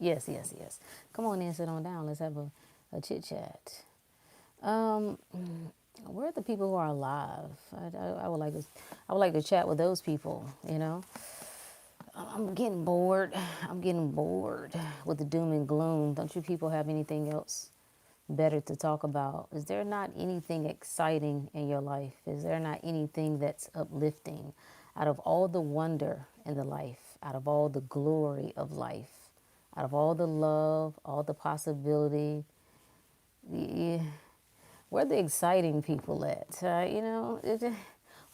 Yes, yes, yes. Come on in, sit on down. Let's have a chit chat. Um, where are the people who are alive? I would like to, I would like to chat with those people. I'm getting bored. I'm getting bored with the doom and gloom. Don't you people have anything else better to talk about? Is there not anything exciting in your life? Is there not anything that's uplifting out of all the wonder in the life, out of all the glory of life, out of all the love, all the possibility? The, where the exciting people at?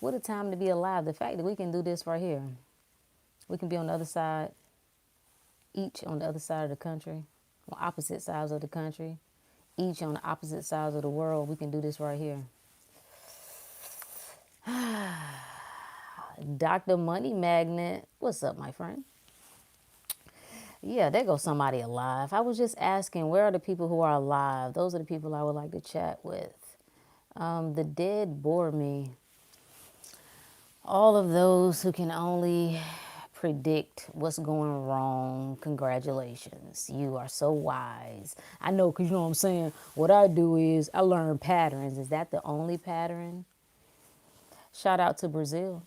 What a time to be alive. The fact that we can do this right here. We can be on the other side, each on the other side of the country, on opposite sides of the country, each on the opposite sides of the world. We can do this right here. Dr. Money Magnet, what's up, my friend? Yeah, there goes somebody alive. I was just asking, where are the people who are alive? Those are the people I would like to chat with. The dead bore me. All of those who can only predict what's going wrong, congratulations. You are so wise. I know, because you know what I'm saying? What I do is I learn patterns. Is that the only pattern? Shout out to Brazil.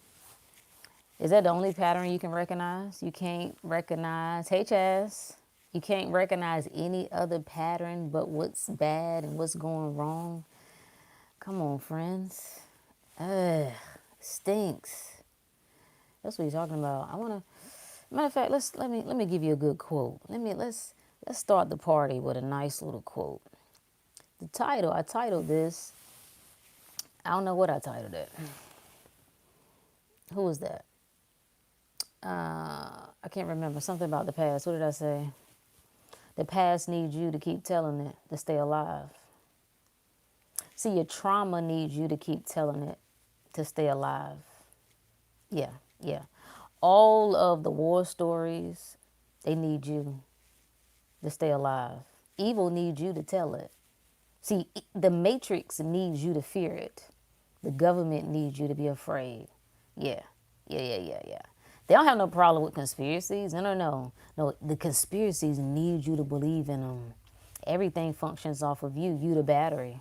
Is that the only pattern you can recognize? You can't recognize, hey Chaz, you can't recognize any other pattern but what's bad and what's going wrong? Come on, friends. Ugh, stinks. That's what he's talking about. Matter of fact, let me give you a good quote. Let's start the party with a nice little quote. The title, I titled this, I don't know what I titled it. Who was that? I can't remember. Something about the past. What did I say? The past needs you to keep telling it to stay alive. See, your trauma needs you to keep telling it to stay alive. Yeah, yeah. All of the war stories, they need you to stay alive. Evil needs you to tell it. See, the matrix needs you to fear it. The government needs you to be afraid. Yeah, yeah. They don't have no problem with conspiracies. No, the conspiracies need you to believe in them. Everything functions off of you. You the battery.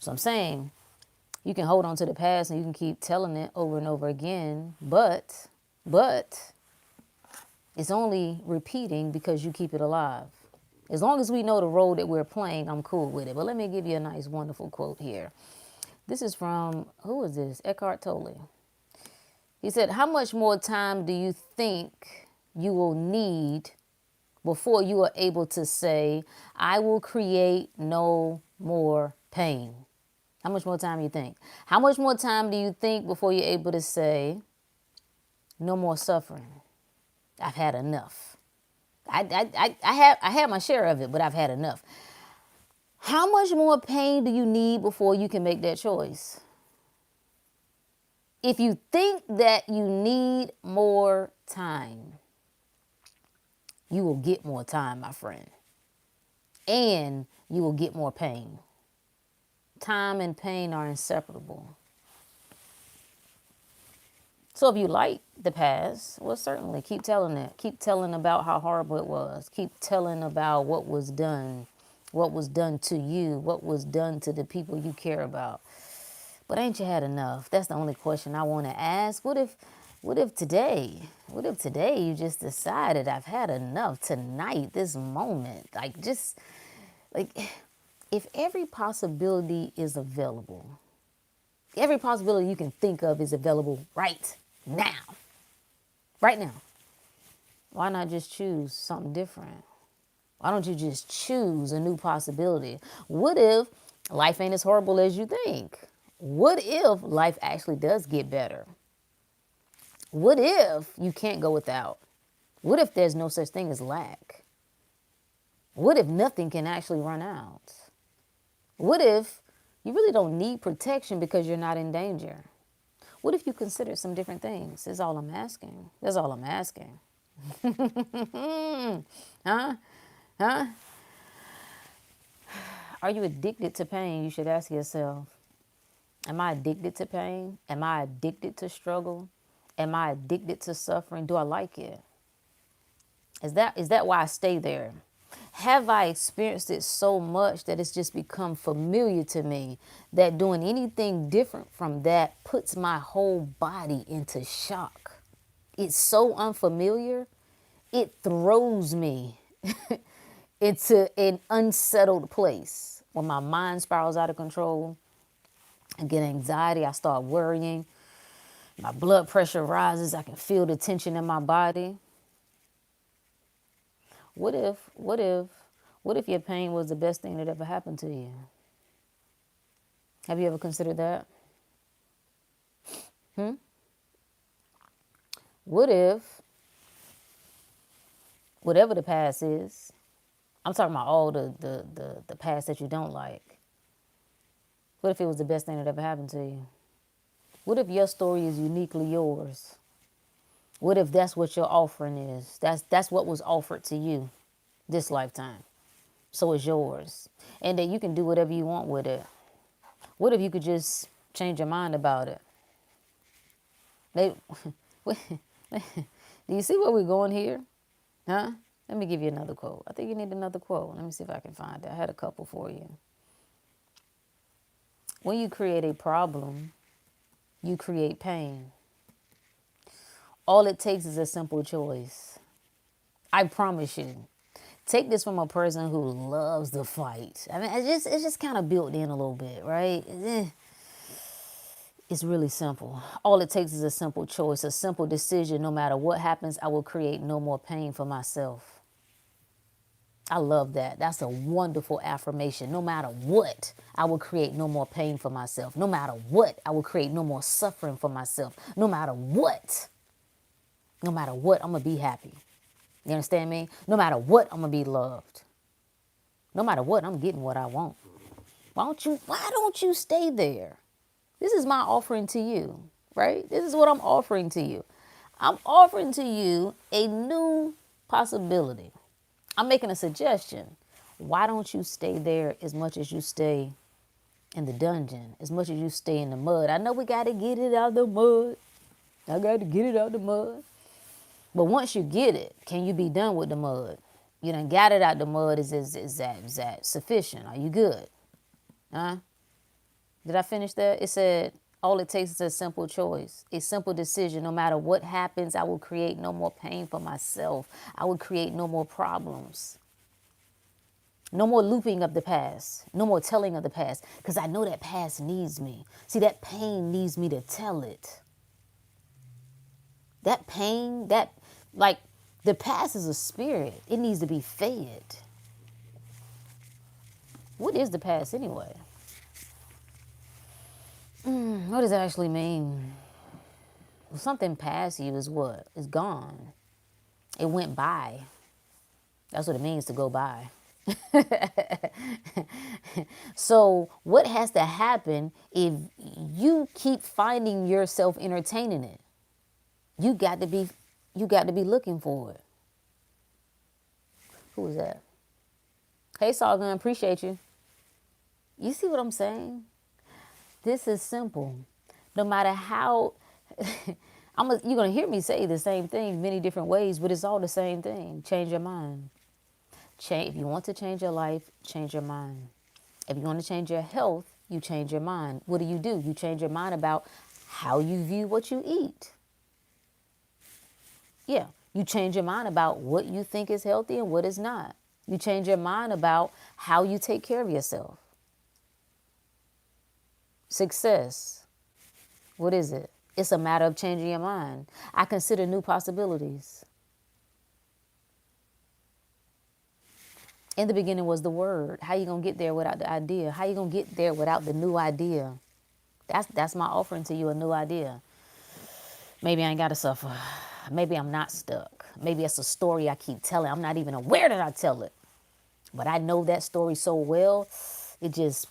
So I'm saying you can hold on to the past and you can keep telling it over and over again, but it's only repeating because you keep it alive. As long as we know the role that we're playing, I'm cool with it. But let me give you a nice, wonderful quote here. This is from, who is this? Eckhart Tolle. He said, how much more time do you think you will need before you are able to say, I will create no more pain? How much more time do you think? How much more time do you think before you're able to say, no more suffering? I've had enough. I have my share of it, but I've had enough. How much more pain do you need before you can make that choice? If you think that you need more time, you will get more time, my friend. And you will get more pain. Time and pain are inseparable. So if you like the past, well, certainly keep telling it. Keep telling about how horrible it was. Keep telling about what was done to you, what was done to the people you care about. But ain't you had enough? That's the only question I want to ask. What if today you just decided I've had enough tonight, this moment? Like if every possibility is available, every possibility you can think of is available right now. Right now. Why not just choose something different? Why don't you just choose a new possibility? What if life ain't as horrible as you think? What if life actually does get better? What if you can't go without? What if there's no such thing as lack? What if nothing can actually run out? What if you really don't need protection because you're not in danger? What if you consider some different things? That's all I'm asking. That's all I'm asking. Huh? Huh? Are you addicted to pain? You should ask yourself. Am I addicted to pain? Am I addicted to struggle? Am I addicted to suffering? Do I like it? Is that why I stay there? Have I experienced it so much that it's just become familiar to me that doing anything different from that puts my whole body into shock? It's so unfamiliar, it throws me into an unsettled place. When my mind spirals out of control, I get anxiety, I start worrying, my blood pressure rises, I can feel the tension in my body. What if your pain was the best thing that ever happened to you? Have you ever considered that? What if, whatever the past is, I'm talking about all the past that you don't like. What if it was the best thing that ever happened to you? What if your story is uniquely yours? What if that's what your offering is? That's what was offered to you this lifetime. So it's yours. And that you can do whatever you want with it. What if you could just change your mind about it? They, do you see where we're going here? Huh? Let me give you another quote. I think you need another quote. Let me see if I can find it. I had a couple for you. When you create a problem, you create pain. All it takes is a simple choice. I promise you. Take this from a person who loves to fight. I mean, it's just kind of built in a little bit, right? It's really simple. All it takes is a simple choice, a simple decision. No matter what happens, I will create no more pain for myself. I love that. That's a wonderful affirmation. No matter what, I will create no more pain for myself. No matter what, I will create no more suffering for myself. No matter what, I'm going to be happy. You understand me? No matter what, I'm going to be loved. No matter what, I'm getting what I want. Why don't you stay there? This is my offering to you, right? This is what I'm offering to you. I'm offering to you a new possibility. I'm making a suggestion. Why don't you stay there as much as you stay in the dungeon, as much as you stay in the mud? I know we got to get it out the mud. I got to get it out the mud. But once you get it, can you be done with the mud? You done got it out the mud. Is that sufficient? Are you good? Huh? Did I finish that? It said, all it takes is a simple choice, a simple decision. No matter what happens, I will create no more pain for myself. I will create no more problems. No more looping of the past. No more telling of the past. Because I know that past needs me. See, that pain needs me to tell it. That pain, the past is a spirit. It needs to be fed. What is the past anyway? What does it actually mean? Something past you is what? It's gone. It went by. That's what it means to go by. So what has to happen if you keep finding yourself entertaining it? You got to be looking for it. Who was that? Hey, Sargon, appreciate you. You see what I'm saying? This is simple. No matter how, you're going to hear me say the same thing many different ways, but it's all the same thing. Change your mind. If you want to change your life, change your mind. If you want to change your health, you change your mind. What do? You change your mind about how you view what you eat. Yeah, you change your mind about what you think is healthy and what is not. You change your mind about how you take care of yourself. Success. What is it? It's a matter of changing your mind. I consider new possibilities. In the beginning was the word. How you going to get there without the idea? How you going to get there without the new idea? That's my offering to you, a new idea. Maybe I ain't got to suffer. Maybe I'm not stuck. Maybe it's a story I keep telling. I'm not even aware that I tell it. But I know that story so well, it just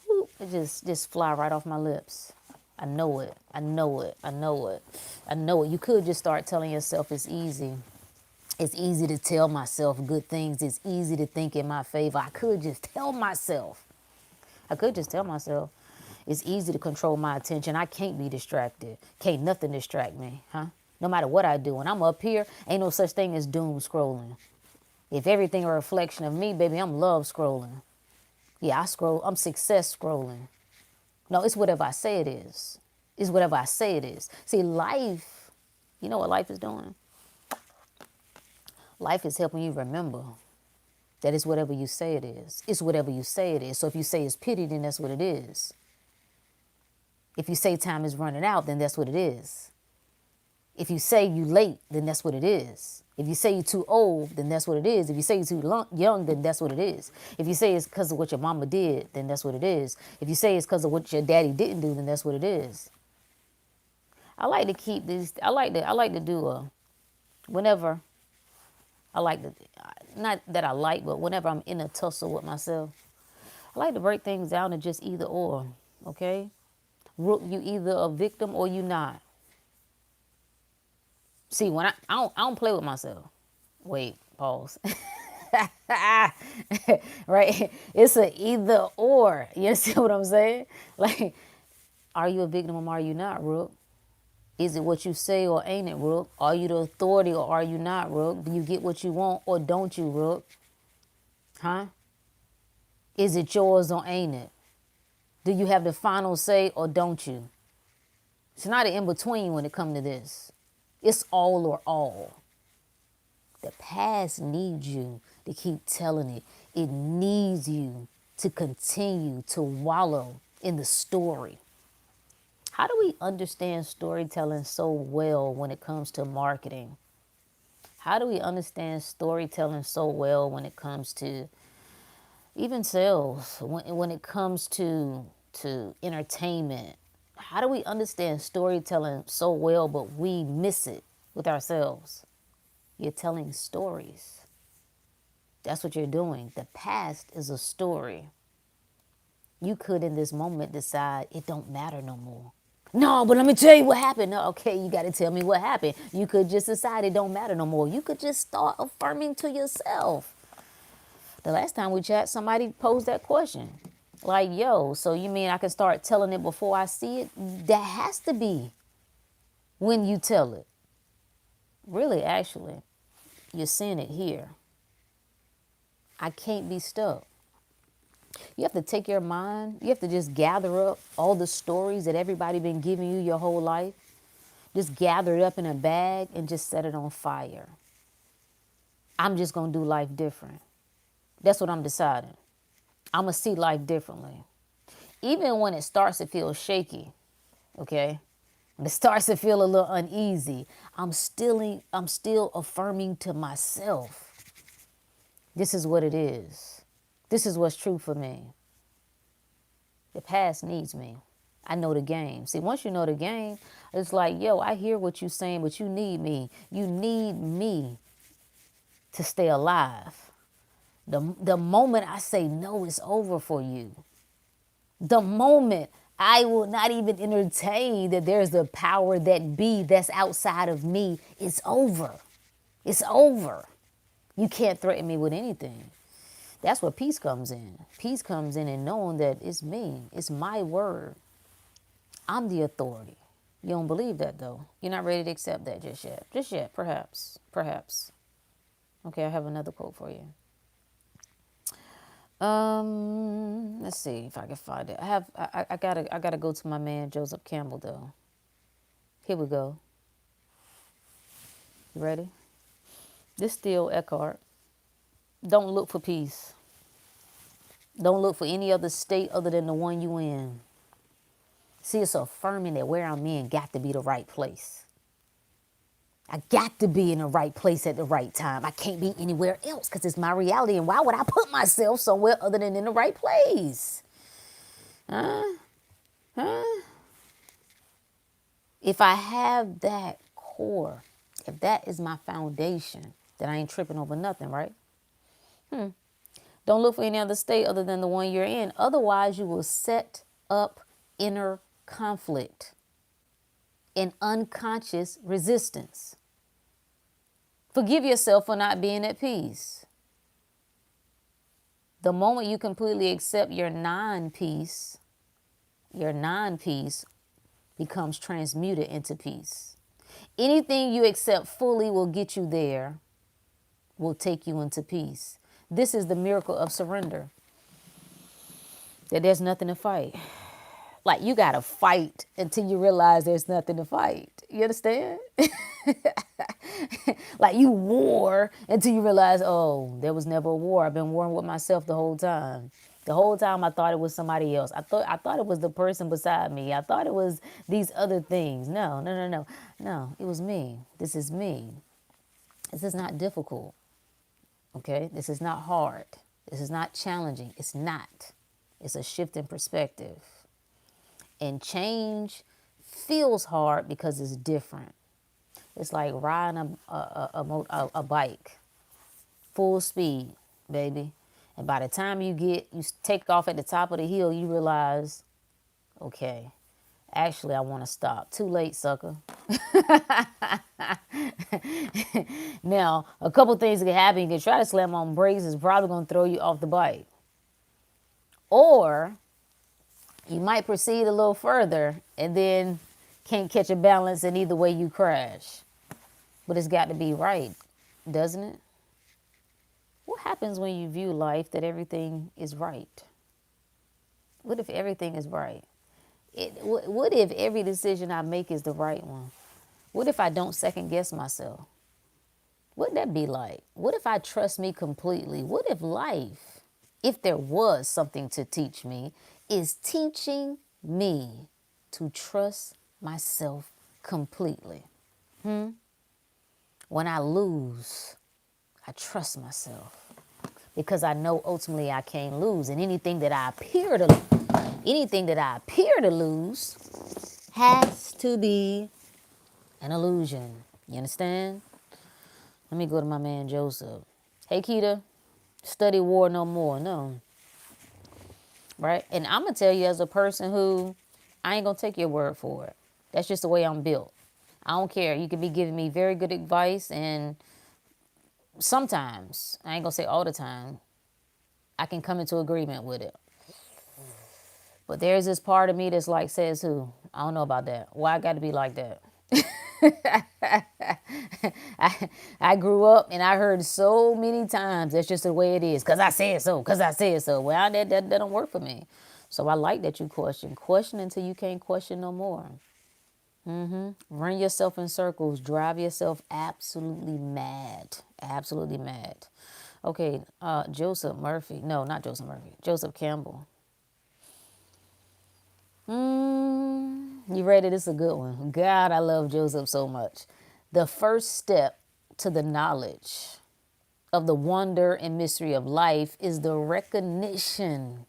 fly right off my lips. I know it. I know it. I know it. I know it. You could just start telling yourself it's easy. It's easy to tell myself good things. It's easy to think in my favor. I could just tell myself. It's easy to control my attention. I can't be distracted. Can't nothing distract me, huh? No matter what I do. When I'm up here, ain't no such thing as doom scrolling. If everything a reflection of me, baby, I'm love scrolling. Yeah, I scroll. I'm success scrolling. No, it's whatever I say it is. It's whatever I say it is. See, life, you know what life is doing? Life is helping you remember that it's whatever you say it is. It's whatever you say it is. So if you say it's pity, then that's what it is. If you say time is running out, then that's what it is. If you say you late, then that's what it is. If you say you're too old, then that's what it is. If you say you're too young, then that's what it is. If you say it's because of what your mama did, then that's what it is. If you say it's because of what your daddy didn't do, then that's what it is. I like to keep these. I like to do whenever I like to, not that I like, but whenever I'm in a tussle with myself, I like to break things down to just either or. Okay, Rook, you either a victim or you not. See, when I don't play with myself. Wait, pause. Right? It's a either or. You see what I'm saying? Like, are you a victim or are you not, Rook? Is it what you say or ain't it, Rook? Are you the authority or are you not, Rook? Do you get what you want or don't you, Rook? Huh? Is it yours or ain't it? Do you have the final say or don't you? It's not an in-between when it comes to this. It's all or all. The past needs you to keep telling it. It needs you to continue to wallow in the story. How do we understand storytelling so well when it comes to marketing? How do we understand storytelling so well when it comes to even sales, when it comes to entertainment? How do we understand storytelling so well but we miss it with ourselves? You're telling stories. That's what you're doing. The past is a story. You could in this moment decide it don't matter no more. No, but let me tell you what happened. No, okay, you got to tell me what happened. You could just decide it don't matter no more. You could just start affirming to yourself. The last time we chat, somebody posed that question. Like, yo, so you mean I can start telling it before I see it? That has to be when you tell it. Really, actually, you're seeing it here. I can't be stuck. You have to take your mind, you have to just gather up all the stories that everybody been giving you your whole life. Just gather it up in a bag and just set it on fire. I'm just going to do life different. That's what I'm deciding. I'm going to see life differently. Even when it starts to feel shaky, okay? When it starts to feel a little uneasy, I'm still affirming to myself, this is what it is. This is what's true for me. The past needs me. I know the game. See, once you know the game, it's like, yo, I hear what you're saying, but you need me. You need me to stay alive. The moment I say no, it's over for you. The moment I will not even entertain that there's a power that be that's outside of me, it's over. It's over. You can't threaten me with anything. That's where peace comes in. Peace comes in knowing that it's me. It's my word. I'm the authority. You don't believe that, though. You're not ready to accept that just yet. Just yet, perhaps. Perhaps. Okay, I have another quote for you. Let's see if I can find it. I gotta go to my man Joseph Campbell though. Here we go. You ready? This still Eckhart. Don't look for peace. Don't look for any other state other than the one you in. See, it's affirming that where I'm in got to be the right place. I got to be in the right place at the right time. I can't be anywhere else because it's my reality. And why would I put myself somewhere other than in the right place? Huh? If I have that core, if that is my foundation, then I ain't tripping over nothing, right? Don't look for any other state other than the one you're in. Otherwise, you will set up inner conflict and unconscious resistance. Forgive yourself for not being at peace. The moment you completely accept your non-peace becomes transmuted into peace. Anything you accept fully will get you there, will take you into peace. This is the miracle of surrender, that there's nothing to fight. Like, you got to fight until you realize there's nothing to fight. You understand? Like, you war until you realize, oh, there was never a war. I've been warring with myself the whole time. The whole time I thought it was somebody else. I thought it was the person beside me. I thought it was these other things. No, no, no, no. No, it was me. This is me. This is not difficult. Okay? This is not hard. This is not challenging. It's not. It's a shift in perspective. And change feels hard because it's different. It's like riding a bike, full speed, baby. And by the time you take off at the top of the hill, you realize, okay, actually I want to stop. Too late, sucker. Now, a couple things can happen. You can try to slam on brakes. It's probably going to throw you off the bike. Or you might proceed a little further and then can't catch a balance, and either way you crash. But it's got to be right, doesn't it? What happens when you view life that everything is right? What if everything is right? What if every decision I make is the right one? What if I don't second guess myself? What'd that be like? What if I trust me completely? What if life, if there was something to teach me, is teaching me to trust myself completely? When I lose, I trust myself because I know ultimately I can't lose. And anything that I appear to lose has to be an illusion. You understand? Let me go to my man Joseph. Hey, Keita, study war no more. No. Right? And I'm going to tell you, as a person who, I ain't going to take your word for it. That's just the way I'm built. I don't care. You could be giving me very good advice, and sometimes, I ain't going to say all the time, I can come into agreement with it. But there's this part of me that's like, says who? I don't know about that. Why I got to be like that? I grew up and I heard so many times, that's just the way it is. Because I said so. Because I said so. Well, that don't work for me. So I like that you question. Question until you can't question no more. Run yourself in circles. Drive yourself absolutely mad. Absolutely mad. Okay, Joseph Murphy. No, not Joseph Murphy. Joseph Campbell. You ready? This is a good one. God, I love Joseph so much. The first step to the knowledge of the wonder and mystery of life is the recognition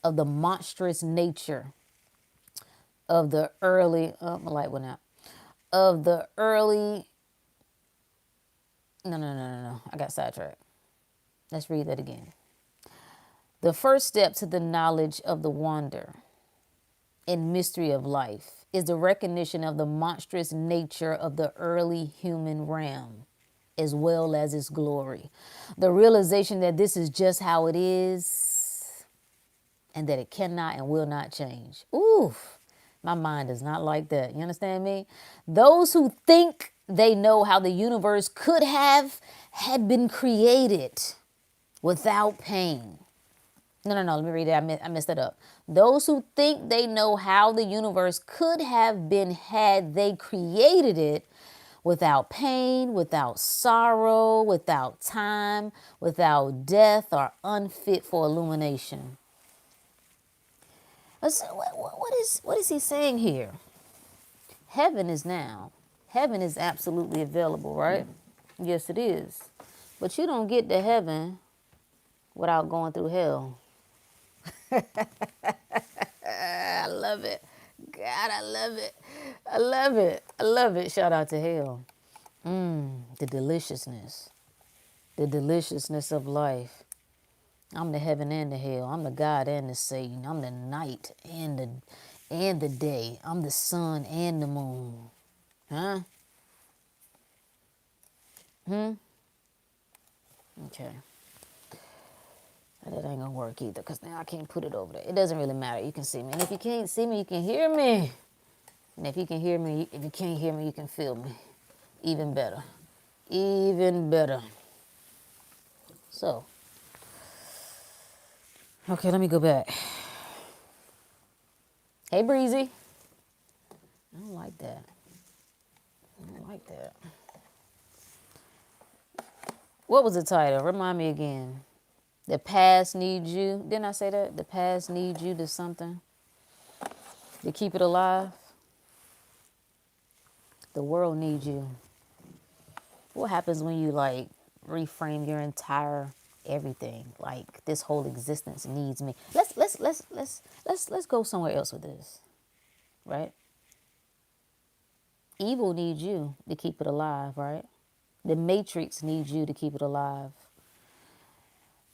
of the monstrous nature of the early, my light went out, of the early, no, I got sidetracked. Let's read that again. The first step to the knowledge of the wonder and mystery of life is the recognition of the monstrous nature of the early human realm, as well as its glory. The realization that this is just how it is and that it cannot and will not change. Oof, my mind is not like that. You understand me? Those who think they know how the universe could have had been created without pain. No, let me read it. I messed it up. Those who think they know how the universe could have been had they created it without pain, without sorrow, without time, without death, are unfit for illumination. What is he saying here? Heaven is now. Heaven is absolutely available, right? Yes, it is. But you don't get to heaven without going through hell. I love it. God, I love it. I love it. I love it. Shout out to hell. The deliciousness. The deliciousness of life. I'm the heaven and the hell. I'm the God and the Satan. I'm the night and the day. I'm the sun and the moon. Huh? Okay. That ain't gonna work either, because now I can't put it over there. It doesn't really matter. You can see me. And if you can't see me, you can hear me. And if you can hear me, if you can't hear me, you can feel me. Even better. Even better. So, okay, let me go back. Hey, Breezy. I don't like that. I don't like that. What was the title? Remind me again. The past needs you. Didn't I say that? The past needs you to something to keep it alive. The world needs you. What happens when you like reframe your entire everything? Like this whole existence needs me. Let's go somewhere else with this, right? Evil needs you to keep it alive, right? The Matrix needs you to keep it alive.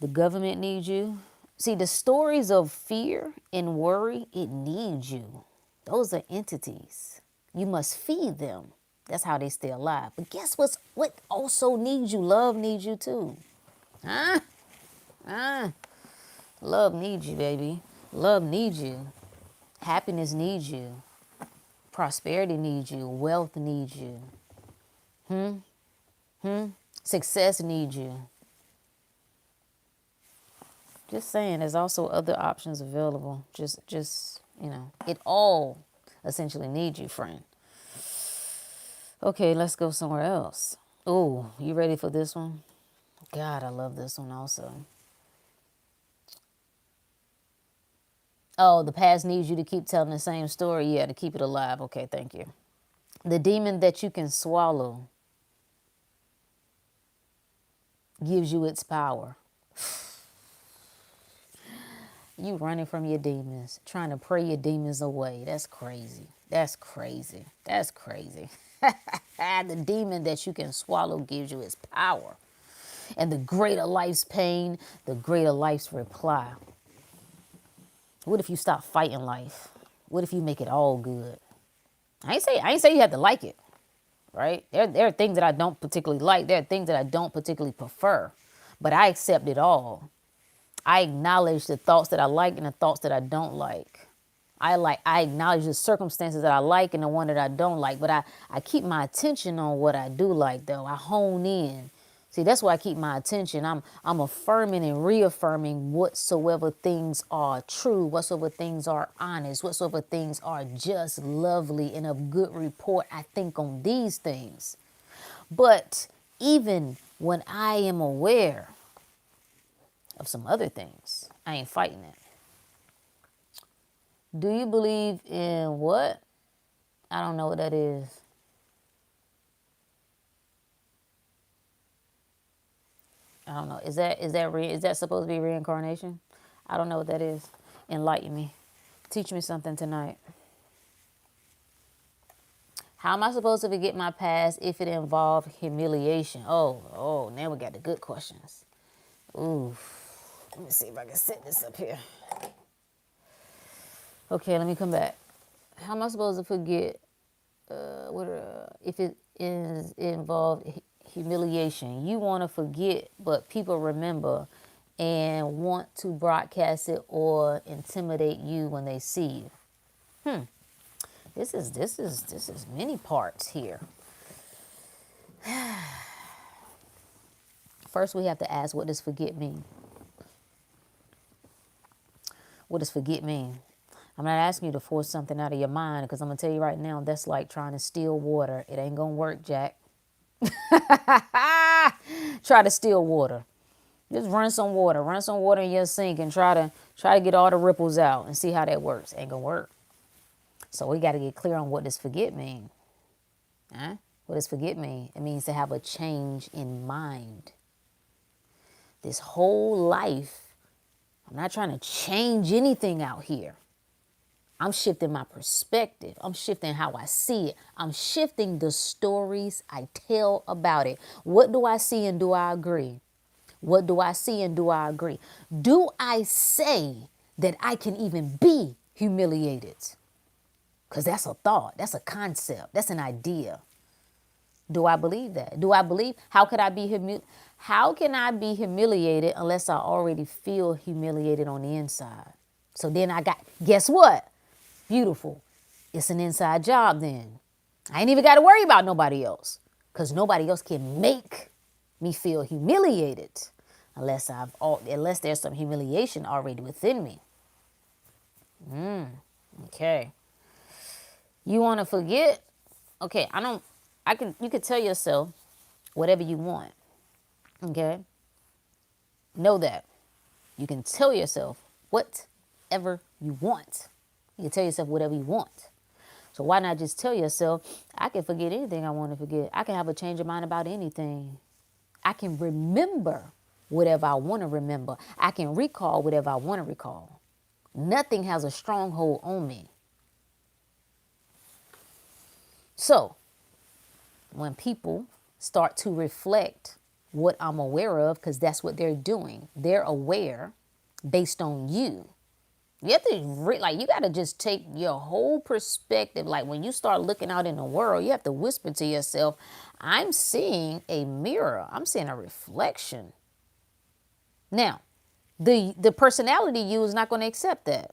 The government needs you. See, the stories of fear and worry, it needs you. Those are entities. You must feed them. That's how they stay alive. But guess what also needs you? Love needs you too. Huh? Huh? Love needs you, baby. Love needs you. Happiness needs you. Prosperity needs you. Wealth needs you. Success needs you. Just saying, there's also other options available. Just it all essentially needs you, friend. Okay, let's go somewhere else. Oh, you ready for this one? God, I love this one also. Oh, the past needs you to keep telling the same story. Yeah, to keep it alive. Okay, thank you. The demon that you can swallow gives you its power. You running from your demons, trying to pray your demons away. That's crazy. That's crazy. That's crazy. The demon that you can swallow gives you its power. And the greater life's pain, the greater life's reply. What if you stop fighting life? What if you make it all good? I ain't say you have to like it, right? There are things that I don't particularly like. There are things that I don't particularly prefer. But I accept it all. I acknowledge the thoughts that I like and the thoughts that I don't like. I acknowledge the circumstances that I like and the one that I don't like. But I keep my attention on what I do like, though. I hone in. See, that's why I keep my attention. I'm affirming and reaffirming whatsoever things are true, whatsoever things are honest, whatsoever things are just, lovely, and of good report. I think on these things. But even when I am aware of some other things, I ain't fighting it. Do you believe in what? I don't know what that is. I don't know. Is that supposed to be reincarnation? I don't know what that is. Enlighten me. Teach me something tonight. How am I supposed to forget my past if it involved humiliation? Oh, now we got the good questions. Ooh. Let me see if I can set this up here. Okay, let me come back. How am I supposed to forget if it is involved humiliation? You want to forget, but people remember and want to broadcast it or intimidate you when they see you. This is many parts here. First, we have to ask, what does forget mean? What does forget mean? I'm not asking you to force something out of your mind, because I'm going to tell you right now, that's like trying to steal water. It ain't going to work, Jack. Try to steal water. Just run some water in your sink and try to get all the ripples out and see how that works. Ain't going to work. So we got to get clear on what does forget mean. Huh? What does forget mean? It means to have a change in mind. This whole life, I'm not trying to change anything out here. I'm shifting my perspective. I'm shifting how I see it. I'm shifting the stories I tell about it. What do I see and do I agree? What do I see and do I agree? Do I say that I can even be humiliated? Because that's a thought. That's a concept. That's an idea. Do I believe that? Do I believe? How can I be humiliated unless I already feel humiliated on the inside? So then guess what? Beautiful. It's an inside job then. I ain't even got to worry about nobody else, because nobody else can make me feel humiliated. unless there's some humiliation already within me. Okay. You want to forget? Okay, you could tell yourself whatever you want. Okay? Know that. You can tell yourself whatever you want. You can tell yourself whatever you want. So why not just tell yourself, I can forget anything I want to forget. I can have a change of mind about anything. I can remember whatever I want to remember. I can recall whatever I want to recall. Nothing has a stronghold on me. So when people start to reflect what I'm aware of, because that's what they're doing, they're aware based on you. You have to, you got to just take your whole perspective. Like when you start looking out in the world, you have to whisper to yourself, I'm seeing a mirror. I'm seeing a reflection. Now, the personality you is not going to accept that.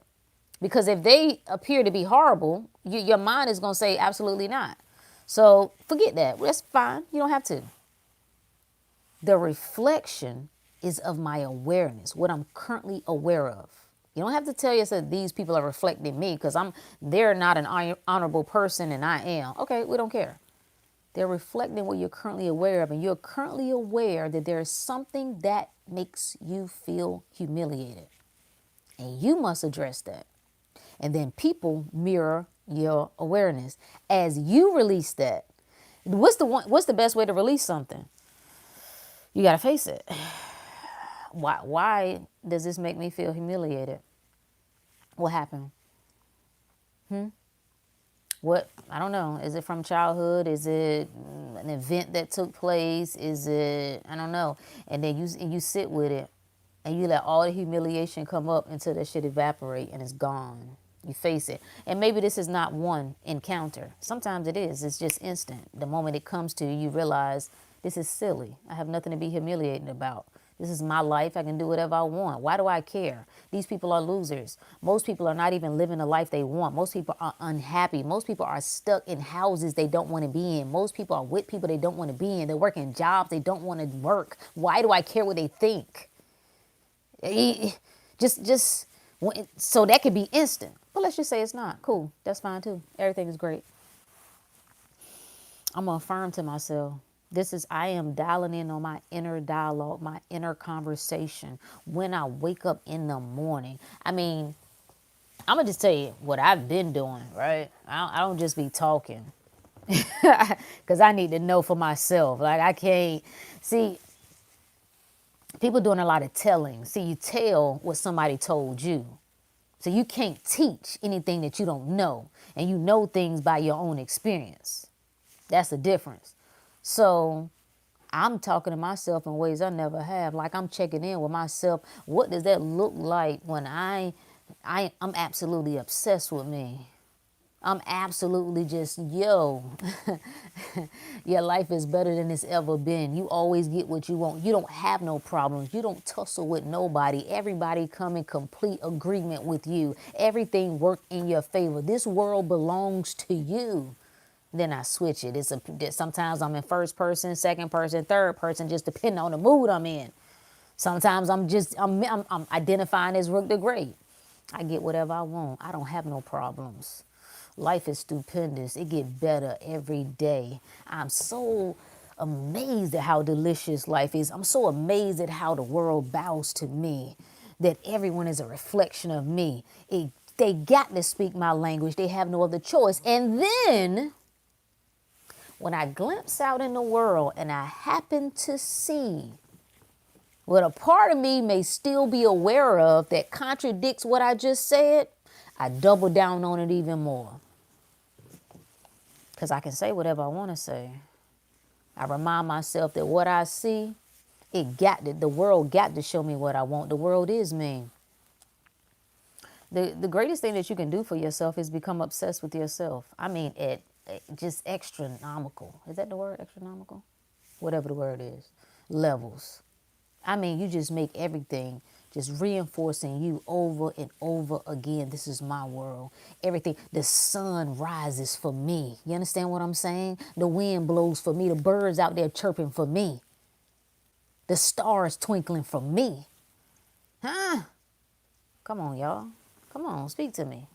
Because if they appear to be horrible, your mind is going to say absolutely not. So forget that. That's fine. You don't have to. The reflection is of my awareness, what I'm currently aware of. You don't have to tell yourself these people are reflecting me because they're not an honorable person and I am. Okay, we don't care. They're reflecting what you're currently aware of, and you're currently aware that there is something that makes you feel humiliated. And you must address that. And then people mirror your awareness. As you release that, what's the best way to release something? You got to face it. Why does this make me feel humiliated? What happened? What? I don't know. Is it from childhood? Is it an event that took place? Is it, I don't know. And then you sit with it and you let all the humiliation come up until that shit evaporate and it's gone. You face it. And maybe this is not one encounter. Sometimes it is. It's just instant. The moment it comes to you, you realize this is silly. I have nothing to be humiliated about. This is my life. I can do whatever I want. Why do I care? These people are losers. Most people are not even living the life they want. Most people are unhappy. Most people are stuck in houses they don't want to be in. Most people are with people they don't want to be in. They're working jobs they don't want to work. Why do I care what they think? Just so that could be instant. But let's just say it's not. Cool. That's fine too. Everything is great. I'm going to affirm to myself. I am dialing in on my inner dialogue, my inner conversation when I wake up in the morning. I mean, I'm going to just tell you what I've been doing, right? I don't just be talking because I need to know for myself. Like I can't see people doing a lot of telling. See, you tell what somebody told you. So you can't teach anything that you don't know, and you know things by your own experience. That's the difference. So I'm talking to myself in ways I never have. Like I'm checking in with myself. What does that look like when I'm absolutely obsessed with me? I'm absolutely just, your life is better than it's ever been. You always get what you want. You don't have no problems. You don't tussle with nobody. Everybody come in complete agreement with you. Everything work in your favor. This world belongs to you. Then I switch it. Sometimes I'm in first person, second person, third person, just depending on the mood I'm in. Sometimes I'm identifying as Rook the Great. I get whatever I want. I don't have no problems. Life is stupendous. It get better every day. I'm so amazed at how delicious life is. I'm so amazed at how the world bows to me, that everyone is a reflection of me. They got to speak my language. They have no other choice. And then when I glimpse out in the world and I happen to see what a part of me may still be aware of that contradicts what I just said, I double down on it even more. Because I can say whatever I want to say. I remind myself that what I see, the world got to show me what I want. The world is me. The greatest thing that you can do for yourself is become obsessed with yourself. I mean, just astronomical. Is that the word, astronomical? Whatever the word is. Levels. I mean, you just make everything just reinforcing you over and over again. This is my world. Everything. The sun rises for me. You understand what I'm saying? The wind blows for me. The birds out there chirping for me. The stars twinkling for me. Huh? Come on, y'all. Come on, speak to me.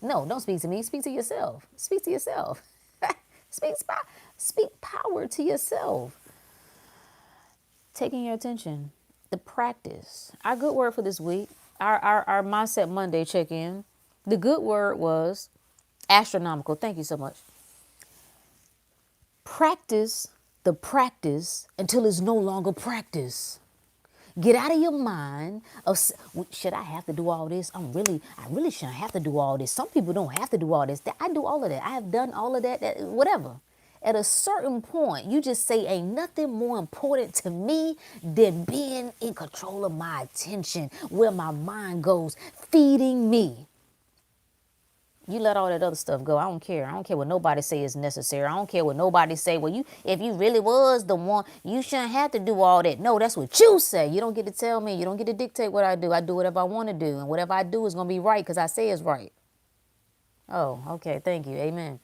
No, don't speak to me. Speak to yourself. Speak to yourself. speak, speak power to yourself. Taking your attention. The practice. Our good word for this week, our Mindset Monday check-in. The good word was astronomical. Thank you so much. Practice the practice until it's no longer practice. Get out of your mind of, should I have to do all this? I really shouldn't have to do all this. Some people don't have to do all this. I do all of that. I have done all of that, whatever. At a certain point, you just say, ain't nothing more important to me than being in control of my attention, where my mind goes, feeding me. You let all that other stuff go. I don't care. I don't care what nobody say is necessary. I don't care what nobody say. Well, if you really was the one, you shouldn't have to do all that. No, that's what you say. You don't get to tell me. You don't get to dictate what I do. I do whatever I want to do. And whatever I do is going to be right because I say it's right. Oh, okay. Thank you. Amen.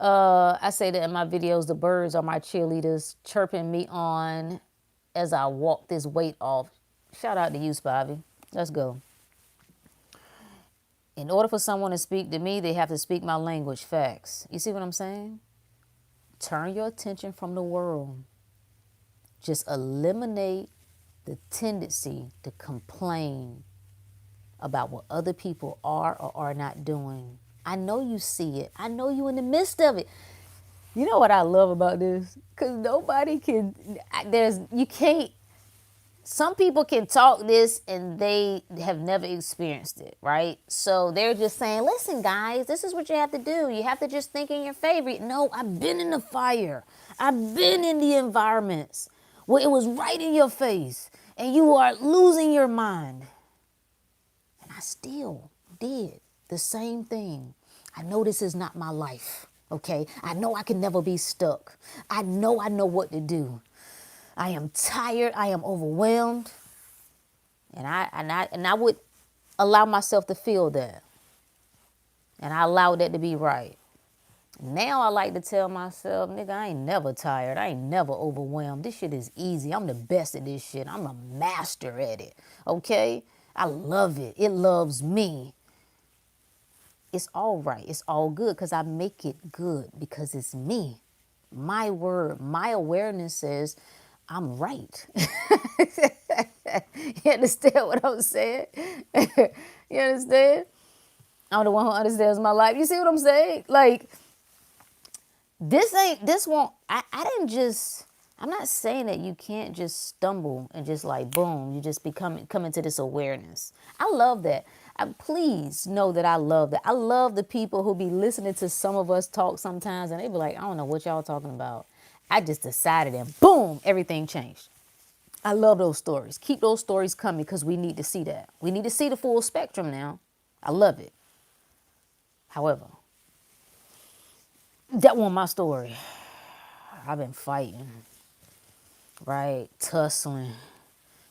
I say that in my videos, the birds are my cheerleaders, chirping me on as I walk this weight off. Shout out to you, Spivey. Let's go. In order for someone to speak to me, they have to speak my language. Facts. You see what I'm saying? Turn your attention from the world. Just eliminate the tendency to complain about what other people are or are not doing. I know you see it. I know you in the midst of it. You know what I love about this? Because nobody can, you can't, some people can talk this and they have never experienced it, right? So they're just saying, listen, guys, this is what you have to do. You have to just think in your favor. No, I've been in the fire. I've been in the environments where it was right in your face and you are losing your mind. And I still did the same thing. I know this is not my life, okay? I know I can never be stuck. I know what to do. I am tired. I am overwhelmed. And I would allow myself to feel that. And I allowed that to be right. Now I like to tell myself, nigga, I ain't never tired. I ain't never overwhelmed. This shit is easy. I'm the best at this shit. I'm a master at it. Okay? I love it. It loves me. It's all right. It's all good because I make it good because it's me. My word, my awareness says I'm right. You understand what I'm saying? You understand? I'm the one who understands my life. You see what I'm saying? Like, I'm not saying that you can't just stumble and just like, boom, you just come into this awareness. I love that. Please know that I love that. I love the people who be listening to some of us talk sometimes and they be like, I don't know what y'all talking about. I just decided and boom, everything changed. I love those stories. Keep those stories coming because we need to see that. We need to see the full spectrum now. I love it. However, that wasn't my story. I've been fighting, right? Tussling,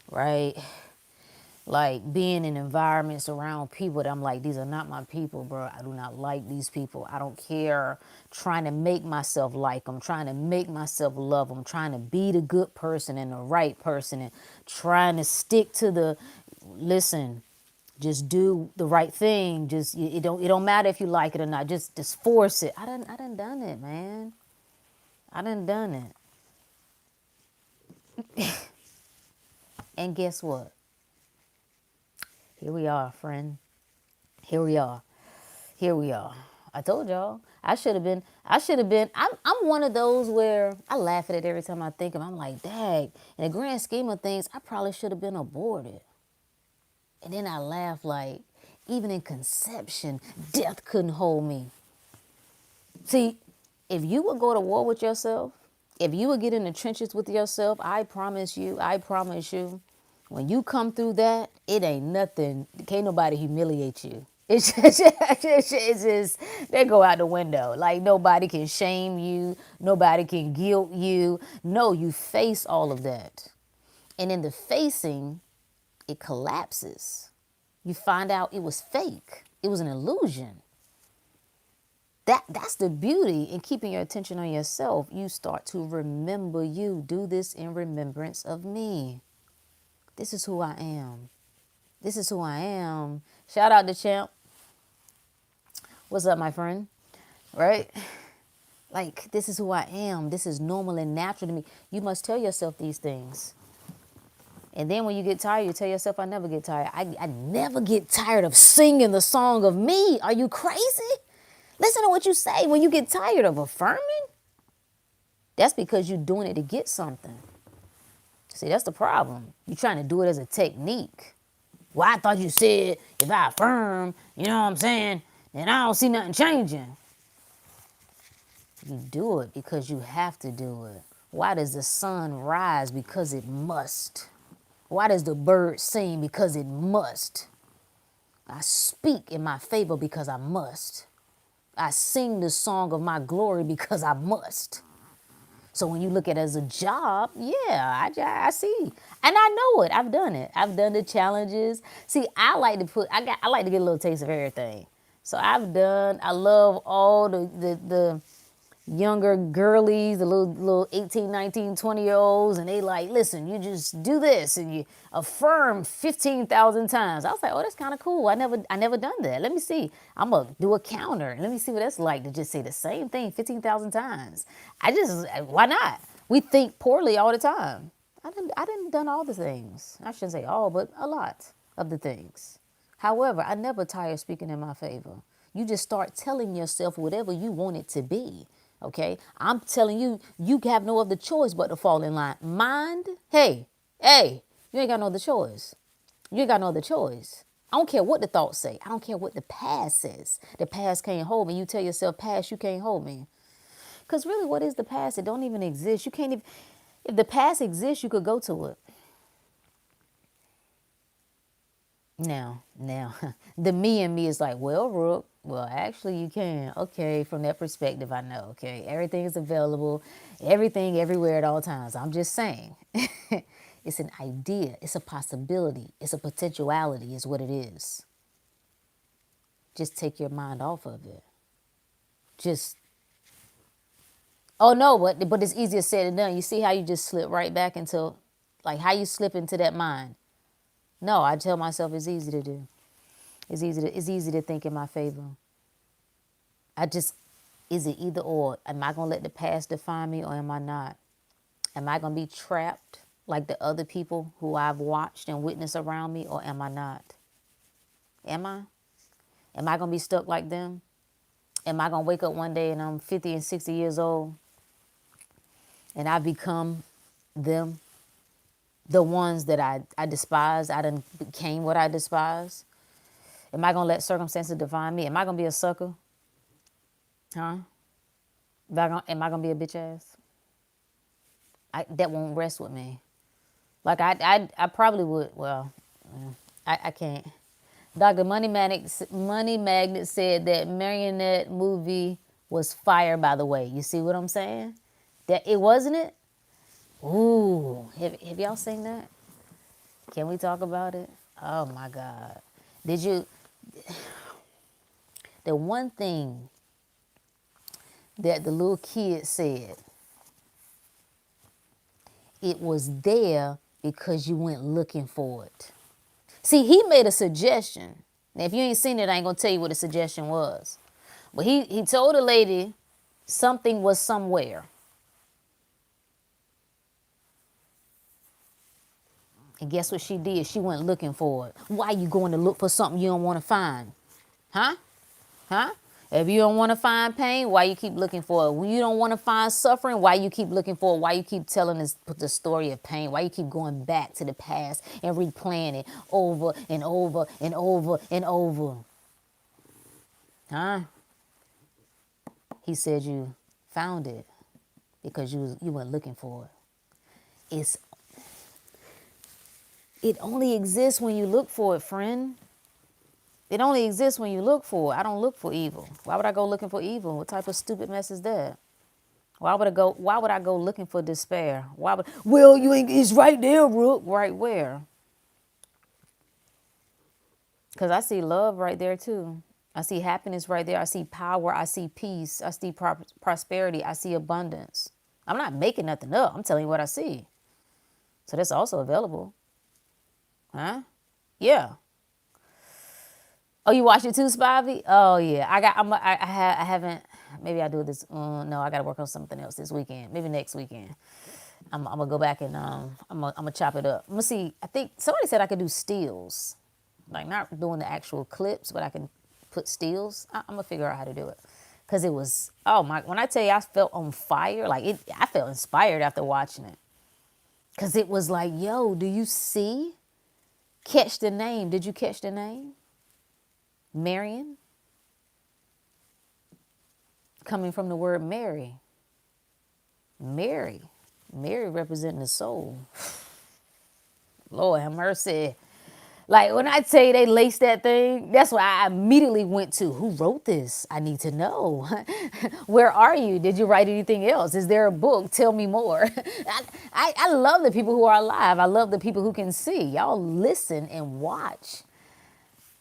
right? Like being in environments around people that I'm like, these are not my people, bro. I do not like these people. I don't care. Trying to make myself like them, trying to make myself love them, trying to be the good person and the right person and trying to stick to listen, just do the right thing. Just, it don't matter if you like it or not. Just force it. I done it, man. I done it. And guess what? Here we are, friend. Here we are. I told y'all. I should have been. I'm one of those where I laugh at it every time I think of it. I'm like, dang, in the grand scheme of things, I probably should have been aborted. And then I laugh like, even in conception, death couldn't hold me. See, if you would go to war with yourself, if you would get in the trenches with yourself, I promise you, when you come through that, it ain't nothing. Can't nobody humiliate you. It's just, they go out the window. Like nobody can shame you. Nobody can guilt you. No, you face all of that. And in the facing, it collapses. You find out it was fake. It was an illusion. That's the beauty in keeping your attention on yourself. You start to remember you. Do this in remembrance of me. This is who I am. This is who I am. Shout out to Champ. What's up, my friend? Right? Like, this is who I am. This is normal and natural to me. You must tell yourself these things. And then when you get tired, you tell yourself, I never get tired. I never get tired of singing the song of me. Are you crazy? Listen to what you say when you get tired of affirming. That's because you're doing it to get something. See, that's the problem. You're trying to do it as a technique. Well, I thought you said if I affirm, you know what I'm saying, then I don't see nothing changing. You do it because you have to do it. Why does the sun rise? Because it must. Why does the bird sing? Because it must. I speak in my favor because I must. I sing the song of my glory because I must. So when you look at it as a job, yeah, I see. And I know it. I've done it. I've done the challenges. See, I like to get a little taste of everything. So I love all the younger girlies, the little 18, 19, 20-year-olds, and they like, listen, you just do this and you affirm 15,000 times. I was like, oh, that's kind of cool. I never done that. Let me see. I'm going to do a counter. Let me see what that's like to just say the same thing 15,000 times. Why not? We think poorly all the time. I didn't done all the things. I shouldn't say all, but a lot of the things. However, I never tire speaking in my favor. You just start telling yourself whatever you want it to be. Okay, I'm telling you, you have no other choice but to fall in line. Mind, hey, you ain't got no other choice. You ain't got no other choice. I don't care what the thoughts say. I don't care what the past says. The past can't hold me. You tell yourself, past, you can't hold me. Because really, what is the past? It don't even exist. You can't even, if the past exists, you could go to it. Now, the me in me is like, well, Rook, well, actually you can. Okay, from that perspective, I know. Okay, everything is available, everything everywhere at all times. I'm just saying. It's an idea. It's a possibility. It's a potentiality is what it is. Just take your mind off of it. Oh no, but it's easier said than done. You see how you just slip right back into, like how you slip into that mind. No, I tell myself it's easy to do. It's easy to think in my favor. Is it either or? Am I going to let the past define me or am I not? Am I going to be trapped like the other people who I've watched and witnessed around me or am I not? Am I? Am I going to be stuck like them? Am I going to wake up one day and I'm 50 and 60 years old and I become them? The ones that I despise, I done became what I despise. Am I going to let circumstances define me? Am I going to be a sucker? Huh? Am I going to be a bitch ass? That won't rest with me. Like, I probably would. Well, I can't. Dr. Money Magnet said that Marionette movie was fire, by the way. You see what I'm saying? That it wasn't it? Ooh. Have y'all seen that? Can we talk about it? Oh, my God. The one thing that the little kid said, it was there because you went looking for it. See, he made a suggestion. Now, if you ain't seen it, I ain't going to tell you what the suggestion was. But he told a lady something was somewhere. And guess what she did? She went looking for it. Why you going to look for something you don't want to find? Huh? If you don't want to find pain, why you keep looking for it? When you don't want to find suffering, why you keep looking for it? Why you keep telling the story of pain? Why you keep going back to the past and replaying it over and over and over and over? Huh? He said you found it because you went looking for it. It only exists when you look for it, friend. It only exists when you look for it. I don't look for evil. Why would I go looking for evil? What type of stupid mess is that? Why would I go looking for despair? Well, you ain't, it's right there, Rook. Right where? Because I see love right there too. I see happiness right there. I see power. I see peace. I see prosperity. I see abundance. I'm not making nothing up. I'm telling you what I see. So that's also available. Huh? Yeah. Oh, you watch it too, Spivey? Oh yeah. I haven't. Maybe I do this. No, I got to work on something else this weekend. Maybe next weekend. I'm gonna go back and I'm gonna chop it up. I'm gonna see. I think somebody said I could do stills, like not doing the actual clips, but I can put stills. I'm gonna figure out how to do it. Cause it was, oh my, when I tell you I felt on fire, like it, I felt inspired after watching it. Cause it was like, yo, do you see? Catch the name. Did you catch the name? Marion, coming from the word Mary. Mary. Mary representing the soul. Lord have mercy. Like when I tell you they laced that thing, that's why I immediately went to who wrote this? I need to know. Where are you? Did you write anything else? Is there a book? Tell me more. I love the people who are alive. I love the people who can see. Y'all listen and watch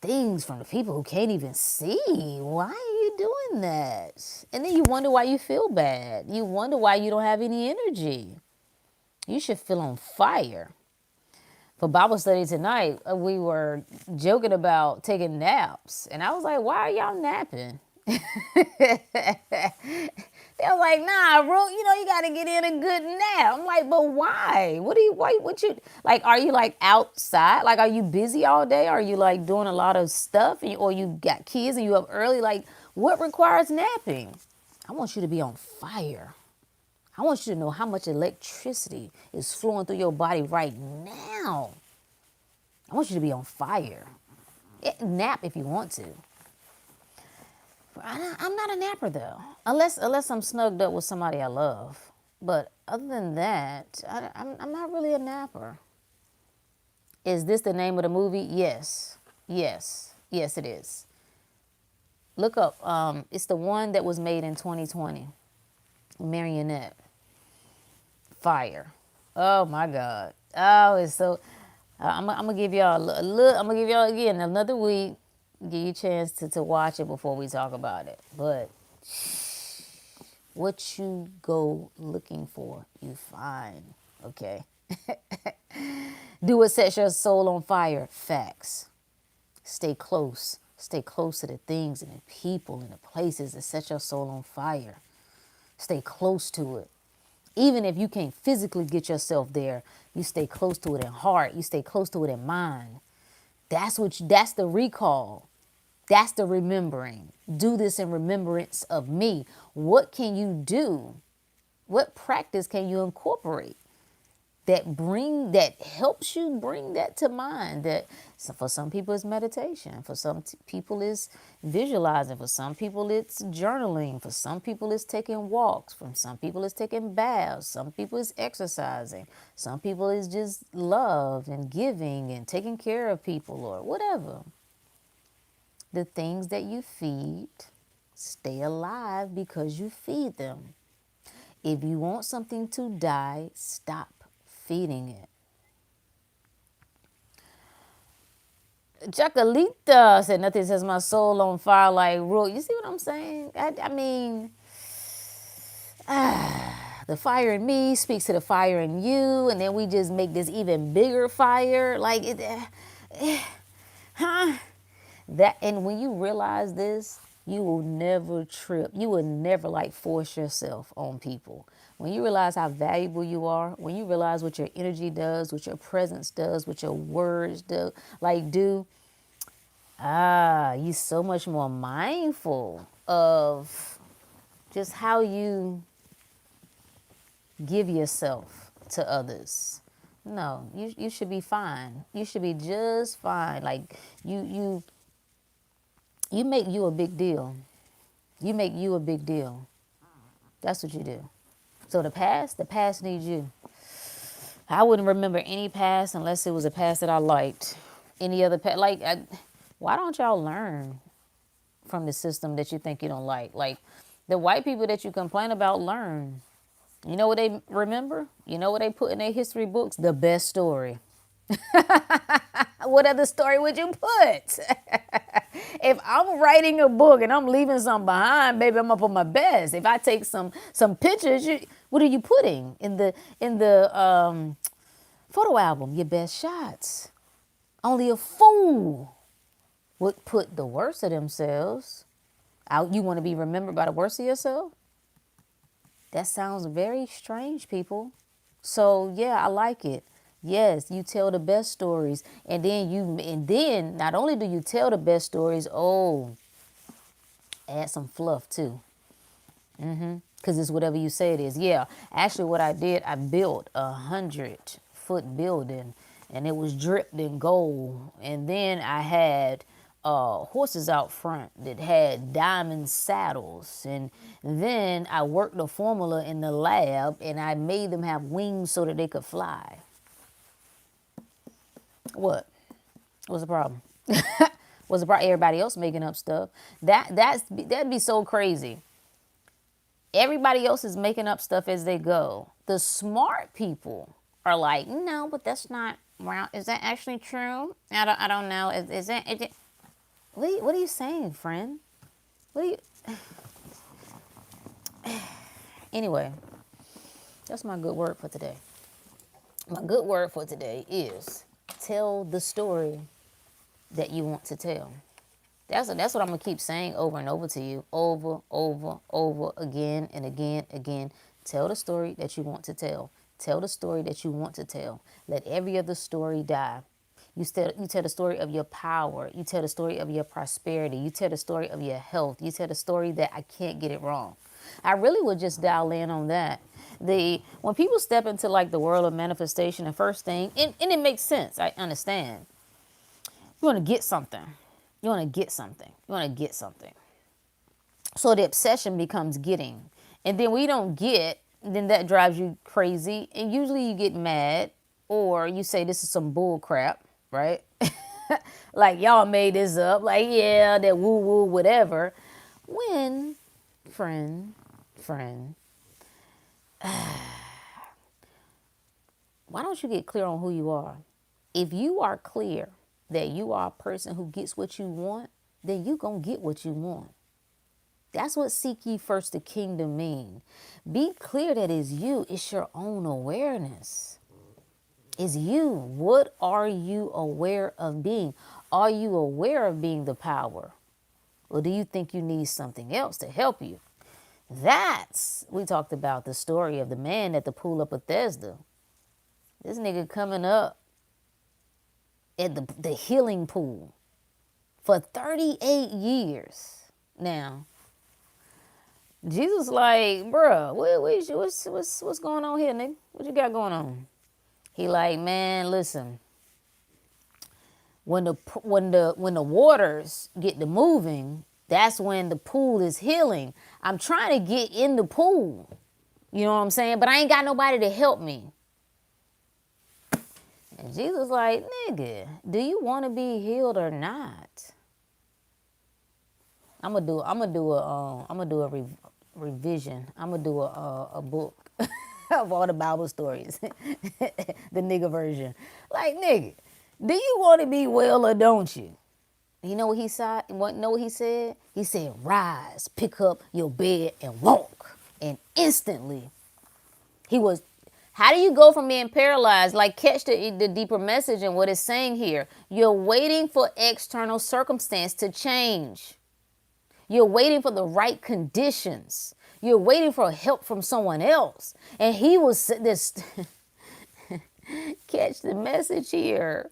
things from the people who can't even see. Why are you doing that? And then you wonder why you feel bad. You wonder why you don't have any energy. You should feel on fire. For Bible study tonight, we were joking about taking naps. And I was like, why are y'all napping? They were like, nah, bro, you got to get in a good nap. I'm like, but why? What you, like, are you like outside? Like, are you busy all day? Are you like doing a lot of stuff? Or you got kids and you up early? Like, what requires napping? I want you to be on fire. I want you to know how much electricity is flowing through your body right now. I want you to be on fire. Nap if you want to. I'm not a napper though, unless I'm snugged up with somebody I love. But other than that, I'm not really a napper. Is this the name of the movie? Yes, it is. Look up. It's the one that was made in 2020. Marionette. Fire. Oh my God. Oh, it's so. I'm gonna give y'all a look. I'm gonna give y'all again another week. Give you a chance to watch it before we talk about it. But what you go looking for, you find. Okay. Do what sets your soul on fire. Facts. Stay close. Stay close to the things and the people and the places that set your soul on fire. Stay close to it. Even if you can't physically get yourself there, you stay close to it in heart. You stay close to it in mind. That's the recall. That's the remembering. Do this in remembrance of me. What can you do? What practice can you incorporate that helps you bring that to mind? That, so for some people it's meditation, for some people it's visualizing, for some people it's journaling, for some people it's taking walks, for some people it's taking baths, some people it's exercising, some people it's just love and giving and taking care of people or whatever. The things that you feed stay alive because you feed them. If you want something to die, stop feeding it. Chakalita said, nothing sets my soul on fire like real. You see what I'm saying? I mean, the fire in me speaks to the fire in you, and then we just make this even bigger fire. Like, that, and when you realize this, you will never trip. You will never like force yourself on people. When you realize how valuable you are, when you realize what your energy does, what your presence does, what your words do, you're so much more mindful of just how you give yourself to others. No, you should be fine. You should be just fine. Like you make you a big deal. You make you a big deal. That's what you do. So the past needs you. I wouldn't remember any past unless it was a past that I liked. Any other past, why don't y'all learn from the system that you think you don't like? Like the white people that you complain about, learn. You know what they remember? You know what they put in their history books? The best story. What other story would you put? If I'm writing a book and I'm leaving something behind, baby, I'm up on my best. If I take some pictures, what are you putting in the photo album? Your best shots. Only a fool would put the worst of themselves out. You want to be remembered by the worst of yourself? That sounds very strange, people. So yeah, I like it. Yes, you tell the best stories, and then not only do you tell the best stories, oh, add some fluff too. Because it's whatever you say it is. Yeah, actually what I did, I built 100-foot building, and it was dripped in gold. And then I had horses out front that had diamond saddles. And then I worked the formula in the lab, and I made them have wings so that they could fly. What? What's the problem? What's the problem? Everybody else making up stuff. That'd be so crazy. Everybody else is making up stuff as they go. The smart people are like, no, but that's not. Wow, is that actually true? I don't know. Is that? What are you saying, friend? What are you? Anyway, that's my good word for today. My good word for today is tell the story that you want to tell. That's what I'm going to keep saying over and over to you. Over, again and again. Tell the story that you want to tell. Tell the story that you want to tell. Let every other story die. You tell the story of your power. You tell the story of your prosperity. You tell the story of your health. You tell the story that I can't get it wrong. I really would just dial in on that. When people step into like the world of manifestation, the first thing, and it makes sense. I understand. You want to get something. You want to get something. You want to get something. So the obsession becomes getting. And then when you don't get, then that drives you crazy. And usually you get mad, or you say this is some bull crap, right? Like y'all made this up. Like, yeah, that woo woo, whatever. When, friend, why don't you get clear on who you are? If you are clear that you are a person who gets what you want, then you gonna get what you want. That's what seek ye first the kingdom mean. Be clear that it's you. It's your own awareness. It's you. What are you aware of being? Are you aware of being the power? Or do you think you need something else to help you? We talked about the story of the man at the pool of Bethesda. This nigga coming up at the healing pool for 38 years. Now, Jesus like, bruh, what's going on here, nigga? What you got going on? He like, man, listen. When the waters get to moving, that's when the pool is healing. I'm trying to get in the pool. You know what I'm saying? But I ain't got nobody to help me. And Jesus like, nigga, do you want to be healed or not? I'm gonna do a revision. I'm gonna do a book of all the Bible stories, the nigga version. Like, nigga, do you want to be well or don't you? You know what he said? Know what he said? He said, rise, pick up your bed and walk. And instantly, he was. How do you go from being paralyzed? Like, catch the deeper message in what it's saying here. You're waiting for external circumstance to change. You're waiting for the right conditions. You're waiting for help from someone else. And he was this. Catch the message here.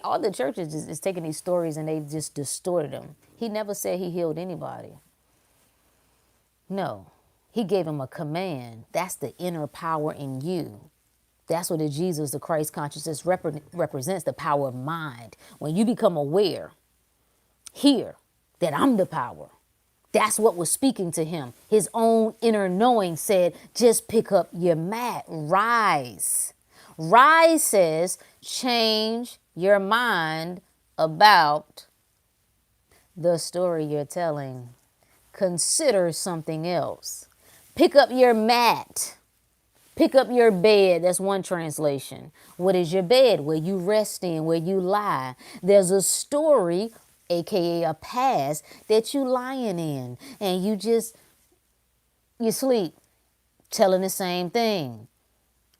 All the churches is taking these stories and they just distorted them. He never said he healed anybody. No. He gave him a command. That's the inner power in you. That's what the Jesus, the Christ consciousness represents, the power of mind. When you become aware here that I'm the power, that's what was speaking to him. His own inner knowing said, just pick up your mat, rise. Rise says, change your mind about the story you're telling. Consider something else. Pick up your mat. Pick up your bed. That's one translation. What is your bed? Where you rest in, where you lie. There's a story aka a past that you lying in, and you sleep telling the same thing.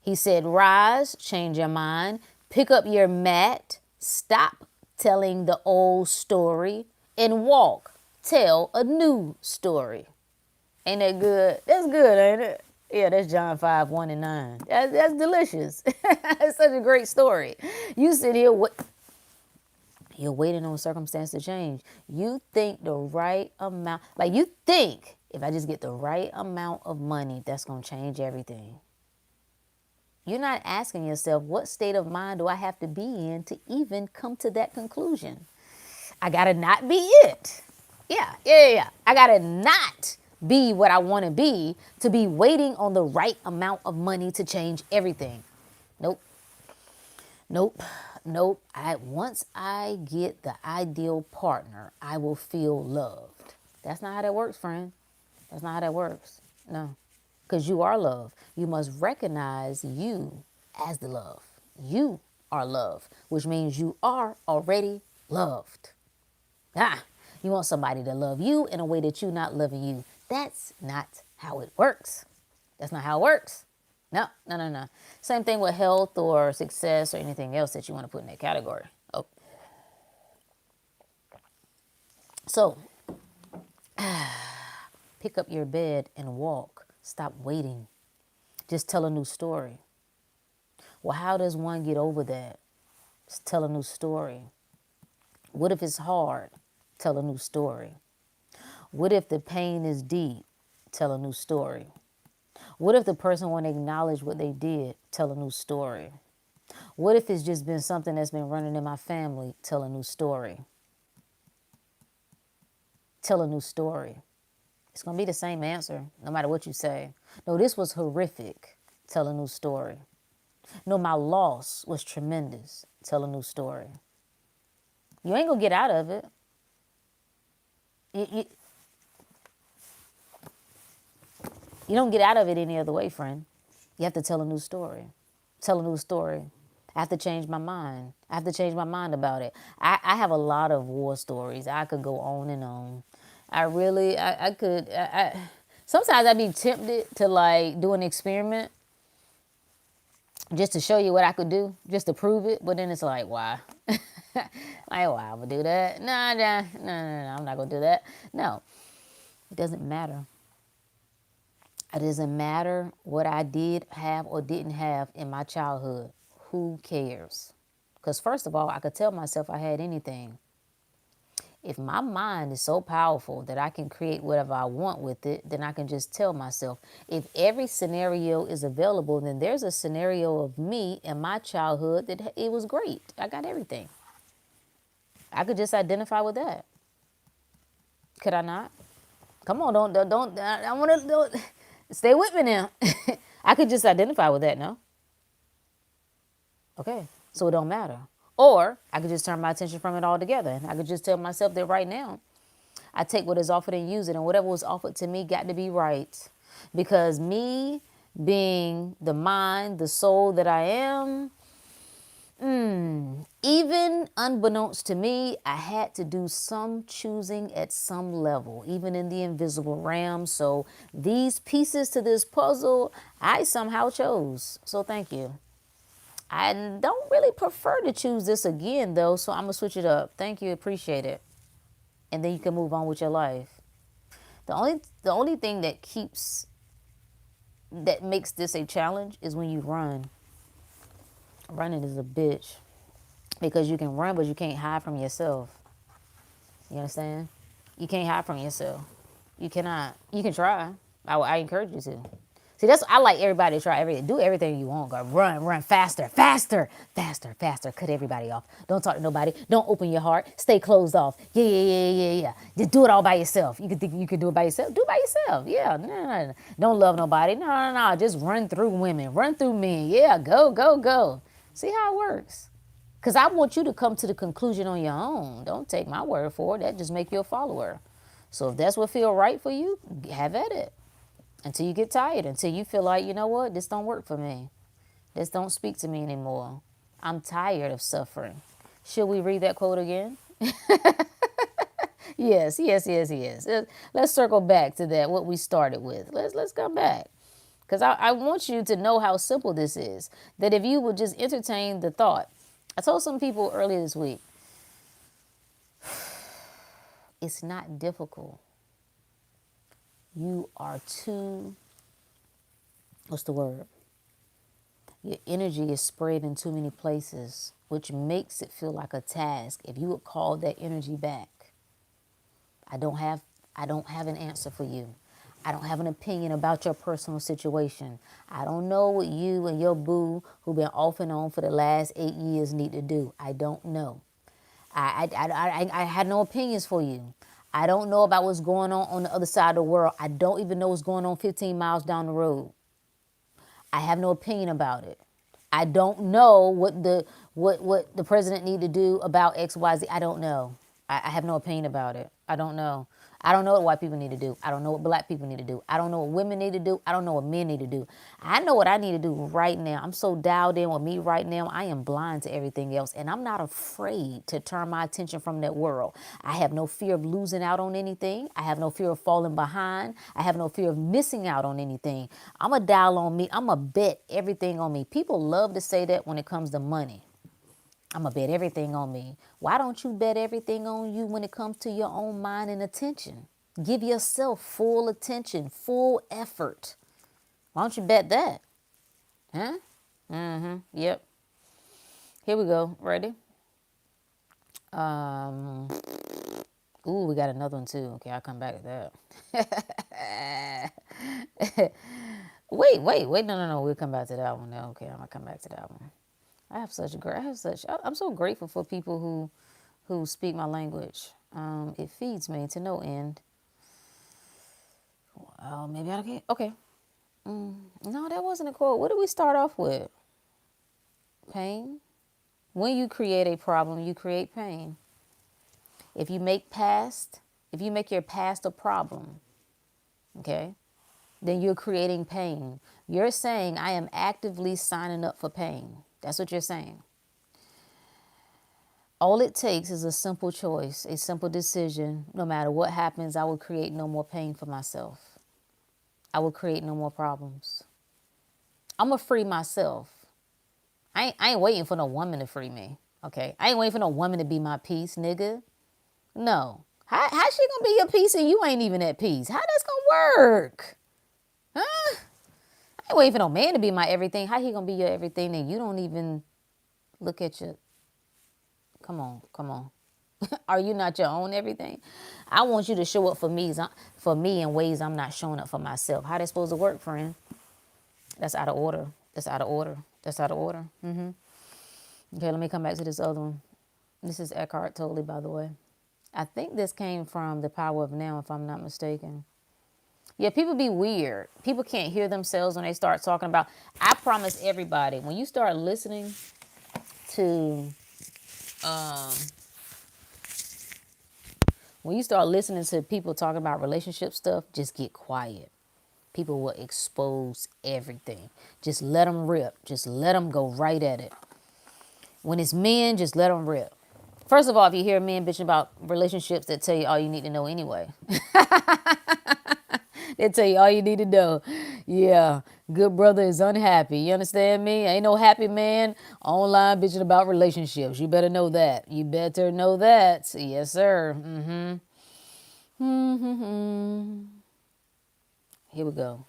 He said, rise, change your mind, pick up your mat, stop telling the old story, and walk, tell a new story. Ain't that good? That's good, ain't it? Yeah, that's John 5, 1 and 9. That's delicious. It's such a great story. You sit here, you're waiting on circumstance to change. You think the right amount, like you think if I just get the right amount of money, that's going to change everything. You're not asking yourself, what state of mind do I have to be in to even come to that conclusion? I got to not be it. Yeah. I got to not be what I want to be waiting on the right amount of money to change everything. Nope. Once I get the ideal partner, I will feel loved. That's not how that works, friend. That's not how that works. No. Because you are love. You must recognize you as the love. You are love, which means you are already loved. You want somebody to love you in a way that you're not loving you. That's not how it works. That's not how it works. No. Same thing with health or success or anything else that you want to put in that category. Oh. So, pick up your bed and walk. Stop waiting. Just tell a new story. Well, how does one get over that? Just tell a new story. What if it's hard? Tell a new story. What if the pain is deep? Tell a new story. What if the person won't acknowledge what they did? Tell a new story. What if it's just been something that's been running in my family? Tell a new story. Tell a new story. It's going to be the same answer no matter what you say. No, this was horrific. Tell a new story. No, my loss was tremendous. Tell a new story. You ain't going to get out of it. You don't get out of it any other way, friend. You have to tell a new story. Tell a new story. I have to change my mind. I have to change my mind about it. I have a lot of war stories. I could go on and on. I could. Sometimes I'd be tempted to like do an experiment just to show you what I could do, just to prove it. But then it's like, why? Like, why I'm going to do that? No, I'm not going to do that. No, it doesn't matter. It doesn't matter what I did have or didn't have in my childhood. Who cares? Because first of all, I could tell myself I had anything. If my mind is so powerful that I can create whatever I want with it, then I can just tell myself, if every scenario is available, then there's a scenario of me in my childhood that it was great. I got everything. I could just identify with that. Could I not? Come on, don't. I want to stay with me now. I could just identify with that, no? Okay, so it don't matter. Or I could just turn my attention from it altogether. And I could just tell myself that right now, I take what is offered and use it. And whatever was offered to me got to be right. Because me being the mind, the soul that I am, even unbeknownst to me, I had to do some choosing at some level, even in the invisible realm. So these pieces to this puzzle, I somehow chose. So thank you. I don't really prefer to choose this again, though, so I'm going to switch it up. Thank you. Appreciate it. And then you can move on with your life. The only thing that makes this a challenge is when you run. Running is a bitch. Because you can run, but you can't hide from yourself. You understand? You can't hide from yourself. You cannot. You can try. I encourage you to. See, I like everybody to try everything. Do everything you want. Go run faster. Cut everybody off. Don't talk to nobody. Don't open your heart. Stay closed off. Yeah. Just do it all by yourself. You can think you can do it by yourself. Do it by yourself. Yeah. No. Don't love nobody. No. Just run through women. Run through men. Yeah. Go. See how it works. Because I want you to come to the conclusion on your own. Don't take my word for it. That just make you a follower. So if that's what feel right for you, have at it. Until you get tired, until you feel like, you know what, this don't work for me. This don't speak to me anymore. I'm tired of suffering. Should we read that quote again? Yes, yes, yes, yes. Let's circle back to that, what we started with. Let's come back. Because I want you to know how simple this is. That if you would just entertain the thought. I told some people earlier this week, it's not difficult. You are too, what's the word? Your energy is spread in too many places, which makes it feel like a task. If you would call that energy back, I don't have I don't have an answer for you. I don't have an opinion about your personal situation. I don't know what you and your boo, who've been off and on for the last 8 years, need to do. I don't know. I had no opinions for you. I don't know about what's going on the other side of the world. I don't even know what's going on 15 miles down the road. I have no opinion about it. I don't know what the president need to do about X, Y, Z. I don't know. I have no opinion about it. I don't know. I don't know what white people need to do. I don't know what black people need to do. I don't know what women need to do. I don't know what men need to do. I know what I need to do right now. I'm so dialed in with me right now. I am blind to everything else. And I'm not afraid to turn my attention from that world. I have no fear of losing out on anything. I have no fear of falling behind. I have no fear of missing out on anything. I'm a dial on me. I'm a bet everything on me. People love to say that when it comes to money. I'm going to bet everything on me. Why don't you bet everything on you when it comes to your own mind and attention? Give yourself full attention, full effort. Why don't you bet that? Huh? Yep. Here we go. Ready? Um. Ooh, we got another one too. Okay, I'll come back to that. Wait. No. We'll come back to that one. Okay, I'm gonna come back to that one. I'm so grateful for people who speak my language. It feeds me to no end. Maybe I can't. Okay. No, that wasn't a quote. What did we start off with? Pain. When you create a problem, you create pain. If you make your past a problem, okay, then you're creating pain. You're saying, I am actively signing up for pain. That's what you're saying. All it takes is a simple choice, a simple decision. No matter what happens, I will create no more pain for myself. I will create no more problems. I'm going to free myself. I ain't waiting for no woman to free me, okay? I ain't waiting for no woman to be my peace, nigga. No. How she gonna be your peace and you ain't even at peace? How that's gonna work? Huh? I ain't waiting for no man to be my everything. How he gonna be your everything and you don't even look at your... Come on. Are you not your own everything? I want you to show up for me in ways I'm not showing up for myself. How they supposed to work, friend? That's out of order. Okay, let me come back to this other one. This is Eckhart Tolle, by the way. I think this came from The Power of Now, if I'm not mistaken. Yeah, people be weird. People can't hear themselves when they start talking about... I promise everybody, when you start listening to... when you start listening to people talking about relationship stuff, just get quiet. People will expose everything. Just let them rip. Just let them go right at it. When it's men, just let them rip. First of all, if you hear men bitching about relationships, that tell you all you need to know anyway. They tell you all you need to know. Yeah, good brother is unhappy. You understand me? Ain't no happy man online bitching about relationships. You better know that. You better know that. Yes, sir. Here we go.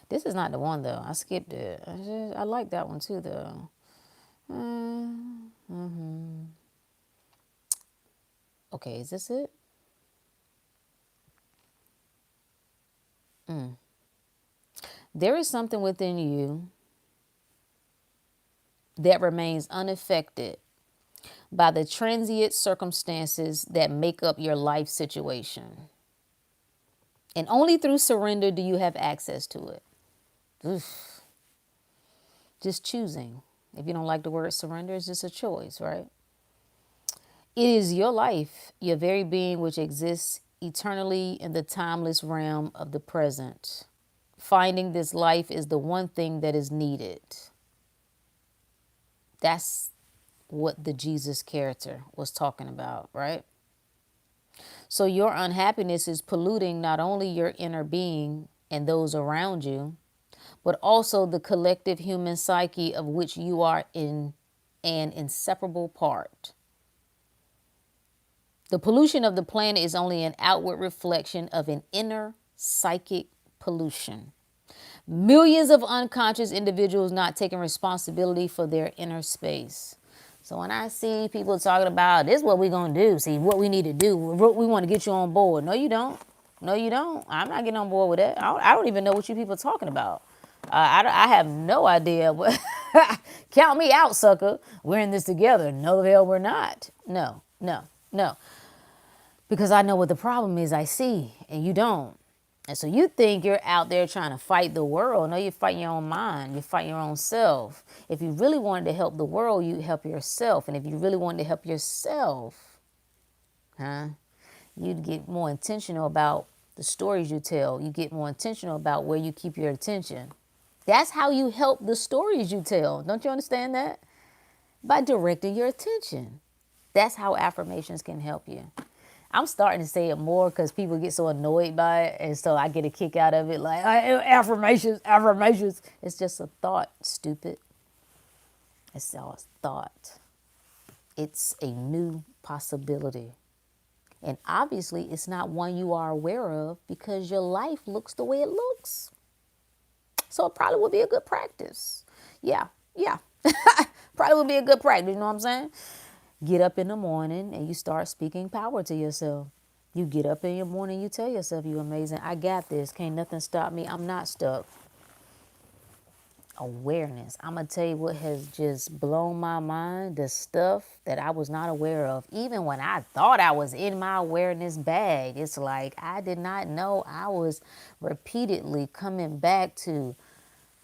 This is not the one, though. I skipped it. I like that one, too, though. Okay, is this it? There is something within you that remains unaffected by the transient circumstances that make up your life situation. And only through surrender do you have access to it. Oof. Just choosing. If you don't like the word surrender, it's just a choice, right? It is your life, your very being, which exists eternally in the timeless realm of the present. Finding this life is the one thing that is needed. That's what the Jesus character was talking about, right? So your unhappiness is polluting not only your inner being and those around you, but also the collective human psyche of which you are in an inseparable part. The pollution of the planet is only an outward reflection of an inner psychic pollution. Millions of unconscious individuals not taking responsibility for their inner space. So when I see people talking about this is what we're going to do, see what we need to do, we want to get you on board. No, you don't. No, you don't. I'm not getting on board with that. I don't even know what you people are talking about. I have no idea. What Count me out, sucker. We're in this together. No, the hell we're not. No, no, no. Because I know what the problem is I see, and you don't. And so you think you're out there trying to fight the world. No, you're fighting your own mind. You're fighting your own self. If you really wanted to help the world, you'd help yourself. And if you really wanted to help yourself, you'd get more intentional about the stories you tell. You get more intentional about where you keep your attention. That's how you help the stories you tell. Don't you understand that? By directing your attention. That's how affirmations can help you. I'm starting to say it more because people get so annoyed by it. And so I get a kick out of it. Like, affirmations, affirmations. It's just a thought, stupid. It's all a thought. It's a new possibility. And obviously, it's not one you are aware of because your life looks the way it looks. So it probably would be a good practice. Yeah. Probably would be a good practice, you know what I'm saying? Get up in the morning and you start speaking power to yourself. You get up in the morning, you tell yourself you're amazing. I got this. Can't nothing stop me. I'm not stuck. Awareness. I'm going to tell you what has just blown my mind. The stuff that I was not aware of. Even when I thought I was in my awareness bag. It's like I did not know I was repeatedly coming back to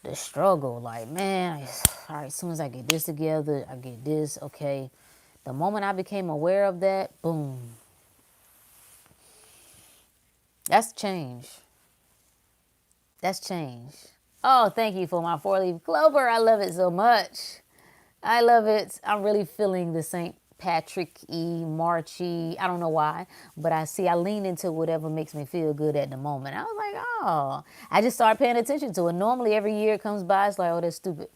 the struggle. Like, man, all right, as soon as I get this together, I get this. Okay. The moment I became aware of that, boom. That's change. That's change. Oh, thank you for my 4-leaf clover. I love it so much. I love it. I'm really feeling the St. Patrick-y, Marchy. I don't know why, but I lean into whatever makes me feel good at the moment. I was like, oh. I just started paying attention to it. Normally, every year it comes by, it's like, oh, that's stupid.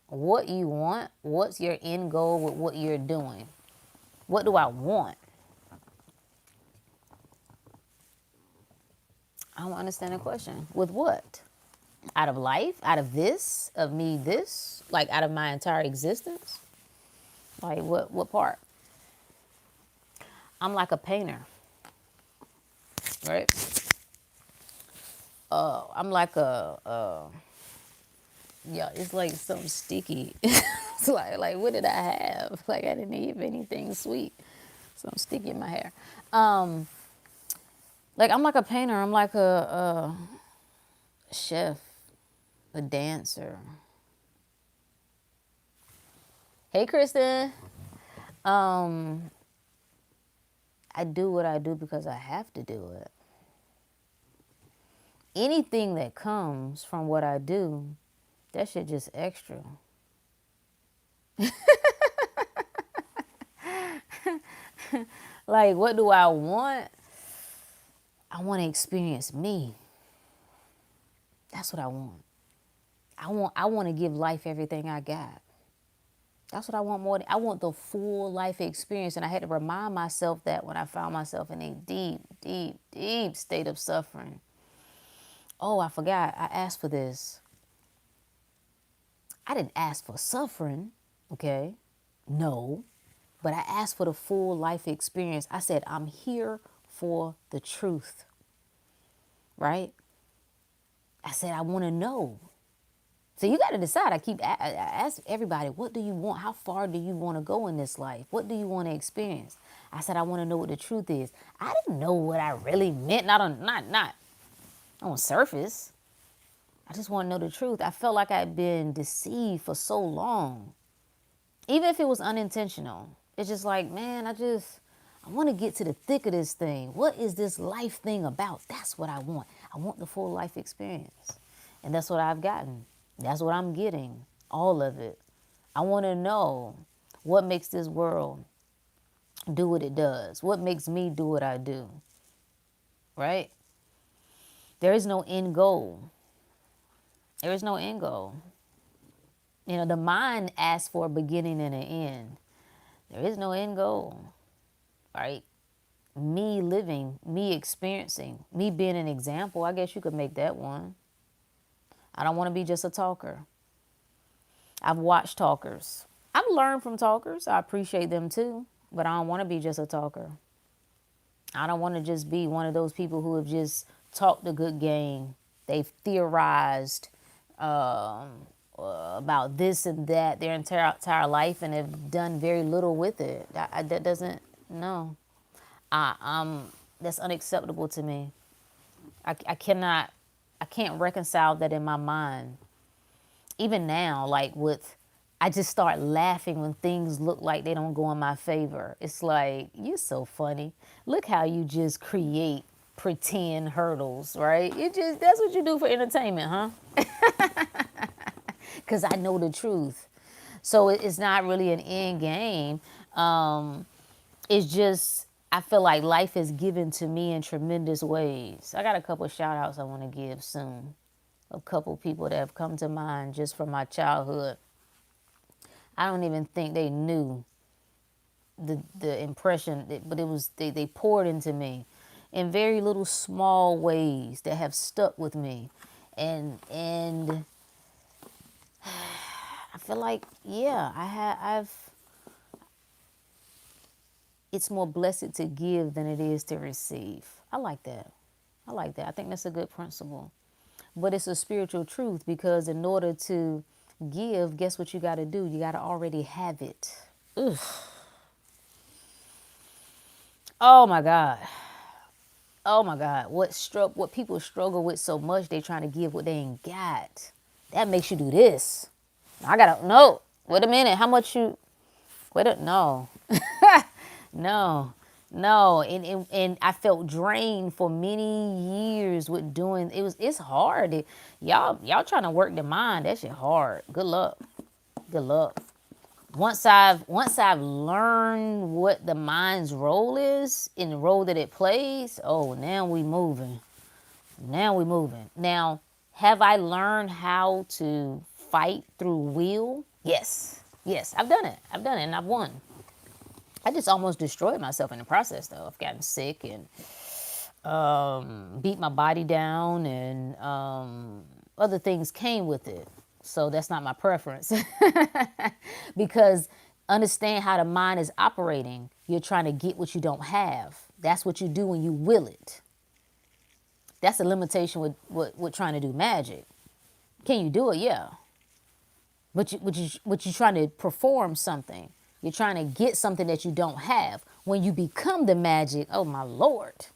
What you want, what's your end goal with what you're doing? What do I want? I don't understand the question. With what? Out of life? Out of this? Of me this? Like out of my entire existence? Like what part? I'm like a painter. Right? I'm like yeah, it's like something sticky. It's like what did I have? Like I didn't have anything sweet. Something sticky in my hair. Like I'm like a painter. I'm like a chef, a dancer. Hey, Kristen. I do what I do because I have to do it. Anything that comes from what I do, that shit just extra. Like, what do I want? I want to experience me. That's what I want. I want to give life everything I got. That's what I want more. I want the full life experience. And I had to remind myself that when I found myself in a deep, deep, deep state of suffering. Oh, I forgot. I asked for this. I didn't ask for suffering, okay? No. But I asked for the full life experience. I said, I'm here for the truth, right? I said, I want to know. So you got to decide. I ask everybody, what do you want? How far do you want to go in this life? What do you want to experience? I said, I want to know what the truth is. I didn't know what I really meant, not on surface. I just want to know the truth. I felt like I'd been deceived for so long. Even if it was unintentional. It's just like, man, I want to get to the thick of this thing. What is this life thing about? That's what I want. I want the full life experience. And that's what I've gotten. That's what I'm getting. All of it. I want to know What makes this world do what it does? What makes me do what I do? Right? There is no end goal. There is no end goal. You know, the mind asks for a beginning and an end. There is no end goal, right? Me living, me experiencing, me being an example, I guess you could make that one. I don't want to be just a talker. I've watched talkers. I've learned from talkers. I appreciate them too, but I don't want to be just a talker. I don't want to just be one of those people who have just talked a good game. They've theorized about this and that their entire life and have done very little with it. That doesn't, no. That's unacceptable to me. I can't reconcile that in my mind. Even now, like I just start laughing when things look like they don't go in my favor. It's like, you're so funny. Look how you just create pretend hurdles, right? That's what you do for entertainment, huh? Because I know the truth. So it's not really an end game. It's just, I feel like life is given to me in tremendous ways. I got a couple of shout outs I want to give soon. A couple people that have come to mind just from my childhood. I don't even think they knew the impression, but it was they poured into me in very little small ways that have stuck with me, and I feel like, yeah, I've. It's more blessed to give than it is to receive. I like that. I think that's a good principle. But it's a spiritual truth, because in order to give, guess what you got to do? You got to already have it. Ugh. Oh my God. Oh my God. What people struggle with so much, they trying to give what they ain't got. That makes you do this. I gotta, no. Wait a minute. How much you, no. No. No, and I felt drained for many years with doing it's hard. Y'all trying to work the mind, that shit hard. Good luck. Good luck. Once I've learned what the mind's role is in the role that it plays, oh, now we moving. Now, have I learned how to fight through will? Yes. I've done it and I've won. I just almost destroyed myself in the process, though. I've gotten sick and beat my body down, and other things came with it. So that's not my preference. Because understand how the mind is operating. You're trying to get what you don't have. That's what you do when you will it. That's a limitation with trying to do magic. Can you do it? Yeah. But you're trying to perform something. You're trying to get something that you don't have. When you become the magic, oh my Lord.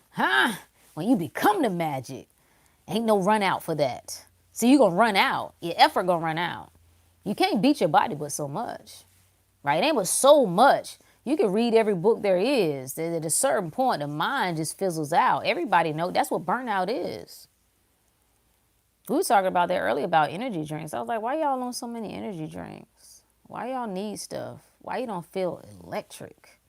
Huh? When you become the magic, ain't no run out for that. So you're going to run out. Your effort going to run out. You can't beat your body with so much. Right? It ain't with so much. You can read every book there is. At a certain point, the mind just fizzles out. Everybody knows that's what burnout is. We were talking about that earlier about energy drinks. I was like, why y'all on so many energy drinks? Why y'all need stuff? Why you don't feel electric?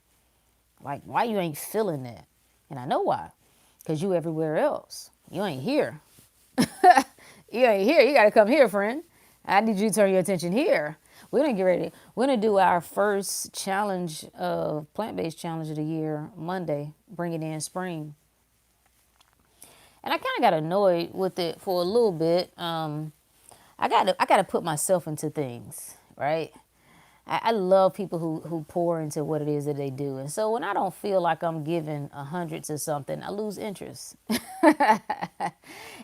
Like, why you ain't feeling that? And I know why. Because you everywhere else. You ain't here. You ain't here. You got to come here, friend. I need you to turn your attention here. We're going to get ready. We're going to do our first challenge, plant-based challenge of the year, Monday, Bring It In Spring. And I kind of got annoyed with it for a little bit. I got to put myself into things, right? I love people who pour into what it is that they do. And so when I don't feel like I'm giving 100 to something, I lose interest.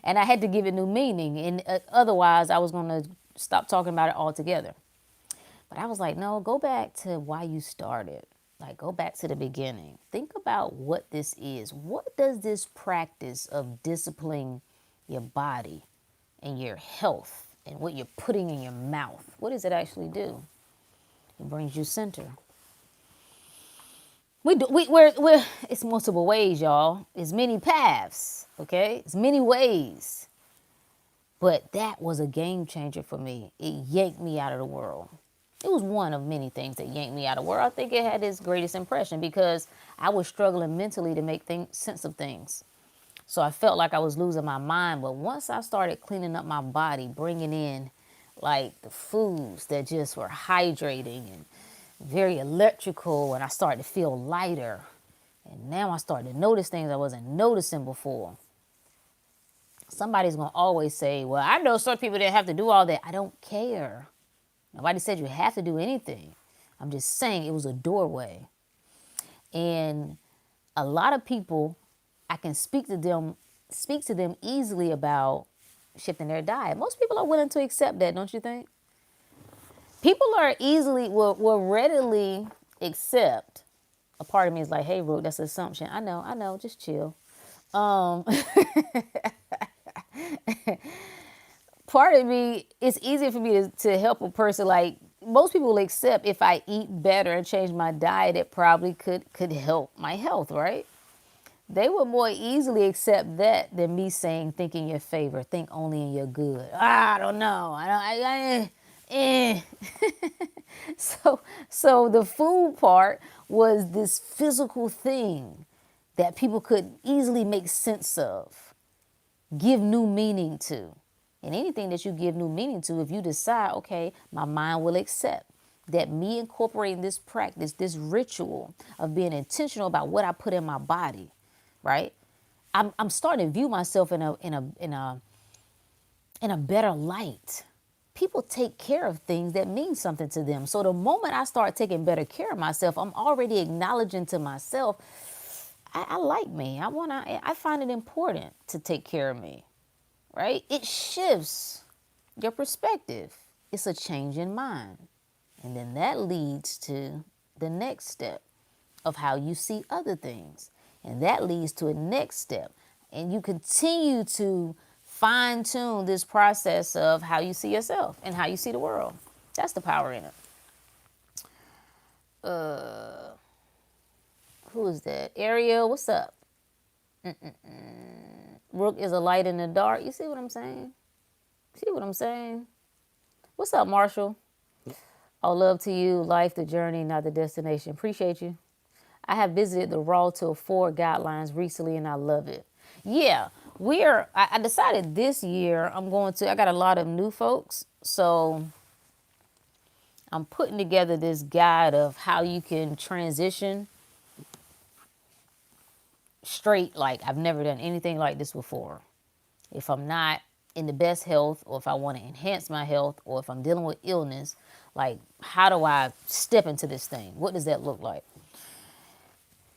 And I had to give it new meaning. And otherwise, I was going to stop talking about it altogether. But I was like, no, go back to why you started. Like, go back to the beginning. Think about what this is. What does this practice of disciplining your body and your health and what you're putting in your mouth, what does it actually do? It brings you center. It's multiple ways, y'all. It's many paths, okay? It's many ways. But that was a game changer for me. It yanked me out of the world. It was one of many things that yanked me out of work. I think it had its greatest impression because I was struggling mentally to make sense of things. So I felt like I was losing my mind. But once I started cleaning up my body, bringing in like the foods that just were hydrating and very electrical, and I started to feel lighter. And now I started to notice things I wasn't noticing before. Somebody's going to always say, well, I know some people that have to do all that. I don't care. Nobody said you have to do anything. I'm just saying it was a doorway. And a lot of people, I can speak to them easily about shifting their diet. Most people are willing to accept that, don't you think? People are will readily accept. A part of me is like, hey, Root, that's an assumption. I know, just chill. Um, Part of me, it's easier for me to help a person. Like, most people will accept if I eat better and change my diet, it probably could help my health, right? They would more easily accept that than me saying, think in your favor, think only in your good. I don't know. So the food part was this physical thing that people could easily make sense of, give new meaning to. And anything that you give new meaning to, if you decide, okay, my mind will accept that me incorporating this practice, this ritual of being intentional about what I put in my body, right? I'm starting to view myself in a better light. People take care of things that mean something to them. So the moment I start taking better care of myself, I'm already acknowledging to myself, I like me. I find it important to take care of me, right? It shifts your perspective. It's a change in mind. And then that leads to the next step of how you see other things. And that leads to a next step. And you continue to fine tune this process of how you see yourself and how you see the world. That's the power in it. Who is that? Ariel, what's up? Rook is a light in the dark. You see what I'm saying? See what I'm saying? What's up, Marshall? All love to you. Life, the journey, not the destination. Appreciate you. I have visited the Raw Till 4 guidelines recently and I love it. Yeah, I decided this year I got a lot of new folks. So I'm putting together this guide of how you can transition straight. Like, I've never done anything like this before. If I'm not in the best health, or if I want to enhance my health, or if I'm dealing with illness, like, how do I step into this thing? What does that look like?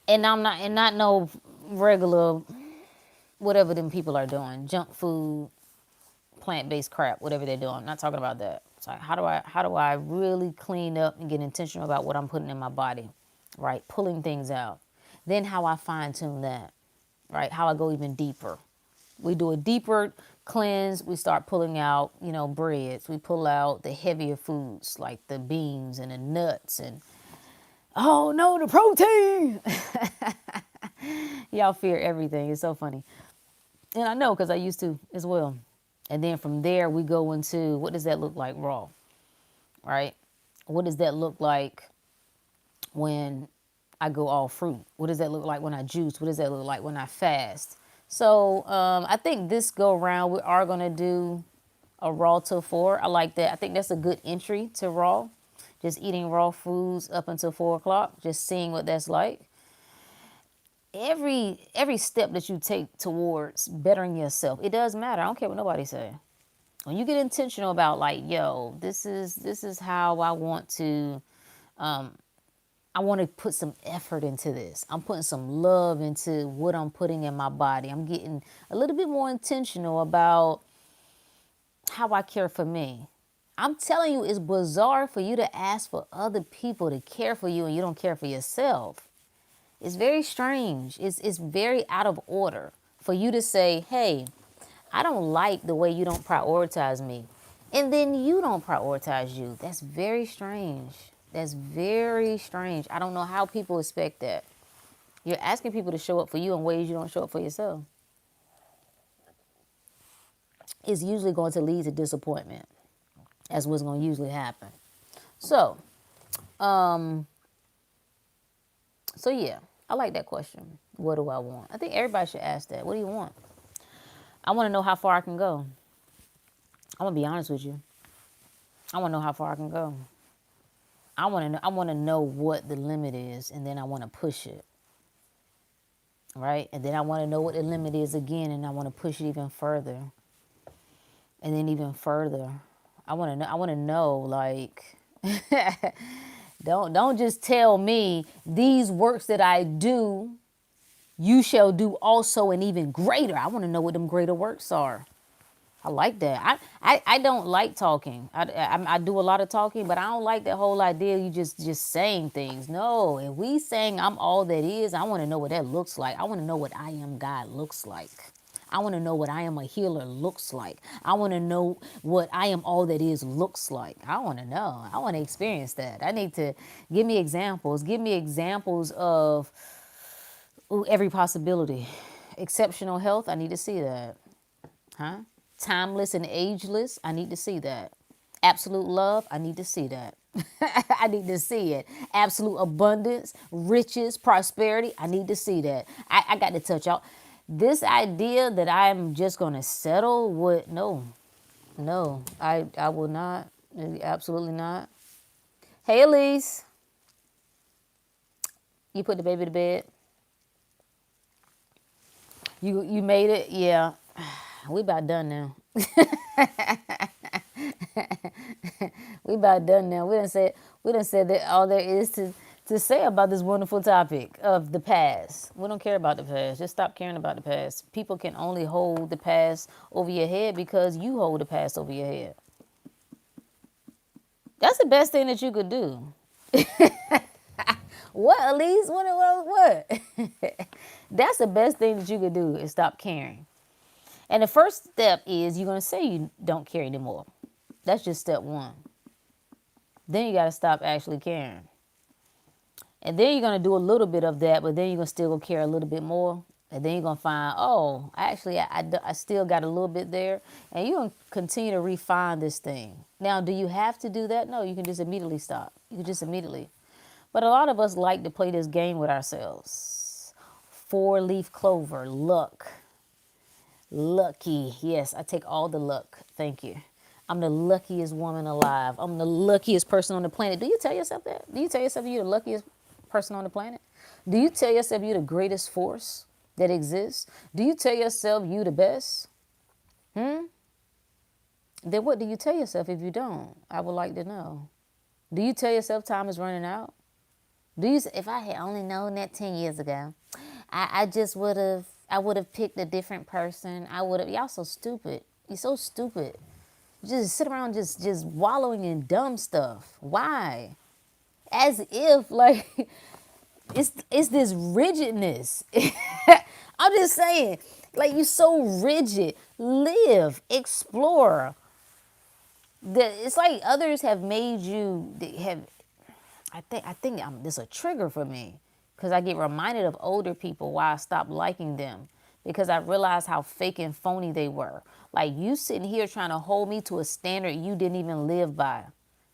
And not no regular whatever them people are doing, junk food, plant-based crap, whatever they're doing. I'm not talking about that. It's like, how do I really clean up and get intentional about what I'm putting in my body, right? Pulling things out. Then how I fine tune that, right? How I go even deeper. We do a deeper cleanse. We start pulling out, breads. We pull out the heavier foods like the beans and the nuts and, oh no, the protein. Y'all fear everything. It's so funny. And I know because I used to as well. And then from there, we go into, what does that look like raw, right? What does that look like when I go all fruit? What does that look like when I juice? What does that look like when I fast? So I think this go around, we are going to do a Raw Till 4. I like that. I think that's a good entry to raw. Just eating raw foods up until 4 o'clock, just seeing what that's like. Every step that you take towards bettering yourself, it does matter. I don't care what nobody say. When you get intentional about like, yo, this is how I want to put some effort into this. I'm putting some love into what I'm putting in my body. I'm getting a little bit more intentional about how I care for me. I'm telling you, it's bizarre for you to ask for other people to care for you and you don't care for yourself. It's very strange. It's very out of order for you to say, hey, I don't like the way you don't prioritize me. And then you don't prioritize you. That's very strange. That's very strange. I don't know how people expect that. You're asking people to show up for you in ways you don't show up for yourself. It's usually going to lead to disappointment. That's what's going to usually happen. So, um, so yeah, I like that question. What do I want? I think everybody should ask that. What do you want? I want to know how far I can go. I'm gonna be honest with you. I want to know how far I can go. I want to know. I want to know what the limit is, and then I want to push it. Right, and then I want to know what the limit is again, and I want to push it even further, and then even further. I want to know. I want to know, like, don't just tell me these works that I do, you shall do also, and even greater. I want to know what them greater works are. I like that. I don't like talking. I do a lot of talking, but I don't like that whole idea you just saying things. No, if we saying I'm all that is, I want to know what that looks like. I want to know what I am God looks like. I want to know what I am a healer looks like. I want to know what I am all that is looks like. I want to know. I want to experience that. I need to give me examples. Give me examples of every possibility. Exceptional health, I need to see that. Huh? Timeless and ageless, I need to see that. Absolute love, I need to see that. I need to see it. Absolute abundance, riches, prosperity, I need to see that. I got to touch out. This idea that I'm just going to settle with, no, I will not. Absolutely not. Hey, Elise, you put the baby to bed? You made it? Yeah. We about done now. We about done now. We done said that all there is to say about this wonderful topic of the past. We don't care about the past. Just stop caring about the past. People can only hold the past over your head because you hold the past over your head. That's the best thing that you could do. What, Elise? What? That's the best thing that you could do is stop caring. And the first step is you're going to say you don't care anymore. That's just step one. Then you got to stop actually caring. And then you're going to do a little bit of that, but then you're going to still care a little bit more. And then you're going to find, oh, actually, I still got a little bit there. And you're going to continue to refine this thing. Now, do you have to do that? No, you can just immediately stop. You can just immediately. But a lot of us like to play this game with ourselves. 4-leaf clover, luck. Lucky. Yes, I take all the luck. Thank you. I'm the luckiest woman alive. I'm the luckiest person on the planet. Do you tell yourself that? Do you tell yourself you're the luckiest person on the planet? Do you tell yourself you're the greatest force that exists? Do you tell yourself you the best? Then what do you tell yourself if you don't? I would like to know. Do you tell yourself time is running out? Do you? If I had only known that 10 years ago, I just I would have picked a different person. I would have. Y'all so stupid. You're so stupid. Just sit around just wallowing in dumb stuff. Why? As if like it's this rigidness. I'm just saying, like you so rigid. Live, explore. It's like others have made you have. I think this is a trigger for me because I get reminded of older people why I stopped liking them because I realized how fake and phony they were. Like you sitting here trying to hold me to a standard you didn't even live by.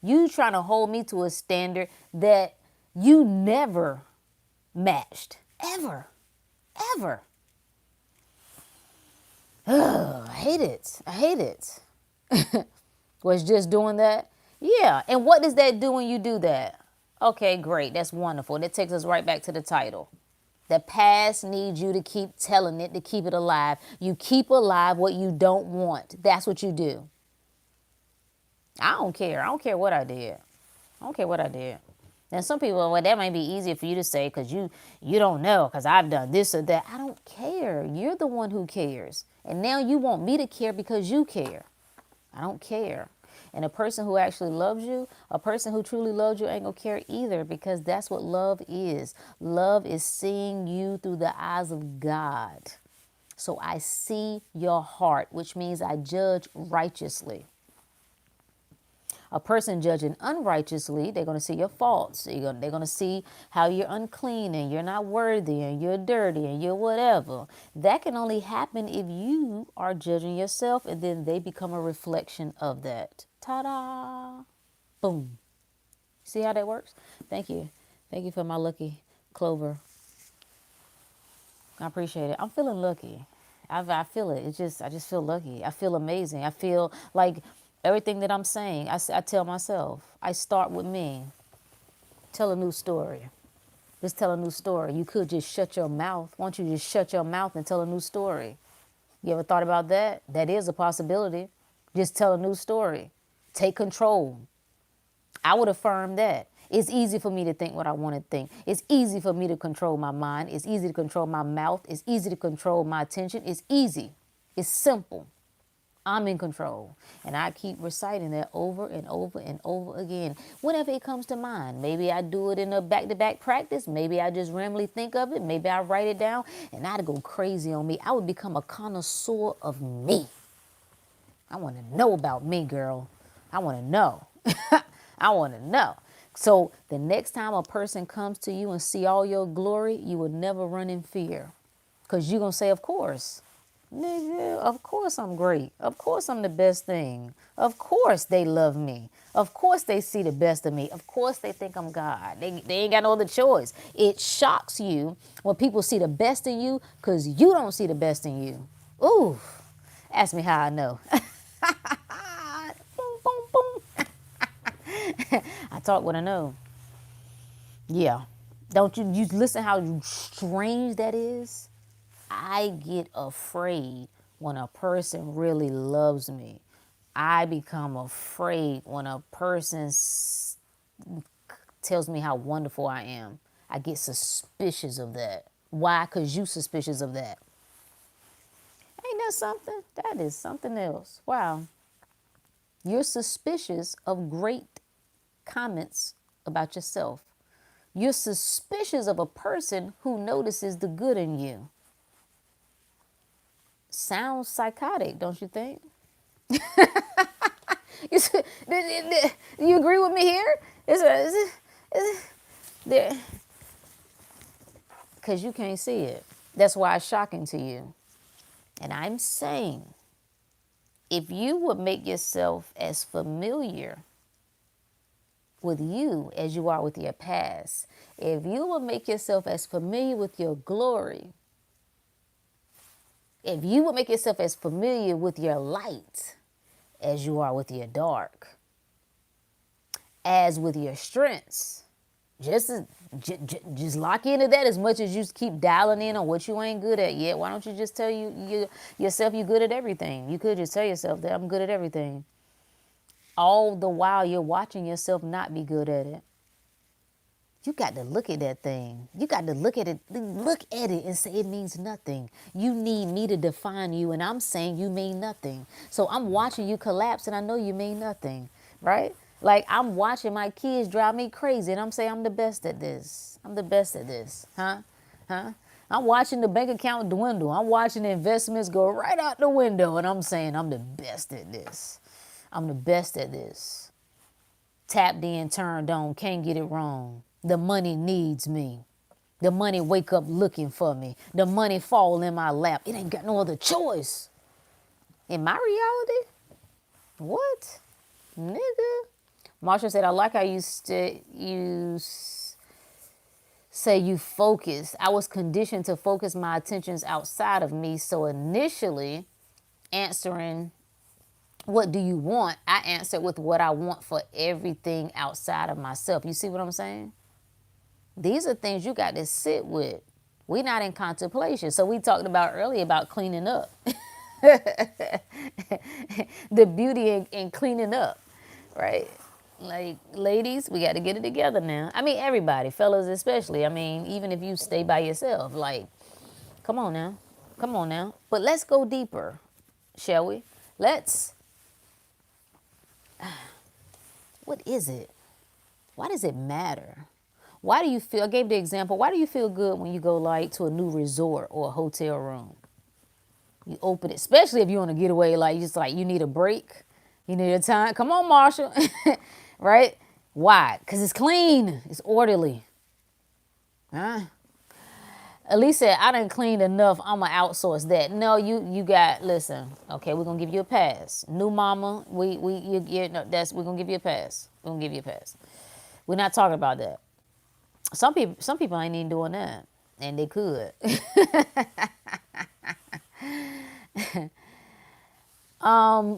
You trying to hold me to a standard that you never matched. Ever. Ever. Ugh, I hate it. I hate it. Was just doing that? Yeah. And what does that do when you do that? Okay, great. That's wonderful. That takes us right back to the title. The past needs you to keep telling it to keep it alive. You keep alive what you don't want. That's what you do. I don't care. I don't care what I did. I don't care what I did. And some people, well, that might be easier for you to say because you don't know because I've done this or that. I don't care. You're the one who cares. And now you want me to care because you care. I don't care. And a person who actually loves you, a person who truly loves you ain't gonna care either because that's what love is. Love is seeing you through the eyes of God. So I see your heart, which means I judge righteously. A person judging unrighteously, they're going to see your faults. They're going to see how you're unclean and you're not worthy and you're dirty and you're whatever. That can only happen if you are judging yourself and then they become a reflection of that. Ta-da! Boom. See how that works? Thank you. Thank you for my lucky clover. I appreciate it. I'm feeling lucky. I feel it. I just feel lucky. I feel amazing. I feel like everything that I'm saying, I tell myself, I start with me. Tell a new story. Just tell a new story. You could just shut your mouth. Why don't you just shut your mouth and tell a new story? You ever thought about that? That is a possibility. Just tell a new story. Take control. I would affirm that. It's easy for me to think what I want to think. It's easy for me to control my mind. It's easy to control my mouth. It's easy to control my attention. It's easy. It's simple. I'm in control. And I keep reciting that over and over and over again. Whenever it comes to mind. Maybe I do it in a back-to-back practice. Maybe I just randomly think of it. Maybe I write it down. And I'd go crazy on me. I would become a connoisseur of me. I want to know about me, girl. I want to know. I want to know. So the next time a person comes to you and see all your glory, you will never run in fear. Because you're going to say, of course. Nigga, of course I'm great. Of course I'm the best thing. Of course they love me. Of course they see the best of me. Of course they think I'm God. They ain't got no other choice. It shocks you when people see the best in you because you don't see the best in you. Ooh, ask me how I know. Boom, boom, boom. I talk what I know. Yeah. Don't you listen how strange that is? I get afraid when a person really loves me. I become afraid when a person tells me how wonderful I am. I get suspicious of that. Why? Because you suspicious of that. Ain't that something? That is something else. Wow. You're suspicious of great comments about yourself. You're suspicious of a person who notices the good in you. Sounds psychotic, don't you think? You agree with me here? Because you can't see it. That's why it's shocking to you. And I'm saying, if you would make yourself as familiar with you as you are with your past, if you would make yourself as familiar with your glory, if you would make yourself as familiar with your light as you are with your dark, as with your strengths, just lock into that as much as you keep dialing in on what you ain't good at yet. Why don't you just tell yourself you're good at everything? You could just tell yourself that I'm good at everything. All the while you're watching yourself not be good at it. You got to look at that thing. You got to look at it and say it means nothing. You need me to define you, and I'm saying you mean nothing. So I'm watching you collapse, and I know you mean nothing, right? Like I'm watching my kids drive me crazy, and I'm saying I'm the best at this. I'm the best at this, huh? I'm watching the bank account dwindle. I'm watching the investments go right out the window, and I'm saying I'm the best at this. I'm the best at this. Tapped in, turned on, can't get it wrong. The money needs me. The money wake up looking for me. The money fall in my lap. It ain't got no other choice. In my reality? What? Nigga. Marsha said, I like how you say you focus. I was conditioned to focus my attentions outside of me. So initially, answering, what do you want? I answered with what I want for everything outside of myself. You see what I'm saying? These are things you got to sit with. We're not in contemplation. So we talked about earlier about cleaning up. The beauty in cleaning up, right? Like, ladies, we got to get it together now. I mean, everybody, fellas especially. I mean, even if you stay by yourself, like, come on now. Come on now. But let's go deeper, shall we? What is it? Why does it matter? Why do you feel, I gave the example, why do you feel good when you go like to a new resort or a hotel room? You open it, especially if you want to get away, like just like you need a break, you need a time. Come on, Marshall, right? Why? Because it's clean, it's orderly. Huh? Elise said, I done cleaned enough, I'm going to outsource that. No, you got, listen, okay, we're going to give you a pass. New mama, we're going to give you a pass. We're going to give you a pass. We're not talking about that. Some people ain't even doing that, and they could.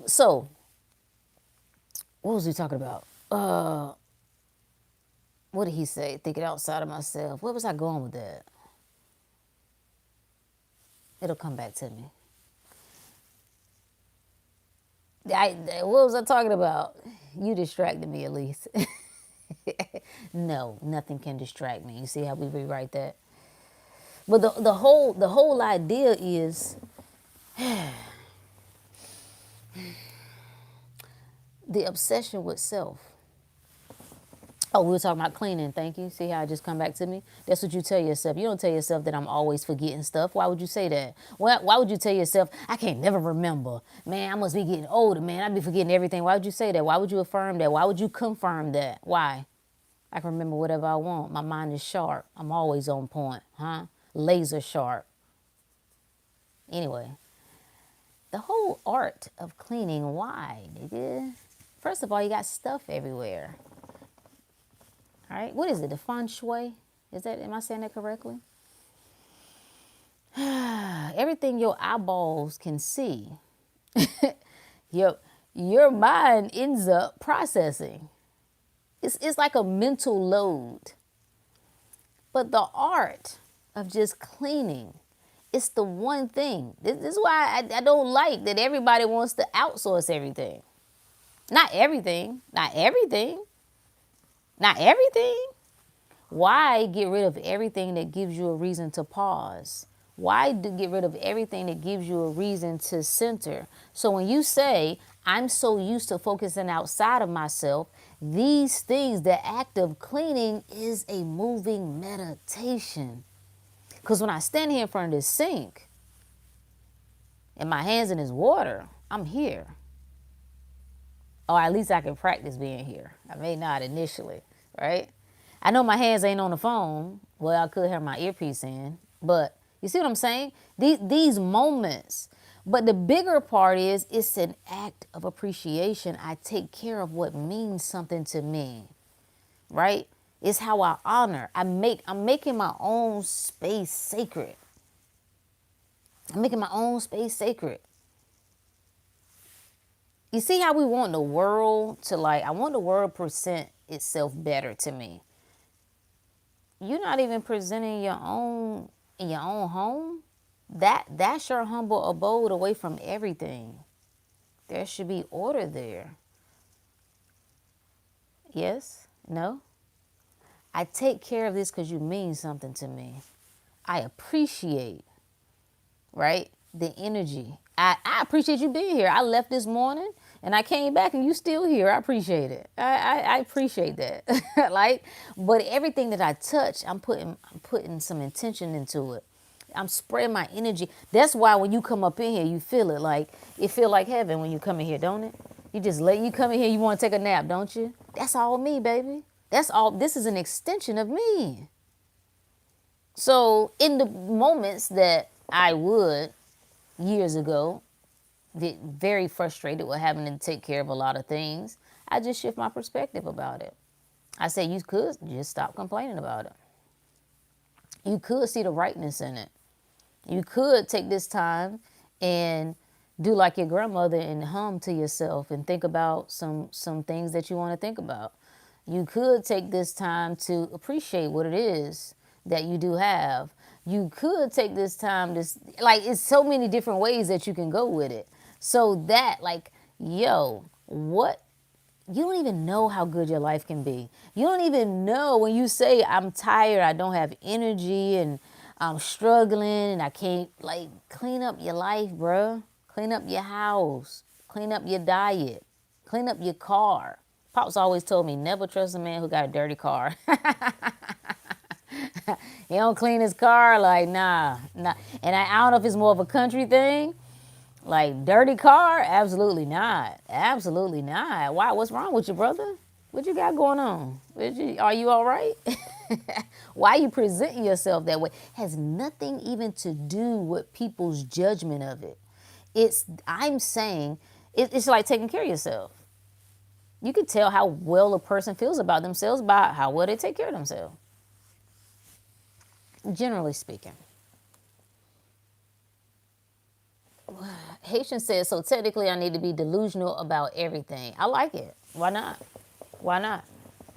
So what was we talking about? What did he say? Thinking outside of myself. Where was I going with that? It'll come back to me. What was I talking about? You distracted me at least. No, nothing can distract me. You see how we rewrite that? But the whole idea is the obsession with self. Oh, we were talking about cleaning. Thank you. See how it just come back to me? That's what you tell yourself. You don't tell yourself that I'm always forgetting stuff. Why would you say that? Why would you tell yourself, I can't never remember? Man, I must be getting older, man. I be forgetting everything. Why would you say that? Why would you affirm that? Why would you confirm that? Why? I can remember whatever I want. My mind is sharp. I'm always on point, huh? Laser sharp. Anyway, the whole art of cleaning, why, nigga? First of all, you got stuff everywhere. All right, what is it? The feng shui? Am I saying that correctly? Everything your eyeballs can see, your mind ends up processing. It's like a mental load. But the art of just cleaning, it's the one thing. This is why I don't like that everybody wants to outsource everything. Not everything. Not everything. Not everything. Why get rid of everything that gives you a reason to pause? Why get rid of everything that gives you a reason to center? So when you say, I'm so used to focusing outside of myself, these things, the act of cleaning is a moving meditation. Because when I stand here in front of this sink and my hands in this water, I'm here. Or at least I can practice being here. I may not initially, right? I know my hands ain't on the phone. Well, I could have my earpiece in. But you see what I'm saying? These moments. But the bigger part is it's an act of appreciation. I take care of what means something to me, right? It's how I honor. I'm making my own space sacred. I'm making my own space sacred. You see how we want the world to I want the world to present itself better to me. You're not even presenting your own in your own home. That's your humble abode away from everything. There should be order there. Yes? No? I take care of this because you mean something to me. I appreciate, right, the energy. I appreciate you being here. I left this morning and I came back and you still here. I appreciate it. I appreciate that. But everything that I touch, I'm putting some intention into it. I'm spreading my energy. That's why when you come up in here, you feel it. It feel like heaven when you come in here, don't it? You come in here, you want to take a nap, don't you? That's all me, baby. That's all. This is an extension of me. So in the moments that I would, years ago, get very frustrated with having to take care of a lot of things, I just shift my perspective about it. I say you could just stop complaining about it. You could see the rightness in it. You could take this time and do like your grandmother and hum to yourself and think about some things that you want to think about. You could take this time to appreciate what it is that you do have. You could take this time to, it's so many different ways that you can go with it. So that, what? You don't even know how good your life can be. You don't even know when you say, I'm tired, I don't have energy, and I'm struggling, and I can't, clean up your life, bruh. Clean up your house. Clean up your diet. Clean up your car. Pops always told me, never trust a man who got a dirty car. He don't clean his car, nah. And I don't know if it's more of a country thing. Dirty car? Absolutely not. Absolutely not. Why? What's wrong with you, brother? What you got going on? Are you all right? Why you presenting yourself that way has nothing even to do with people's judgment of it. I'm saying, it's like taking care of yourself. You can tell how well a person feels about themselves by how well they take care of themselves. Generally speaking. Haitian says, so technically I need to be delusional about everything. I like it. Why not? Why not?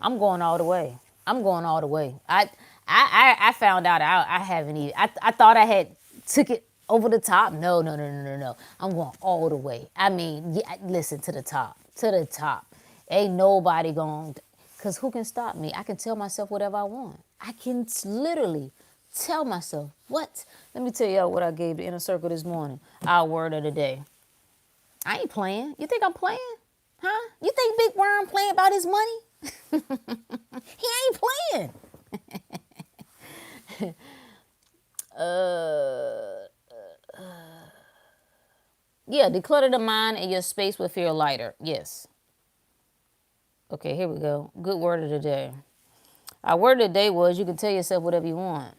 I'm going all the way. I'm going all the way. I found out I haven't even, I thought I had took it over the top. No, no, no, no, no, no. I'm going all the way. I mean, yeah, listen, to the top, to the top. Ain't nobody going, because who can stop me? I can tell myself whatever I want. I can literally tell myself what. Let me tell y'all what I gave the inner circle this morning. Our word of the day. I ain't playing. You think I'm playing? Huh? You think Big Worm playing about his money? He ain't playing. Yeah, declutter the mind and your space will feel lighter. Yes. Okay, here we go. Good word of the day. Our word of the day was you can tell yourself whatever you want.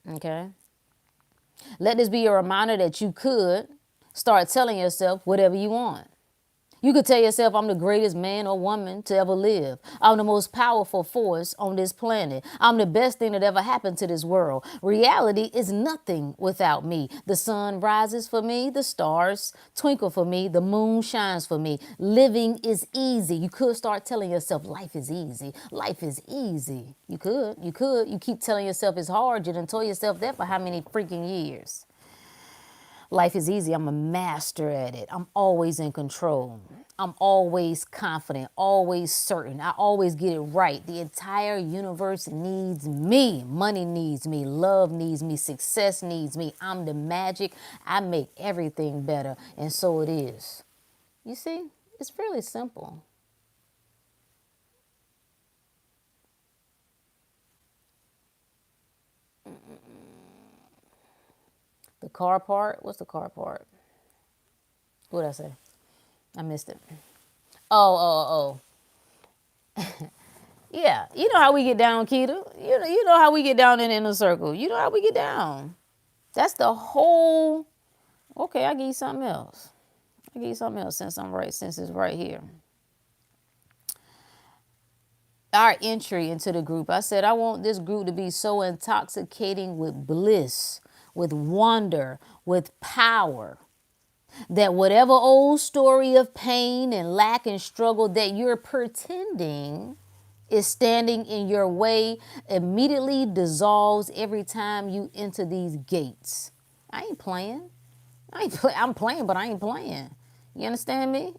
Okay? Let this be your reminder that you could start telling yourself whatever you want. You could tell yourself, I'm the greatest man or woman to ever live. I'm the most powerful force on this planet. I'm the best thing that ever happened to this world. Reality is nothing without me. The sun rises for me. The stars twinkle for me. The moon shines for me. Living is easy. You could start telling yourself life is easy. Life is easy. You could. You keep telling yourself it's hard. You done told yourself that for how many freaking years? Life is easy. I'm a master at it. I'm always in control. I'm always confident, always certain. I always get it right. The entire universe needs me. Money needs me. Love needs me. Success needs me. I'm the magic. I make everything better. And so it is. You see, it's really simple. The car part? What's the car part? What did I say? I missed it. Oh. Yeah, you know how we get down, Keita. You know how we get down in the inner circle. You know how we get down. That's the whole. Okay, I give you something else. I give you something else since it's right here. Our entry into the group. I said I want this group to be so intoxicating with bliss, with wonder, with power, that whatever old story of pain and lack and struggle that you're pretending is standing in your way immediately dissolves every time you enter these gates. I ain't playing. I'm playing, but I ain't playing. You understand me?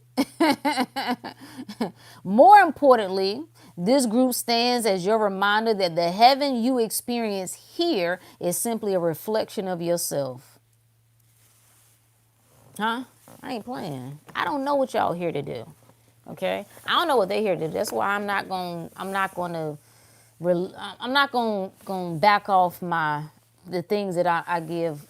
More importantly, this group stands as your reminder that the heaven you experience here is simply a reflection of yourself. Huh? I ain't playing. I don't know what y'all here to do. Okay? I don't know what they here to do. That's why I'm not going to back off the things that I give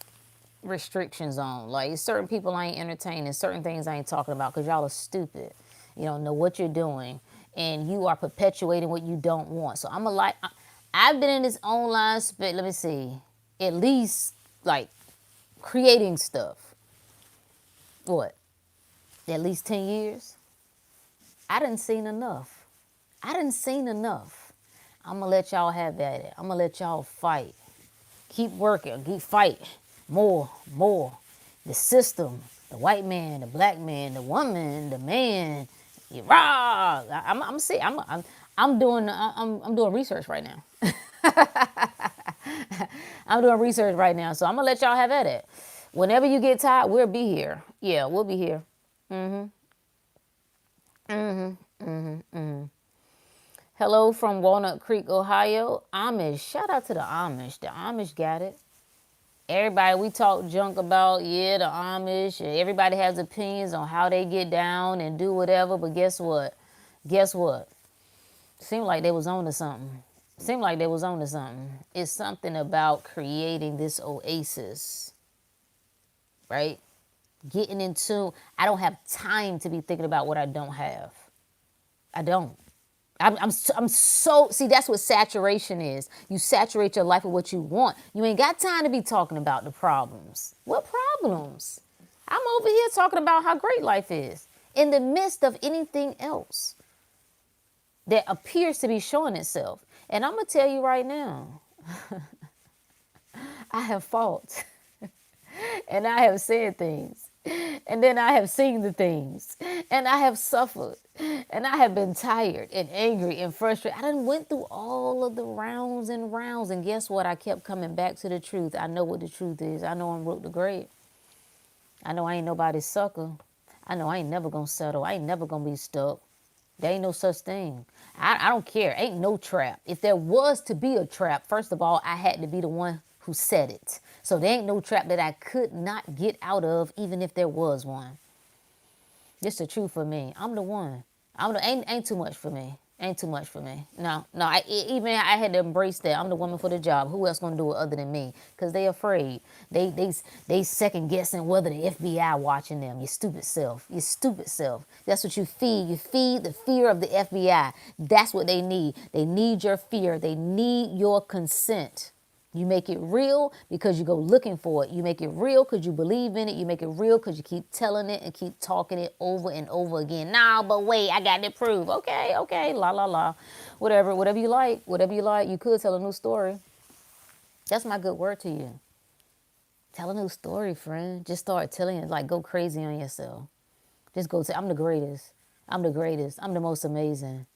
restrictions on. Like certain people I ain't entertaining, certain things I ain't talking about because y'all are stupid. You don't know what you're doing and you are perpetuating what you don't want. So I've been in this online space, let me see, at least like creating stuff. What? At least 10 years? I done seen enough. I'm going to let y'all have at it. I'm going to let y'all fight. Keep working. Keep fighting. More. The system, the white man, the black man, the woman, the man. Rah! I'm doing research right now. I'm doing research right now, so I'm gonna let y'all have at it. Whenever you get tired, we'll be here. Yeah, we'll be here. Hello from Walnut Creek, Ohio. Amish. Shout out to the Amish. The Amish got it. Everybody we talk junk about, yeah, the Amish. Everybody has opinions on how they get down and do whatever, but guess what? Seemed like they was on to something. It's something about creating this oasis, right? Getting into, I don't have time to be thinking about what I don't have. I don't. I'm so, see, that's what saturation is. You saturate your life with what you want. You ain't got time to be talking about the problems. What problems? I'm over here talking about how great life is in the midst of anything else. that appears to be showing itself. And I'm going to tell you right now, I have fought and I have said things. And then I have seen the things. And I have suffered. And I have been tired and angry and frustrated. I done went through all of the rounds and rounds. And guess what? I kept coming back to the truth. I know what the truth is. I know I'm Root the Great. I know I ain't nobody's sucker. I know I ain't never gonna settle. I ain't never gonna be stuck. There ain't no such thing. I don't care. Ain't no trap. If there was to be a trap, first of all, I had to be the one who set it. So there ain't no trap that I could not get out of, even if there was one. This the truth for me. I'm the one. Ain't too much for me. Ain't too much for me. No. Even I had to embrace that. I'm the woman for the job. Who else gonna do it other than me? Because they afraid. They second guessing whether the FBI watching them. Your stupid self. Your stupid self. That's what you feed. You feed the fear of the FBI. That's what they need. They need your fear. They need your consent. You make it real because you go looking for it. You make it real because you believe in it. You make it real because you keep telling it and keep talking it over and over again. Nah, but wait, I got to prove. Okay, la, la, la. Whatever you like. Whatever you like. You could tell a new story. That's my good word to you. Tell a new story, friend. Just start telling it. Like, go crazy on yourself. Just go say, I'm the greatest. I'm the greatest. I'm the most amazing.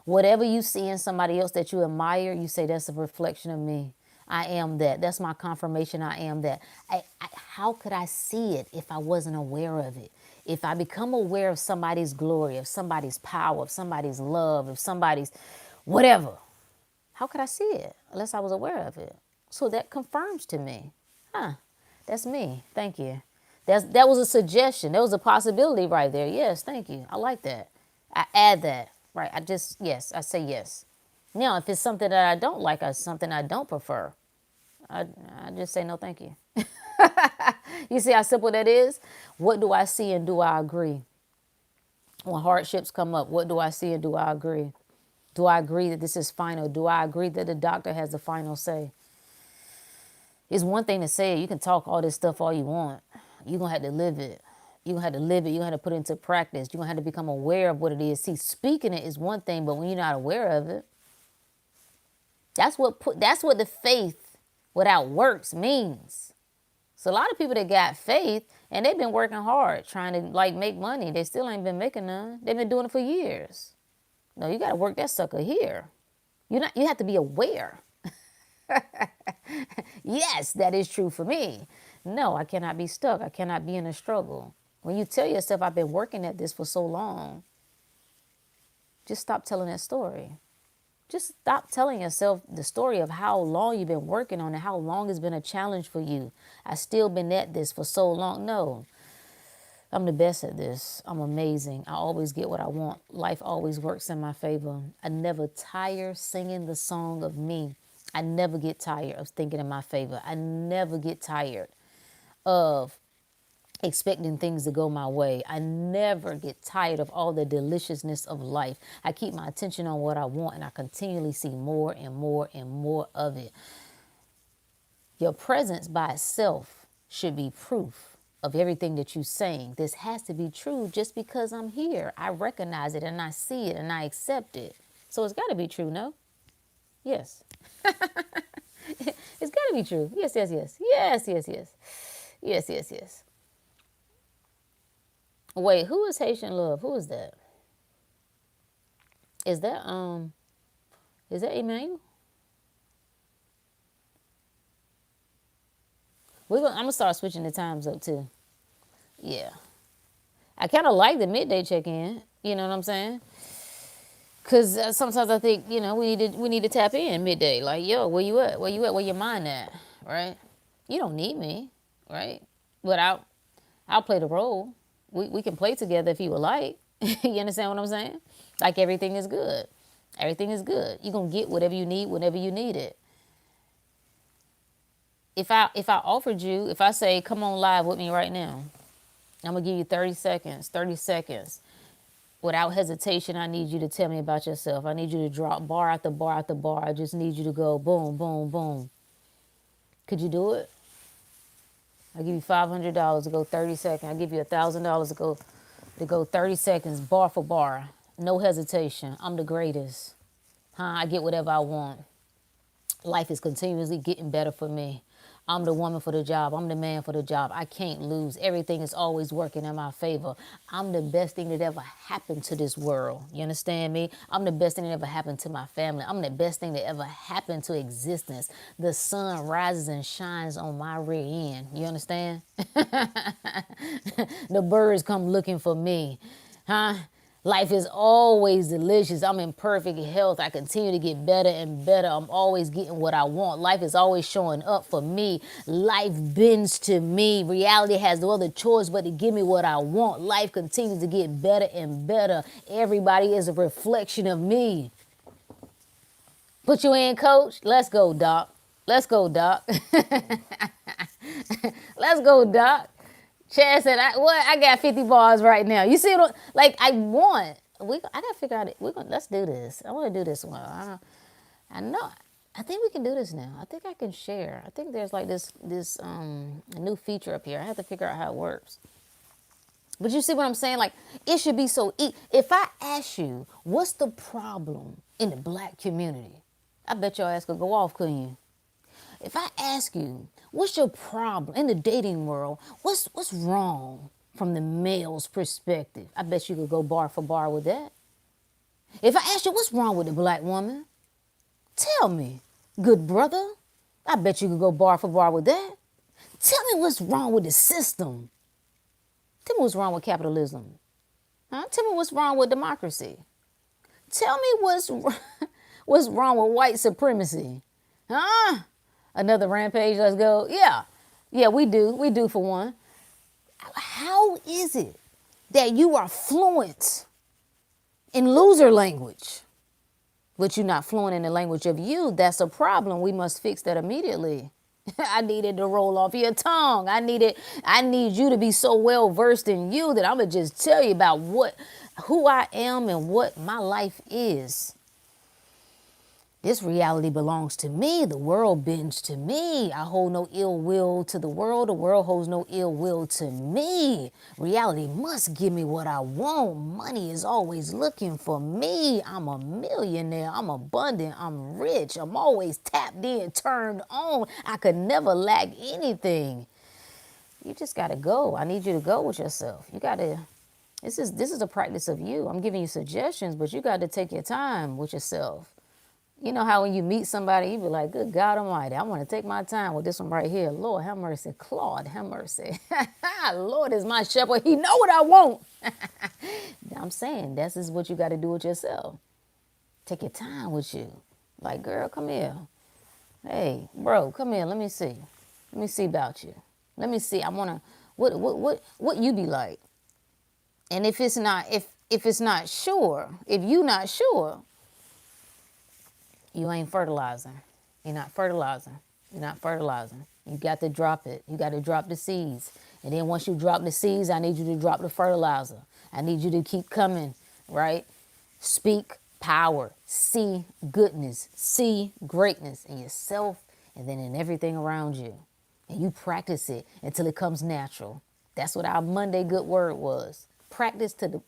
Whatever you see in somebody else that you admire, you say that's a reflection of me. I am that. That's my confirmation. I am that. How could I see it if I wasn't aware of it? If I become aware of somebody's glory, of somebody's power, of somebody's love, of somebody's whatever, how could I see it unless I was aware of it? So that confirms to me, that's me. Thank you. That was a suggestion. There was a possibility right there. Yes, thank you. I like that. I add that. Right. I say yes. Now, if it's something that I don't like or something I don't prefer, I just say no, thank you. You see how simple that is? What do I see and do I agree? When hardships come up, what do I see and do I agree? Do I agree that this is final? Do I agree that the doctor has the final say? It's one thing to say it. You can talk all this stuff all you want. You're going to have to live it. You're going to have to live it. You're going to have to put it into practice. You're going to have to become aware of what it is. See, speaking it is one thing, but when you're not aware of it, that's what the faith without works means. So a lot of people that got faith and they've been working hard trying to like make money. They still ain't been making none. They've been doing it for years. No, you got to work that sucker here. You have to be aware. Yes, that is true for me. No, I cannot be stuck. I cannot be in a struggle. When you tell yourself, I've been working at this for so long, just stop telling that story. Just stop telling yourself the story of how long you've been working on it, how long it's been a challenge for you. I've still been at this for so long. No, I'm the best at this. I'm amazing. I always get what I want. Life always works in my favor. I never tire singing the song of me. I never get tired of thinking in my favor. I never get tired of expecting things to go my way. I never get tired of all the deliciousness of life. I keep my attention on what I want and I continually see more and more and more of it. Your presence by itself should be proof of everything that you're saying. This has to be true just because I'm here. I recognize it and I see it and I accept it. So it's got to be true, no? Yes. It's got to be true. Yes. Yes. Wait, who is Haitian Love? Who is that? Is that Emmanuel? I'm gonna start switching the times up too. Yeah, I kind of like the midday check-in. You know what I'm saying? Cause sometimes I think we need to tap in midday. Like, yo, where you at? Where Where your mind at? Right? You don't need me, right? But I'll play the role. We can play together if you would like. You understand what I'm saying? Like everything is good. Everything is good. You're going to get whatever you need whenever you need it. If I offered you, if I say, come on live with me right now, I'm going to give you 30 seconds. Without hesitation, I need you to tell me about yourself. I need you to drop bar after bar after bar. I just need you to go boom, boom, boom. Could you do it? I'll give you $500 to go 30 seconds. I'll give you $1,000 to go 30 seconds, bar for bar. No hesitation. I'm the greatest. I get whatever I want. Life is continuously getting better for me. I'm the woman for the job. I'm the man for the job. I can't lose. Everything is always working in my favor. I'm the best thing that ever happened to this world. You understand me? I'm the best thing that ever happened to my family. I'm the best thing that ever happened to existence. The sun rises and shines on my rear end. You understand? The birds come looking for me. Life is always delicious. I'm in perfect health. I continue to get better and better. I'm always getting what I want. Life is always showing up for me. Life bends to me. Reality has no other choice but to give me what I want. Life continues to get better and better. Everybody is a reflection of me. Put you in, coach? Let's go, Doc. Let's go, Doc. Let's go, Doc. Chad said, I got 50 bars right now. You see what, I want. I got to figure out, let's do this. I want to do this one. I know. I think we can do this now. I think I can share. I think there's this new feature up here. I have to figure out how it works. But you see what I'm saying? It should be so easy. If I ask you, what's the problem in the black community? I bet your ass could go off, couldn't you? If I ask you, what's your problem in the dating world? What's wrong from the male's perspective? I bet you could go bar for bar with that. If I ask you, what's wrong with the black woman? Tell me, good brother. I bet you could go bar for bar with that. Tell me what's wrong with the system. Tell me what's wrong with capitalism. Tell me what's wrong with democracy. Tell me what's wrong with white supremacy. Another rampage, let's go. Yeah, we do for one. How is it that you are fluent in loser language, but you're not fluent in the language of you? That's a problem. We must fix that immediately. I needed to roll off your tongue. I need you to be so well versed in you that I'm gonna just tell you about who I am and what my life is. This reality belongs to me. The world bends to me. I hold no ill will to the world. The world holds no ill will to me. Reality must give me what I want. Money is always looking for me. I'm a millionaire. I'm abundant. I'm rich. I'm always tapped in, turned on. I could never lack anything. You just got to go. I need you to go with yourself. You got to, this is a practice of you. I'm giving you suggestions, but you got to take your time with yourself. You know how when you meet somebody, you be like, good God Almighty, I want to take my time with this one right here. Lord, have mercy. Claude, have mercy. Lord is my shepherd. He know what I want. I'm saying, this is what you got to do with yourself. Take your time with you. Like, girl, come here. Hey, bro, come here. Let me see. Let me see about you. Let me see. I want to, what you be like? And if it's not, if it's not sure, if you not sure, you ain't fertilizing. You're not fertilizing. You're not fertilizing. You got to drop it. You got to drop the seeds. And then once you drop the seeds, I need you to drop the fertilizer. I need you to keep coming, right? Speak power. See goodness. See greatness in yourself and then in everything around you. And you practice it until it comes natural. That's what our Monday good word was. Practice the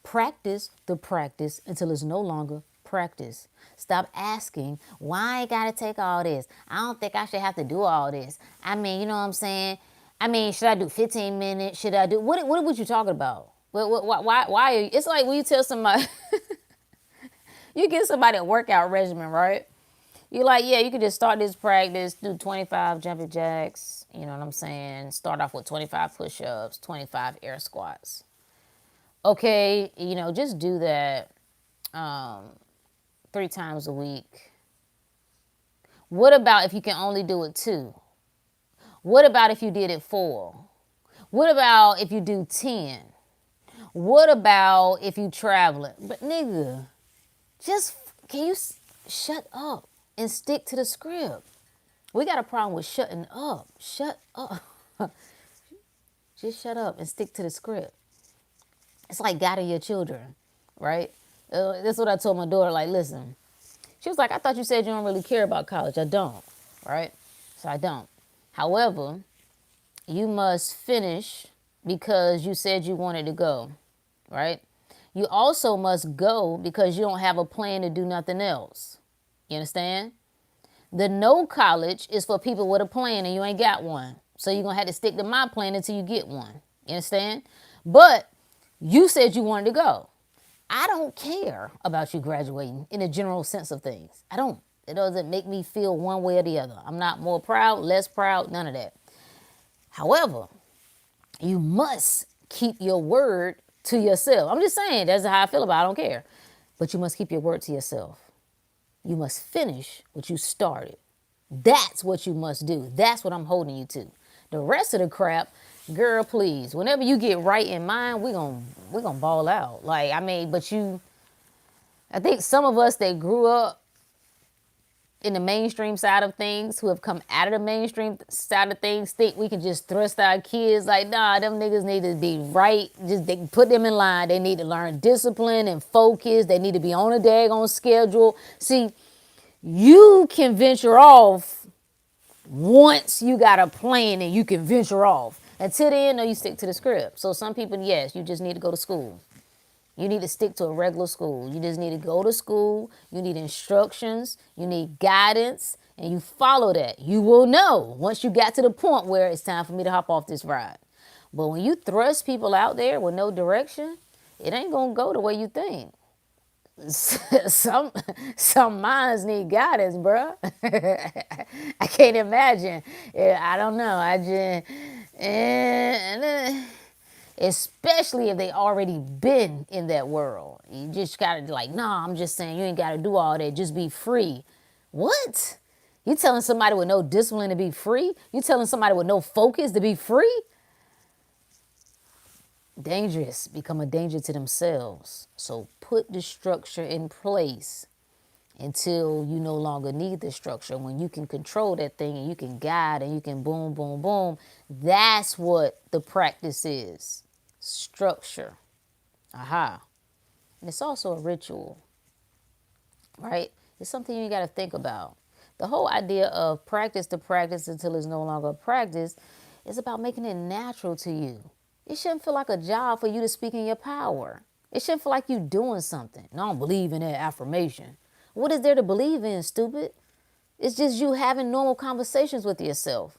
practice until it's no longer practice. Stop asking, why I gotta take all this? I don't think I should have to do all this. I mean, you know what I'm saying? I mean, should I do 15 minutes? Should I do, what you talking about? Why are you, it's like when you tell somebody, you give somebody a workout regimen, right? You're like, yeah, you can just start this practice, do 25 jumping jacks, you know what I'm saying? Start off with 25 push-ups, 25 air squats. Okay, just do that 3 times a week. What about if you can only do it 2? What about if you did it 4? What about if you do 10? What about if you traveling? But nigga, can you shut up and stick to the script? We got a problem with shutting up. Shut up. Just shut up and stick to the script. It's like guiding your children, right? That's what I told my daughter. Like, listen. She was like, I thought you said you don't really care about college. I don't, right? So I don't. However, you must finish because you said you wanted to go, right? You also must go because you don't have a plan to do nothing else. You understand? The no college is for people with a plan and you ain't got one. So you're going to have to stick to my plan until you get one. You understand? But you said you wanted to go. I don't care about you graduating in a general sense of things. I don't. It doesn't make me feel one way or the other. I'm not more proud, less proud, none of that. However, you must keep your word to yourself. I'm just saying, that's how I feel about it. I don't care. But you must keep your word to yourself. You must finish what you started. That's what you must do. That's what I'm holding you to. The rest of the crap, girl, please. Whenever you get right in mind, we're gonna ball out. Like, I mean, I think some of us that grew up in the mainstream side of things, who have come out of the mainstream side of things, think we can just thrust our kids like, nah, them niggas need to be right. Just they put them in line. They need to learn discipline and focus. They need to be on a daggone schedule. See, you can venture off once you got a plan and you can venture off. Until then, no, you stick to the script. So some people, yes, you just need to go to school. You need to stick to a regular school. You just need to go to school. You need instructions. You need guidance. And you follow that. You will know once you got to the point where it's time for me to hop off this ride. But when you thrust people out there with no direction, it ain't going to go the way you think. Some minds need guidance, bruh. I can't imagine. I don't know. Especially if they already been in that world. You just gotta like, nah, I'm just saying you ain't gotta do all that. Just be free. What? You telling somebody with no discipline to be free? You telling somebody with no focus to be free? Dangerous. Become a danger to themselves. So put the structure in place until you no longer need the structure. When you can control that thing and you can guide and you can boom, boom, boom, that's what the practice is. Structure. Aha. And it's also a ritual, right? It's something you got to think about. The whole idea of practice to practice until it's no longer a practice is about making it natural to you. It shouldn't feel like a job for you to speak in your power. It shouldn't feel like you doing something. No, I don't believe in that affirmation. What is there to believe in, stupid? It's just you having normal conversations with yourself.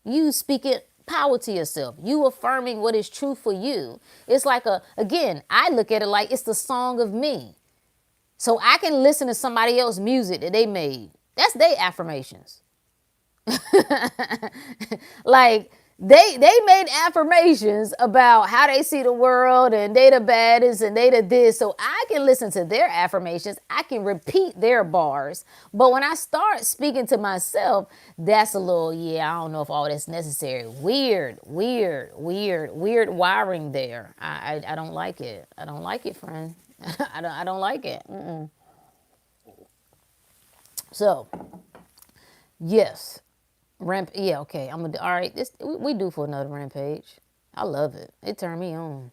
You speaking power to yourself. You affirming what is true for you. It's like again, I look at it like it's the song of me. So I can listen to somebody else's music that they made. That's their affirmations. Like they made affirmations about how they see the world and they the baddest and they the this. So I can listen to their affirmations. I can repeat their bars. But when I start speaking to myself, that's a little, I don't know if all that's necessary. Weird wiring there. I don't like it. I don't like it, friend. I don't like it. So, yes. Okay. All right. We do for another rampage. I love it. It turned me on.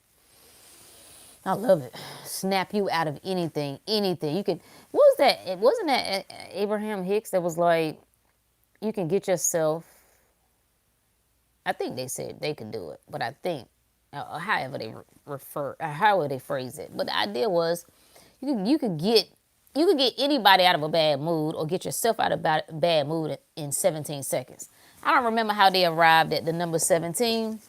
I love it. Snap you out of anything. You can. What was that? It wasn't that Abraham Hicks that was like, you can get yourself. I think they said they could do it, but I think however they however they phrase it. But the idea was, you could get anybody out of a bad mood or get yourself out of a bad mood in 17 seconds. I don't remember how they arrived at the number 17.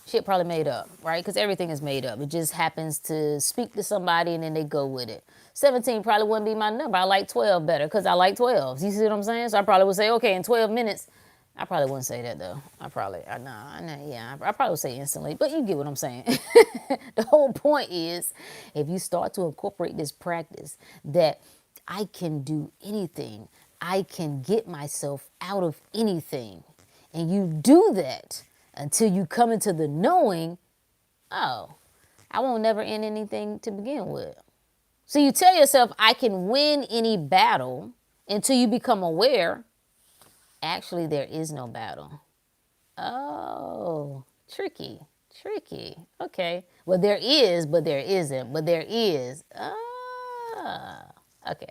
Shit probably made up, right? Because everything is made up. It just happens to speak to somebody and then they go with it. 17 probably wouldn't be my number. I like 12 better because I like 12s. You see what I'm saying? So I probably would say, okay, in 12 minutes. I probably wouldn't say that though. I probably would say instantly, but you get what I'm saying. The whole point is, if you start to incorporate this practice that I can do anything, I can get myself out of anything, and you do that until you come into the knowing, oh, I won't never end anything to begin with. So you tell yourself, I can win any battle until you become aware, actually, there is no battle. Oh, tricky. Okay. Well, there is, but there isn't. But there is. Okay.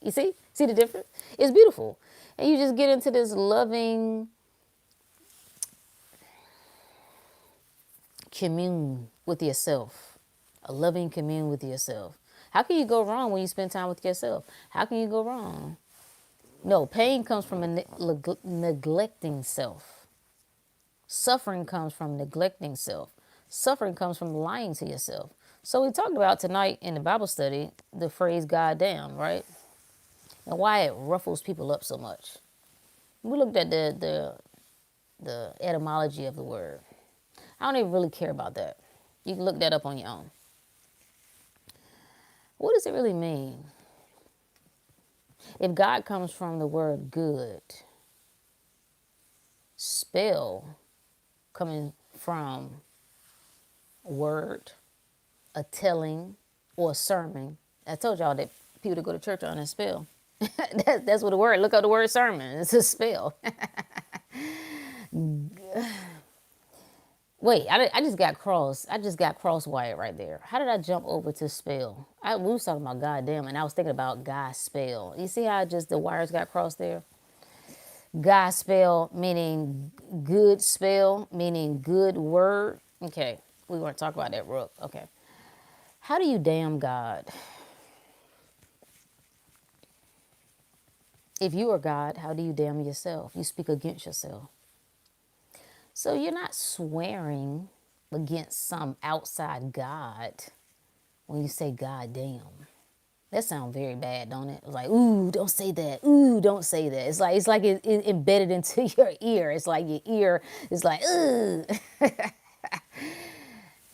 You see? See the difference? It's beautiful. And you just get into this loving commune with yourself. A loving commune with yourself. How can you go wrong when you spend time with yourself? How can you go wrong? No, pain comes from neglecting self. Suffering comes from neglecting self. Suffering comes from lying to yourself. So we talked about tonight in the Bible study the phrase "God damn," right? And why it ruffles people up so much. We looked at the etymology of the word. I don't even really care about that. You can look that up on your own. What does it really mean? If God comes from the word good, spell coming from a word, a telling, or a sermon. I told y'all that people that go to church on that spell. That's what the word, look up the word sermon. It's a spell. Wait, I just got cross. I just got cross-wired right there. How did I jump over to spell? We was talking about goddamn, and I was thinking about God spell. You see how the wires got crossed there? God spell meaning good spell, meaning good word. Okay, we weren't talking about that, Rook. Okay. How do you damn God? If you are God, how do you damn yourself? You speak against yourself. So you're not swearing against some outside God when you say God damn. That sounds very bad, don't it? It's like, ooh, don't say that. Ooh, don't say that. It's like it embedded into your ear. It's like your ear is like, ooh.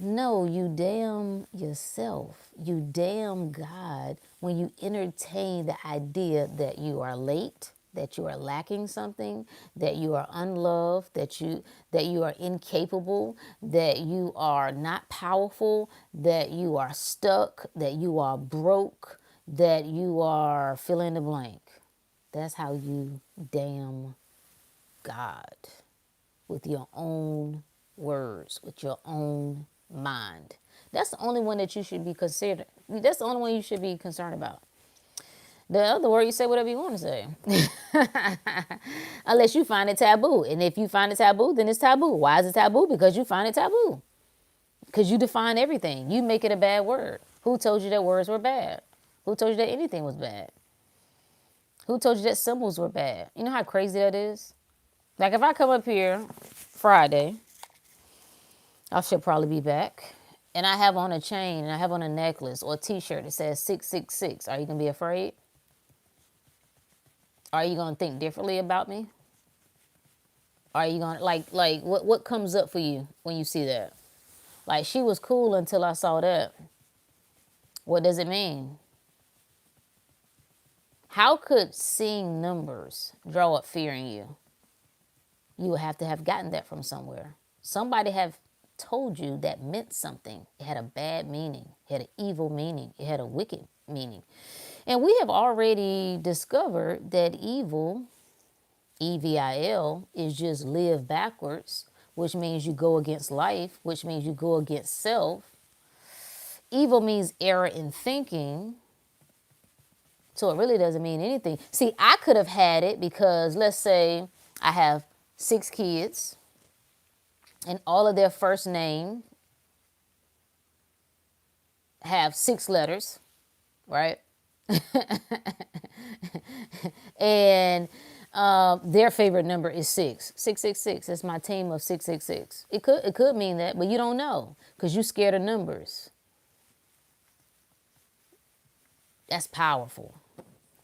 No, you damn yourself. You damn God when you entertain the idea that you are late, that you are lacking something, that you are unloved, that you are incapable, that you are not powerful, that you are stuck, that you are broke, that you are fill in the blank. That's how you damn God with your own words, with your own mind. That's the only one that you should be considered. That's the only one you should be concerned about. The other word, you say whatever you want to say. Unless you find it taboo. And if you find it taboo, then it's taboo. Why is it taboo? Because you find it taboo. Because you define everything. You make it a bad word. Who told you that words were bad? Who told you that anything was bad? Who told you that symbols were bad? You know how crazy that is? Like if I come up here Friday, I should probably be back, and I have on a chain and I have on a necklace or a t-shirt that says 666. Are you going to be afraid? Are you going to think differently about me? Are you going to, like what comes up for you when you see that? Like, she was cool until I saw that. What does it mean? How could seeing numbers draw up fear in you? You would have to have gotten that from somewhere. Somebody have told you that meant something. It had a bad meaning. It had an evil meaning. It had a wicked meaning. And we have already discovered that evil, EVIL, is just live backwards, which means you go against life, which means you go against self. Evil means error in thinking. So it really doesn't mean anything. See, I could have had it because, let's say I have 6 kids and all of their first name have 6 letters, right? And their favorite number is 6. 666. It's my team of 666. It could mean that, but you don't know because you're scared of numbers. That's powerful.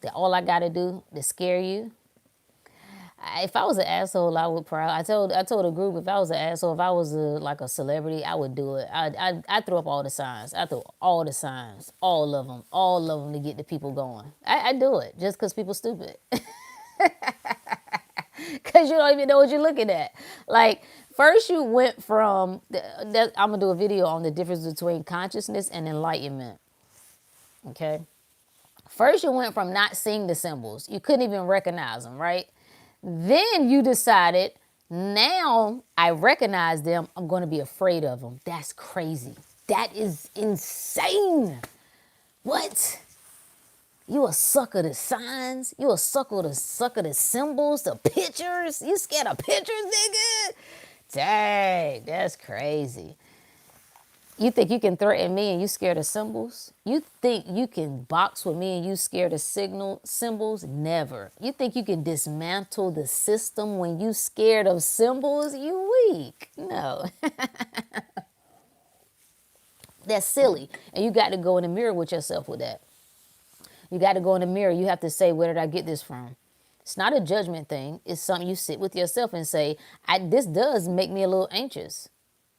That all I got to do to scare you. If I was an asshole, I would probably. I told a group if I was an asshole, if I was like a celebrity, I would do it. I threw up all the signs. I threw all the signs, all of them to get the people going. I do it just because people stupid. Because you don't even know what you're looking at. Like, first you went from, I'm going to do a video on the difference between consciousness and enlightenment. Okay? First you went from not seeing the symbols. You couldn't even recognize them, right? Then you decided, now I recognize them, I'm going to be afraid of them. That's crazy. That is insane. What? You a sucker to signs? You a sucker to symbols, the pictures? You scared of pictures, nigga? Dang, that's crazy. You think you can threaten me and you scared of symbols? You think you can box with me and you scared of signal symbols? Never. You think you can dismantle the system when you scared of symbols? You weak. No. That's silly. And you got to go in the mirror with yourself with that. You got to go in the mirror. You have to say, where did I get this from? It's not a judgment thing. It's something you sit with yourself and say, this does make me a little anxious.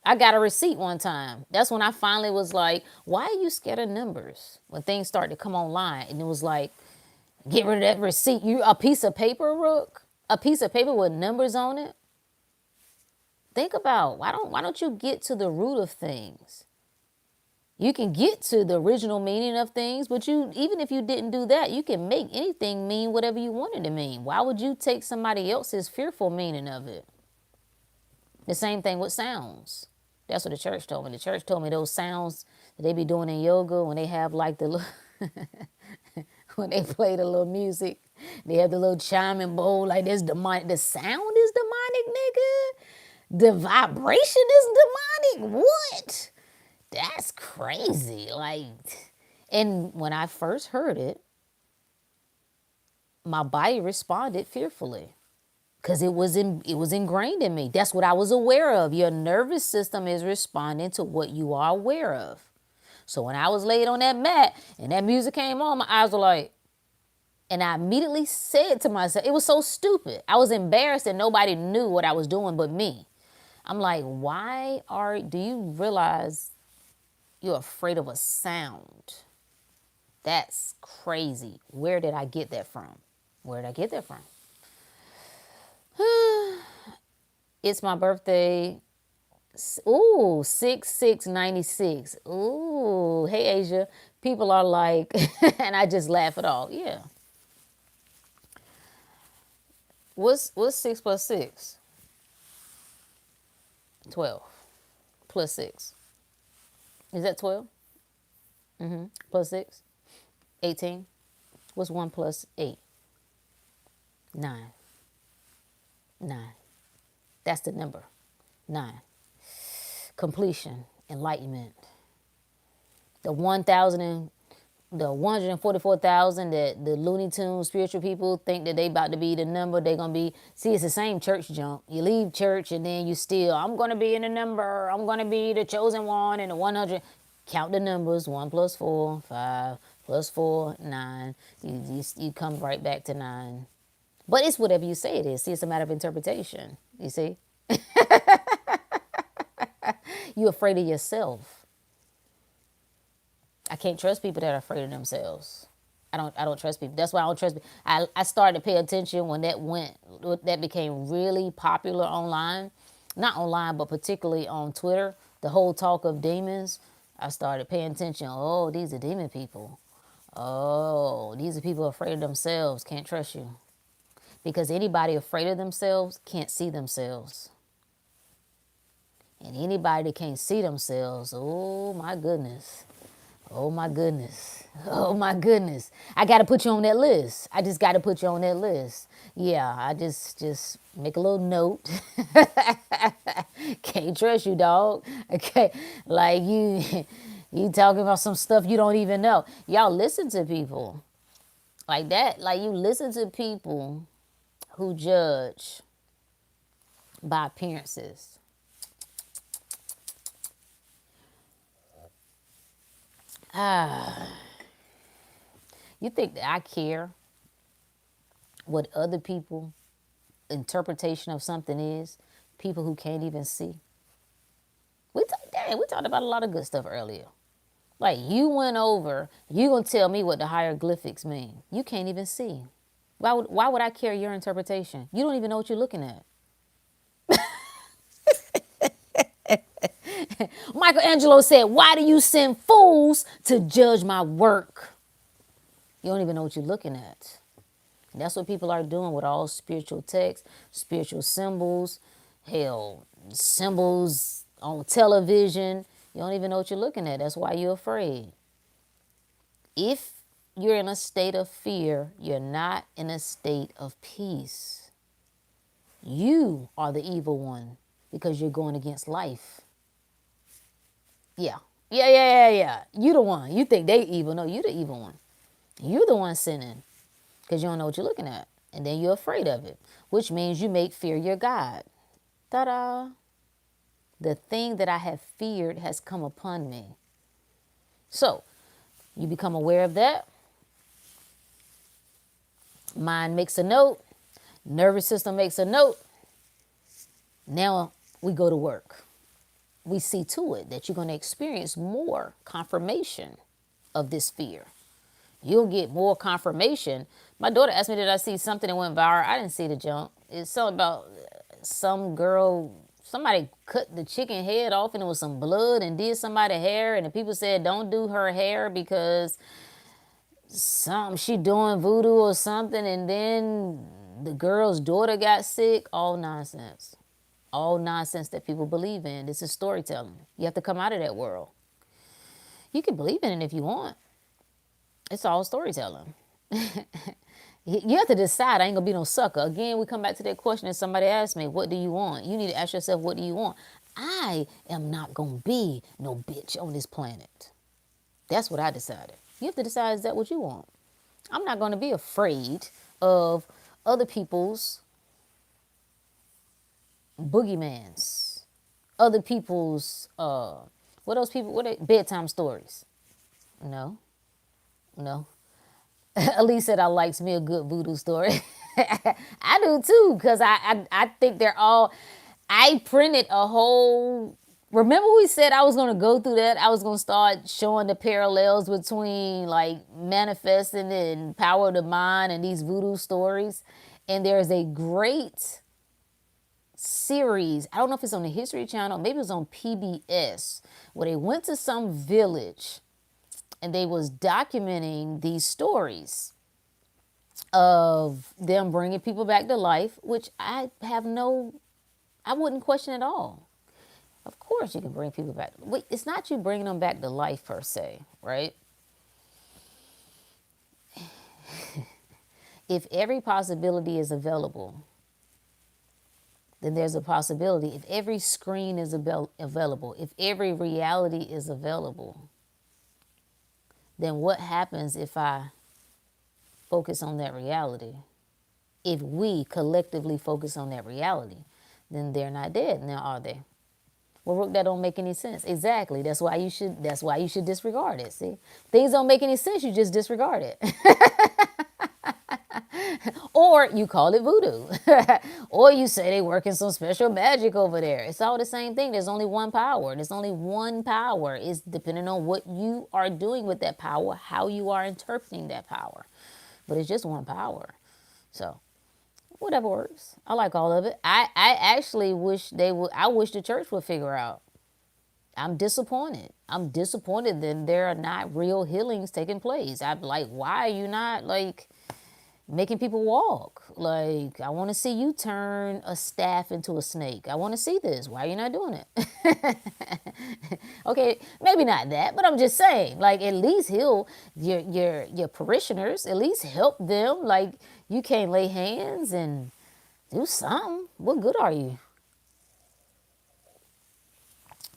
I got a receipt one time. That's when I finally was like, why are you scared of numbers? When things started to come online, and it was like, get rid of that receipt. You a piece of paper, Rook? A piece of paper with numbers on it? Think about, why don't you get to the root of things? You can get to the original meaning of things, but even if you didn't do that, you can make anything mean whatever you want it to mean. Why would you take somebody else's fearful meaning of it? The same thing with sounds. That's what the church told me. The church told me those sounds that they be doing in yoga when they have like the when they play the little music, they have the little chiming bowl like this demonic. The sound is demonic, nigga. The vibration is demonic. What? That's crazy. Like, and when I first heard it, my body responded fearfully. Because it was ingrained in me. That's what I was aware of. Your nervous system is responding to what you are aware of. So when I was laid on that mat and that music came on, my eyes were like, and I immediately said to myself, it was so stupid. I was embarrassed that nobody knew what I was doing but me. I'm like, do you realize you're afraid of a sound? That's crazy. Where did I get that from? Where did I get that from? It's my birthday. Ooh, 6/6/96. Ooh, hey Asia. People are like, and I just laugh it off. Yeah. What's 6 plus 6? 12. Plus 6. Is that 12? Plus 6? 18. What's 1 plus 8? 9. 9. That's the number. 9. Completion, enlightenment. The 144,000 that the Looney Tunes spiritual people think that they about to be the number they gonna be. See, it's the same church junk. You leave church and then you still, I'm gonna be in the number. I'm gonna be the chosen one in the 100. Count the numbers. 1 plus 4, 5 plus 4, 9. You come right back to 9. But it's whatever you say it is. See, it's a matter of interpretation. You see? You're afraid of yourself. I can't trust people that are afraid of themselves. I don't trust people. That's why I don't trust people. I started to pay attention when that became really popular online. Not online, but particularly on Twitter. The whole talk of demons. I started paying attention. Oh, these are demon people. Oh, these are people afraid of themselves. Can't trust you. Because anybody afraid of themselves can't see themselves. And anybody that can't see themselves, oh my goodness. Oh my goodness. Oh my goodness. I got to put you on that list. I just got to put you on that list. Yeah, I just make a little note. Can't trust you, dog. Okay, like you talking about some stuff you don't even know. Y'all listen to people like that. Like you listen to people who judge by appearances. You think that I care what other people interpretation of something is? People who can't even see. We talked about a lot of good stuff earlier. Like you went over, you gonna tell me what the hieroglyphics mean. You can't even see. Why would I care your interpretation? You don't even know what you're looking at. Michelangelo said, why do you send fools to judge my work? You don't even know what you're looking at. And that's what people are doing with all spiritual texts, spiritual symbols, hell, symbols on television. You don't even know what you're looking at. That's why you're afraid. If you're in a state of fear, you're not in a state of peace. You are the evil one because you're going against life. Yeah. Yeah. You the one. You think they evil. No, you the evil one. You the one sinning because you don't know what you're looking at. And then you're afraid of it, which means you make fear your God. Ta-da. The thing that I have feared has come upon me. So you become aware of that. Mind makes a note. Nervous system makes a note. Now we go to work. We see to it that you're going to experience more confirmation of this fear. You'll get more confirmation. My daughter asked me, did I see something that went viral? I didn't see the junk. It's something about some girl, somebody cut the chicken head off and it was some blood and did somebody's hair. And the people said, don't do her hair because she doing voodoo or something. And then the girl's daughter got sick. All nonsense. All nonsense that people believe in. This is storytelling. You have to come out of that world. You can believe in it if you want. It's all storytelling. You have to decide. I ain't gonna be no sucker. Again, we come back to that question that somebody asked me, what do you want? You need to ask yourself, what do you want? I am not gonna be no bitch on this planet. That's what I decided. You have to decide, is that what you want? I'm not gonna be afraid of other people's boogeymans, other people's bedtime stories. No. Elise said I likes me a good voodoo story. I do too, because I think they're all. I printed a whole. Remember we said I was going to go through that. I was going to start showing the parallels between like manifesting and power of the mind and these voodoo stories. And there's a great series. I don't know if it's on the History Channel. Maybe it was on PBS, where they went to some village and they was documenting these stories of them bringing people back to life, which I wouldn't question at all. Of course you can bring people back. Wait, it's not you bringing them back to life per se, right? If every possibility is available, then there's a possibility. If every screen is available, if every reality is available, then what happens if I focus on that reality? If we collectively focus on that reality, then they're not dead now, are they? Well, Rook, that don't make any sense. Exactly. That's why you should disregard it. See? Things don't make any sense, you just disregard it. Or you call it voodoo. Or you say they working some special magic over there. It's all the same thing. There's only one power. There's only one power. It's depending on what you are doing with that power, how you are interpreting that power. But it's just one power. So whatever works. I like all of it. I actually wish I wish the church would figure out. I'm disappointed. I'm disappointed that there are not real healings taking place. I'm like, why are you not like making people walk? Like, I want to see you turn a staff into a snake. I want to see this. Why are you not doing it? Okay, maybe not that, but I'm just saying, like, at least heal your parishioners. At least help them. Like, you can't lay hands and do something. What good are you?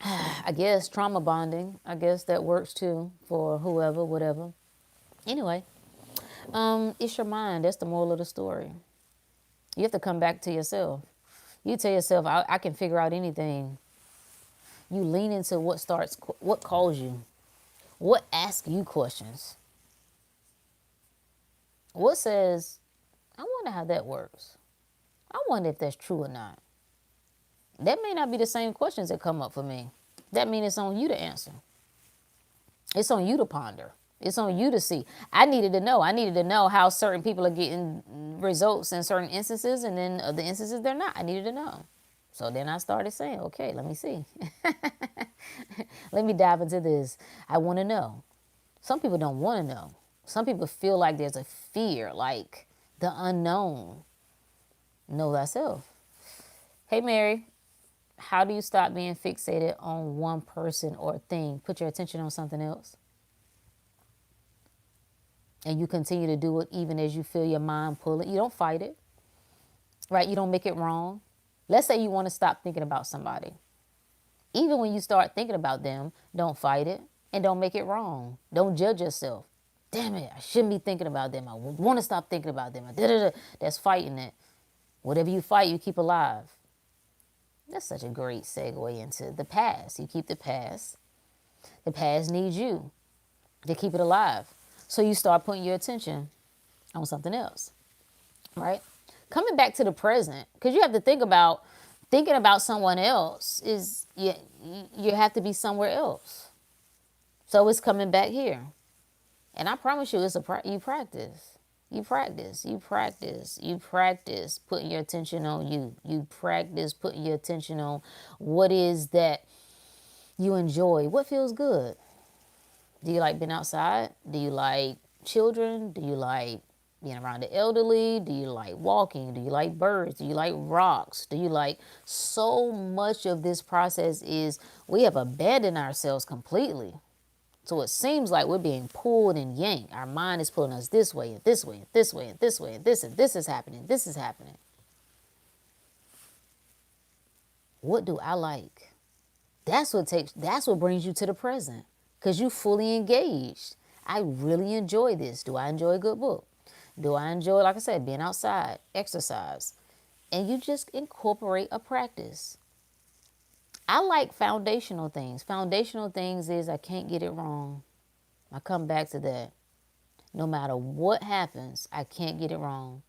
I guess trauma bonding. I guess that works too for whoever, whatever. Anyway, it's your mind. That's the moral of the story. You have to come back to yourself. You tell yourself, I can figure out anything. You lean into what calls you, what asks you questions, what says, I wonder how that works. I wonder if that's true or not. That may not be the same questions that come up for me. That means it's on you to answer. It's on you to ponder. It's on you to see. I needed to know. I needed to know how certain people are getting results in certain instances, and then other instances they're not. I needed to know. So then I started saying, okay, let me see. Let me dive into this. I want to know. Some people don't want to know. Some people feel like there's a fear, like the unknown. Know thyself. Hey, Mary. How do you stop being fixated on one person or thing? Put your attention on something else. And you continue to do it even as you feel your mind pulling. You don't fight it, right? You don't make it wrong. Let's say you want to stop thinking about somebody. Even when you start thinking about them, don't fight it and don't make it wrong. Don't judge yourself. Damn it, I shouldn't be thinking about them. I want to stop thinking about them. That's fighting it. Whatever you fight, you keep alive. That's such a great segue into the past. You keep the past. The past needs you to keep it alive. So you start putting your attention on something else, right? Coming back to the present, because you have to think about thinking about someone else is you have to be somewhere else. So it's coming back here. And I promise you, you practice. You practice, you practice, you practice putting your attention on you. You practice putting your attention on what is that you enjoy. What feels good? Do you like being outside? Do you like children? Do you like being around the elderly? Do you like walking? Do you like birds? Do you like rocks? Do you like so much of this process is we have abandoned ourselves completely. So it seems like we're being pulled and yanked. Our mind is pulling us this way and this way and this way and this way and this is happening. This is happening. What do I like? That's what brings you to the present. Because you fully engaged. I really enjoy this. Do I enjoy a good book? Do I enjoy, like I said, being outside, exercise? And you just incorporate a practice. I like foundational things. Foundational things is I can't get it wrong. I come back to that. No matter what happens, I can't get it wrong.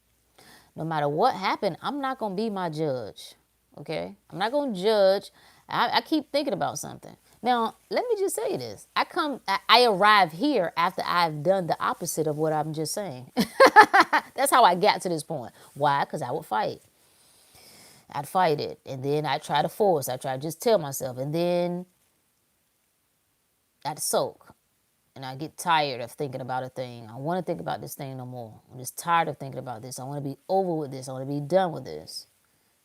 No matter what happened, I'm not going to be my judge. Okay? I'm not going to judge. I keep thinking about something. Now, let me just say this. I arrive here after I've done the opposite of what I'm just saying. That's how I got to this point. Why? Because I would fight. I'd fight it. And then I'd try to force. I'd try to just tell myself. And then I'd soak. And I get tired of thinking about a thing. I want to think about this thing no more. I'm just tired of thinking about this. I want to be over with this. I want to be done with this.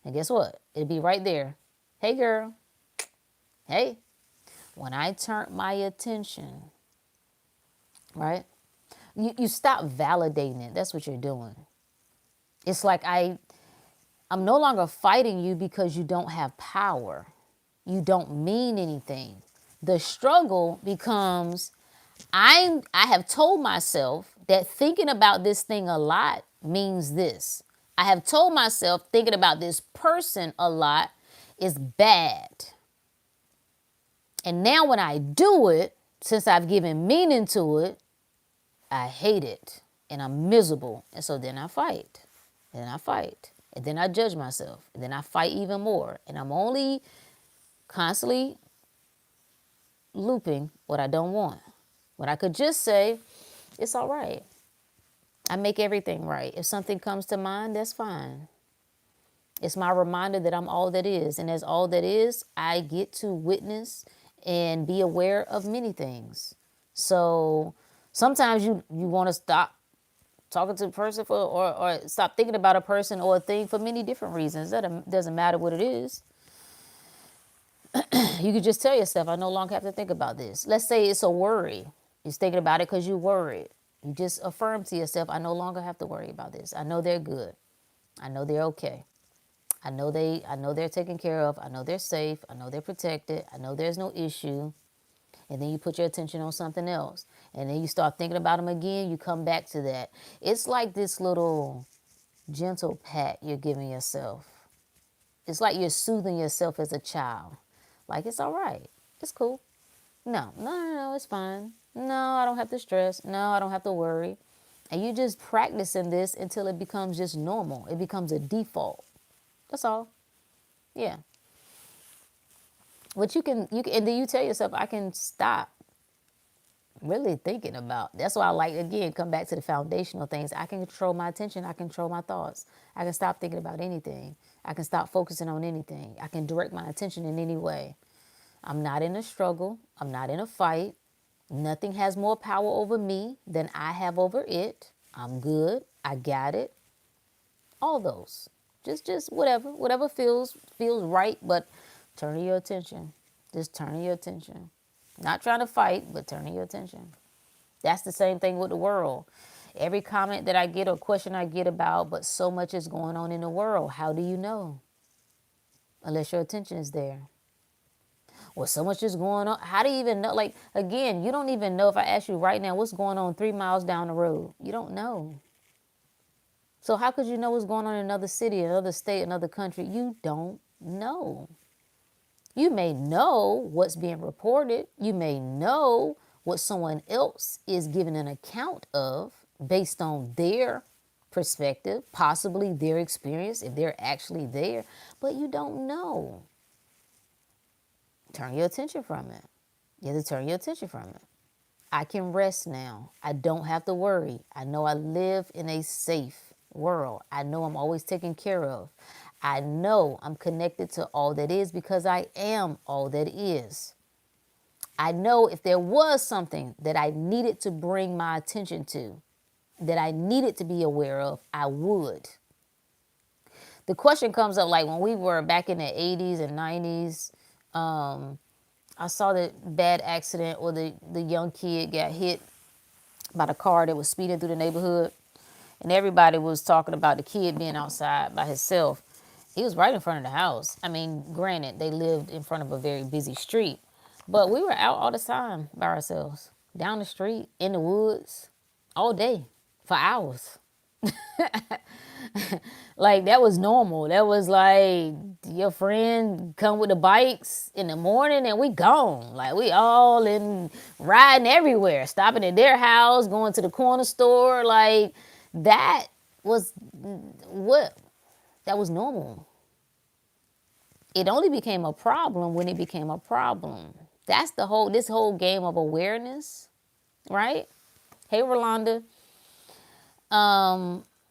And guess what? It'd be right there. Hey, girl. Hey. When I turn my attention, right? You stop validating it. That's what you're doing. It's like I'm no longer fighting you because you don't have power. You don't mean anything. The struggle becomes I have told myself that thinking about this thing a lot means this. I have told myself thinking about this person a lot is bad. And now when I do it, since I've given meaning to it, I hate it and I'm miserable. And so then I fight. And I fight. And then I judge myself. And then I fight even more. And I'm only constantly looping what I don't want. When I could just say, it's all right. I make everything right. If something comes to mind, that's fine. It's my reminder that I'm all that is. And as all that is, I get to witness and be aware of many things. So sometimes you want to stop talking to a person or stop thinking about a person or a thing for many different reasons. That doesn't matter what it is. You could just tell yourself, I no longer have to think about this. Let's say it's a worry. You're thinking about it because you're worried. You just affirm to yourself, I no longer have to worry about this. I know they're good. I know they're okay. I know they're taken care of. I know they're safe. I know they're protected. I know there's no issue. And then you put your attention on something else. And then you start thinking about them again. You come back to that. It's like this little gentle pat you're giving yourself. It's like you're soothing yourself as a child. Like, it's all right. It's cool. No, it's fine. No, I don't have to stress. No, I don't have to worry. And you just practicing this until it becomes just normal. It becomes a default. That's all. Yeah. But you can, and then you tell yourself, I can stop really thinking about. That's why I like, again, come back to the foundational things. I can control my attention. I control my thoughts. I can stop thinking about anything. I can stop focusing on anything. I can direct my attention in any way. I'm not in a struggle. I'm not in a fight. Nothing has more power over me than I have over it. I'm good. I got it. All those. Just whatever feels right, but turning your attention. Just turning your attention. Not trying to fight, but turning your attention. That's the same thing with the world. Every comment that I get or question I get about, but so much is going on in the world. How do you know? Unless your attention is there. Well, so much is going on. How do you even know? Like, again, you don't even know if I ask you right now what's going on 3 miles down the road. You don't know. So how could you know what's going on in another city, another state, another country? You don't know. You may know what's being reported. You may know what someone else is giving an account of based on their perspective, possibly their experience, if they're actually there, but you don't know. Turn your attention from it. You have to turn your attention from it. I can rest now. I don't have to worry. I know I live in a safe world. I know I'm always taken care of. I know I'm connected to all that is because I am all that is. I know if there was something that I needed to bring my attention to, that I needed to be aware of, I would. The question comes up like when we were back in the 80s and 90s, I saw the bad accident where the young kid got hit by the car that was speeding through the neighborhood. And everybody was talking about the kid being outside by himself. He was right in front of the house. I mean, granted, they lived in front of a very busy street. But we were out all the time by ourselves. Down the street, in the woods, all day, for hours. Like, that was normal. That was like your friend come with the bikes in the morning and we gone. Like, we all in riding everywhere, stopping at their house, going to the corner store. Like, that was what? That was normal. It only became a problem when it became a problem. That's this whole game of awareness, right? Hey, Rolanda.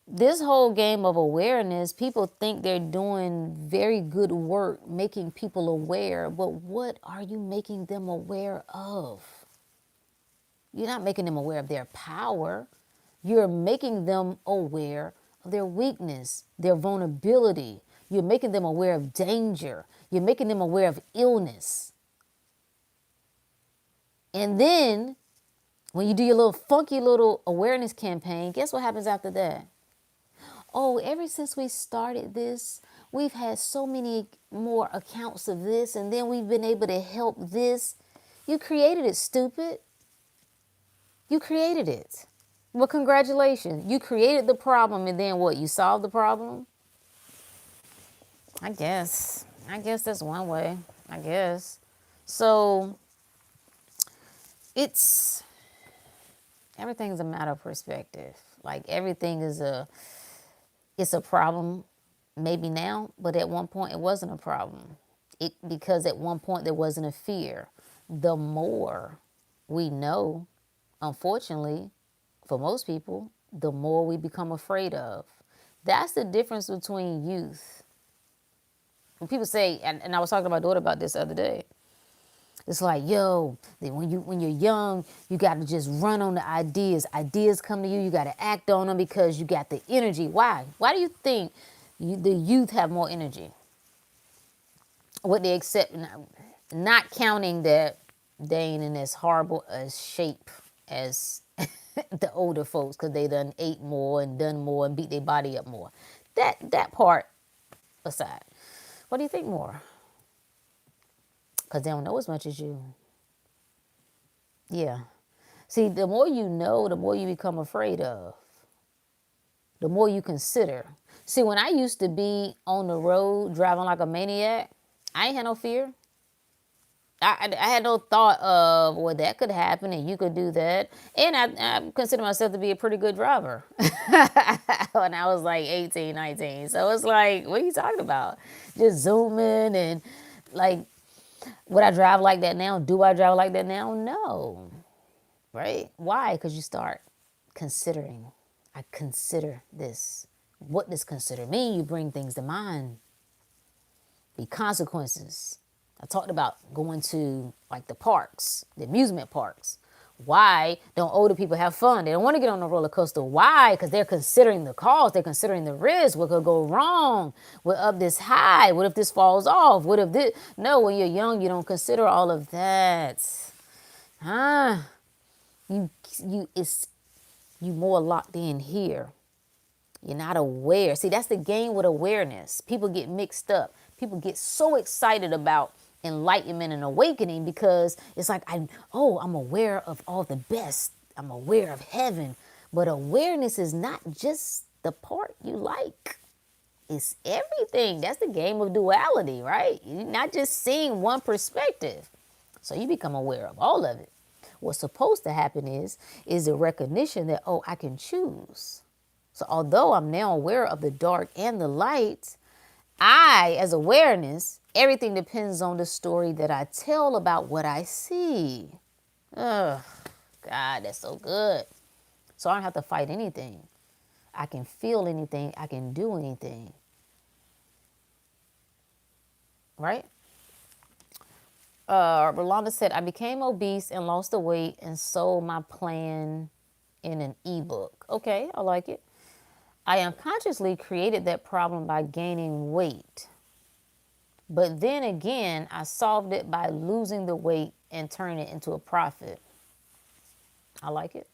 This whole game of awareness, people think they're doing very good work making people aware, but what are you making them aware of? You're not making them aware of their power. You're making them aware of their weakness, their vulnerability. You're making them aware of danger. You're making them aware of illness. And then when you do your little funky little awareness campaign, guess what happens after that? Oh, ever since we started this, we've had so many more accounts of this, and then we've been able to help this. You created it, stupid. You created it. Well, congratulations. You created the problem, and then what? You solved the problem? I guess. That's one way. I guess. So, everything's a matter of perspective. Like, everything is it's a problem maybe now, but at one point it wasn't a problem. Because at one point there wasn't a fear. The more we know, unfortunately, for most people, the more we become afraid of. That's the difference between youth. When people say, and I was talking to my daughter about this the other day, it's like, yo, when you're young, you got to just run on the ideas. Ideas come to you, you got to act on them because you got the energy. Why? Why do you think the youth have more energy? What they accept, not counting that they ain't in as horrible a shape as the older folks because they done ate more and done more and beat their body up more. That part aside, what do you think more? Because they don't know as much as you. Yeah. See, the more you know, the more you become afraid of. The more you consider. See, when I used to be on the road driving like a maniac, I ain't had no fear. I had no thought of, well, that could happen and you could do that. And I consider myself to be a pretty good driver when I was like 18, 19. So it's like, what are you talking about? Just zooming and like, would I drive like that now? Do I drive like that now? No. Right? Why? Because you start considering. I consider this. What does consider mean? You bring things to mind. The consequences. I talked about going to like the parks, the amusement parks. Why don't older people have fun? They don't want to get on the roller coaster. Why? Because they're considering the cost. They're considering the risk. What could go wrong? We're up this high. What if this falls off? What if this? No, when you're young, you don't consider all of that. You more locked in here. You're not aware. See, that's the game with awareness. People get mixed up. People get so excited about enlightenment and awakening, because it's like, I'm aware of all the best. I'm aware of heaven. But awareness is not just the part you like. It's everything. That's the game of duality, right? You're not just seeing one perspective. So you become aware of all of it. What's supposed to happen is the recognition that, oh, I can choose. So although I'm now aware of the dark and the light, as awareness, everything depends on the story that I tell about what I see. Ugh, God, that's so good. So I don't have to fight anything. I can feel anything. I can do anything. Right? Rolanda said, I became obese and lost the weight and sold my plan in an ebook. Okay, I like it. I unconsciously created that problem by gaining weight. But then again, I solved it by losing the weight and turning it into a profit. I like it.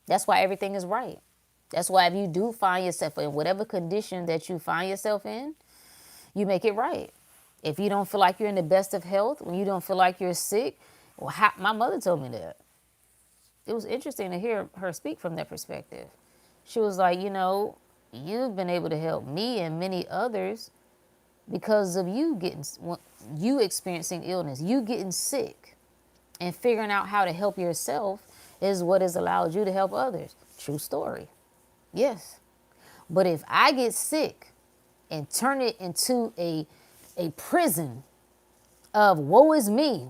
That's why everything is right. That's why if you do find yourself in whatever condition that you find yourself in, you make it right. If you don't feel like you're in the best of health, when you don't feel like you're sick, my mother told me that. It was interesting to hear her speak from that perspective. She was like, you've been able to help me and many others because of you experiencing illness, you getting sick, and figuring out how to help yourself is what has allowed you to help others. True story. Yes. But if I get sick and turn it into a prison of woe is me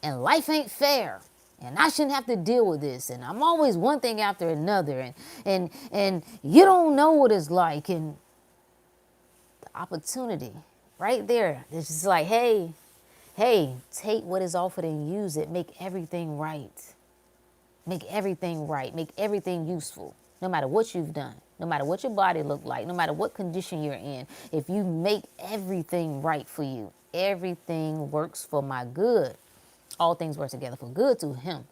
and life ain't fair and I shouldn't have to deal with this and I'm always one thing after another and you don't know what it's like, and the opportunity right there, it's just like, hey, take what is offered and use it. Make everything right. Make everything right. Make everything useful. No matter what you've done, no matter what your body look like, no matter what condition you're in, if you make everything right for you, everything works for my good. All things work together for good to him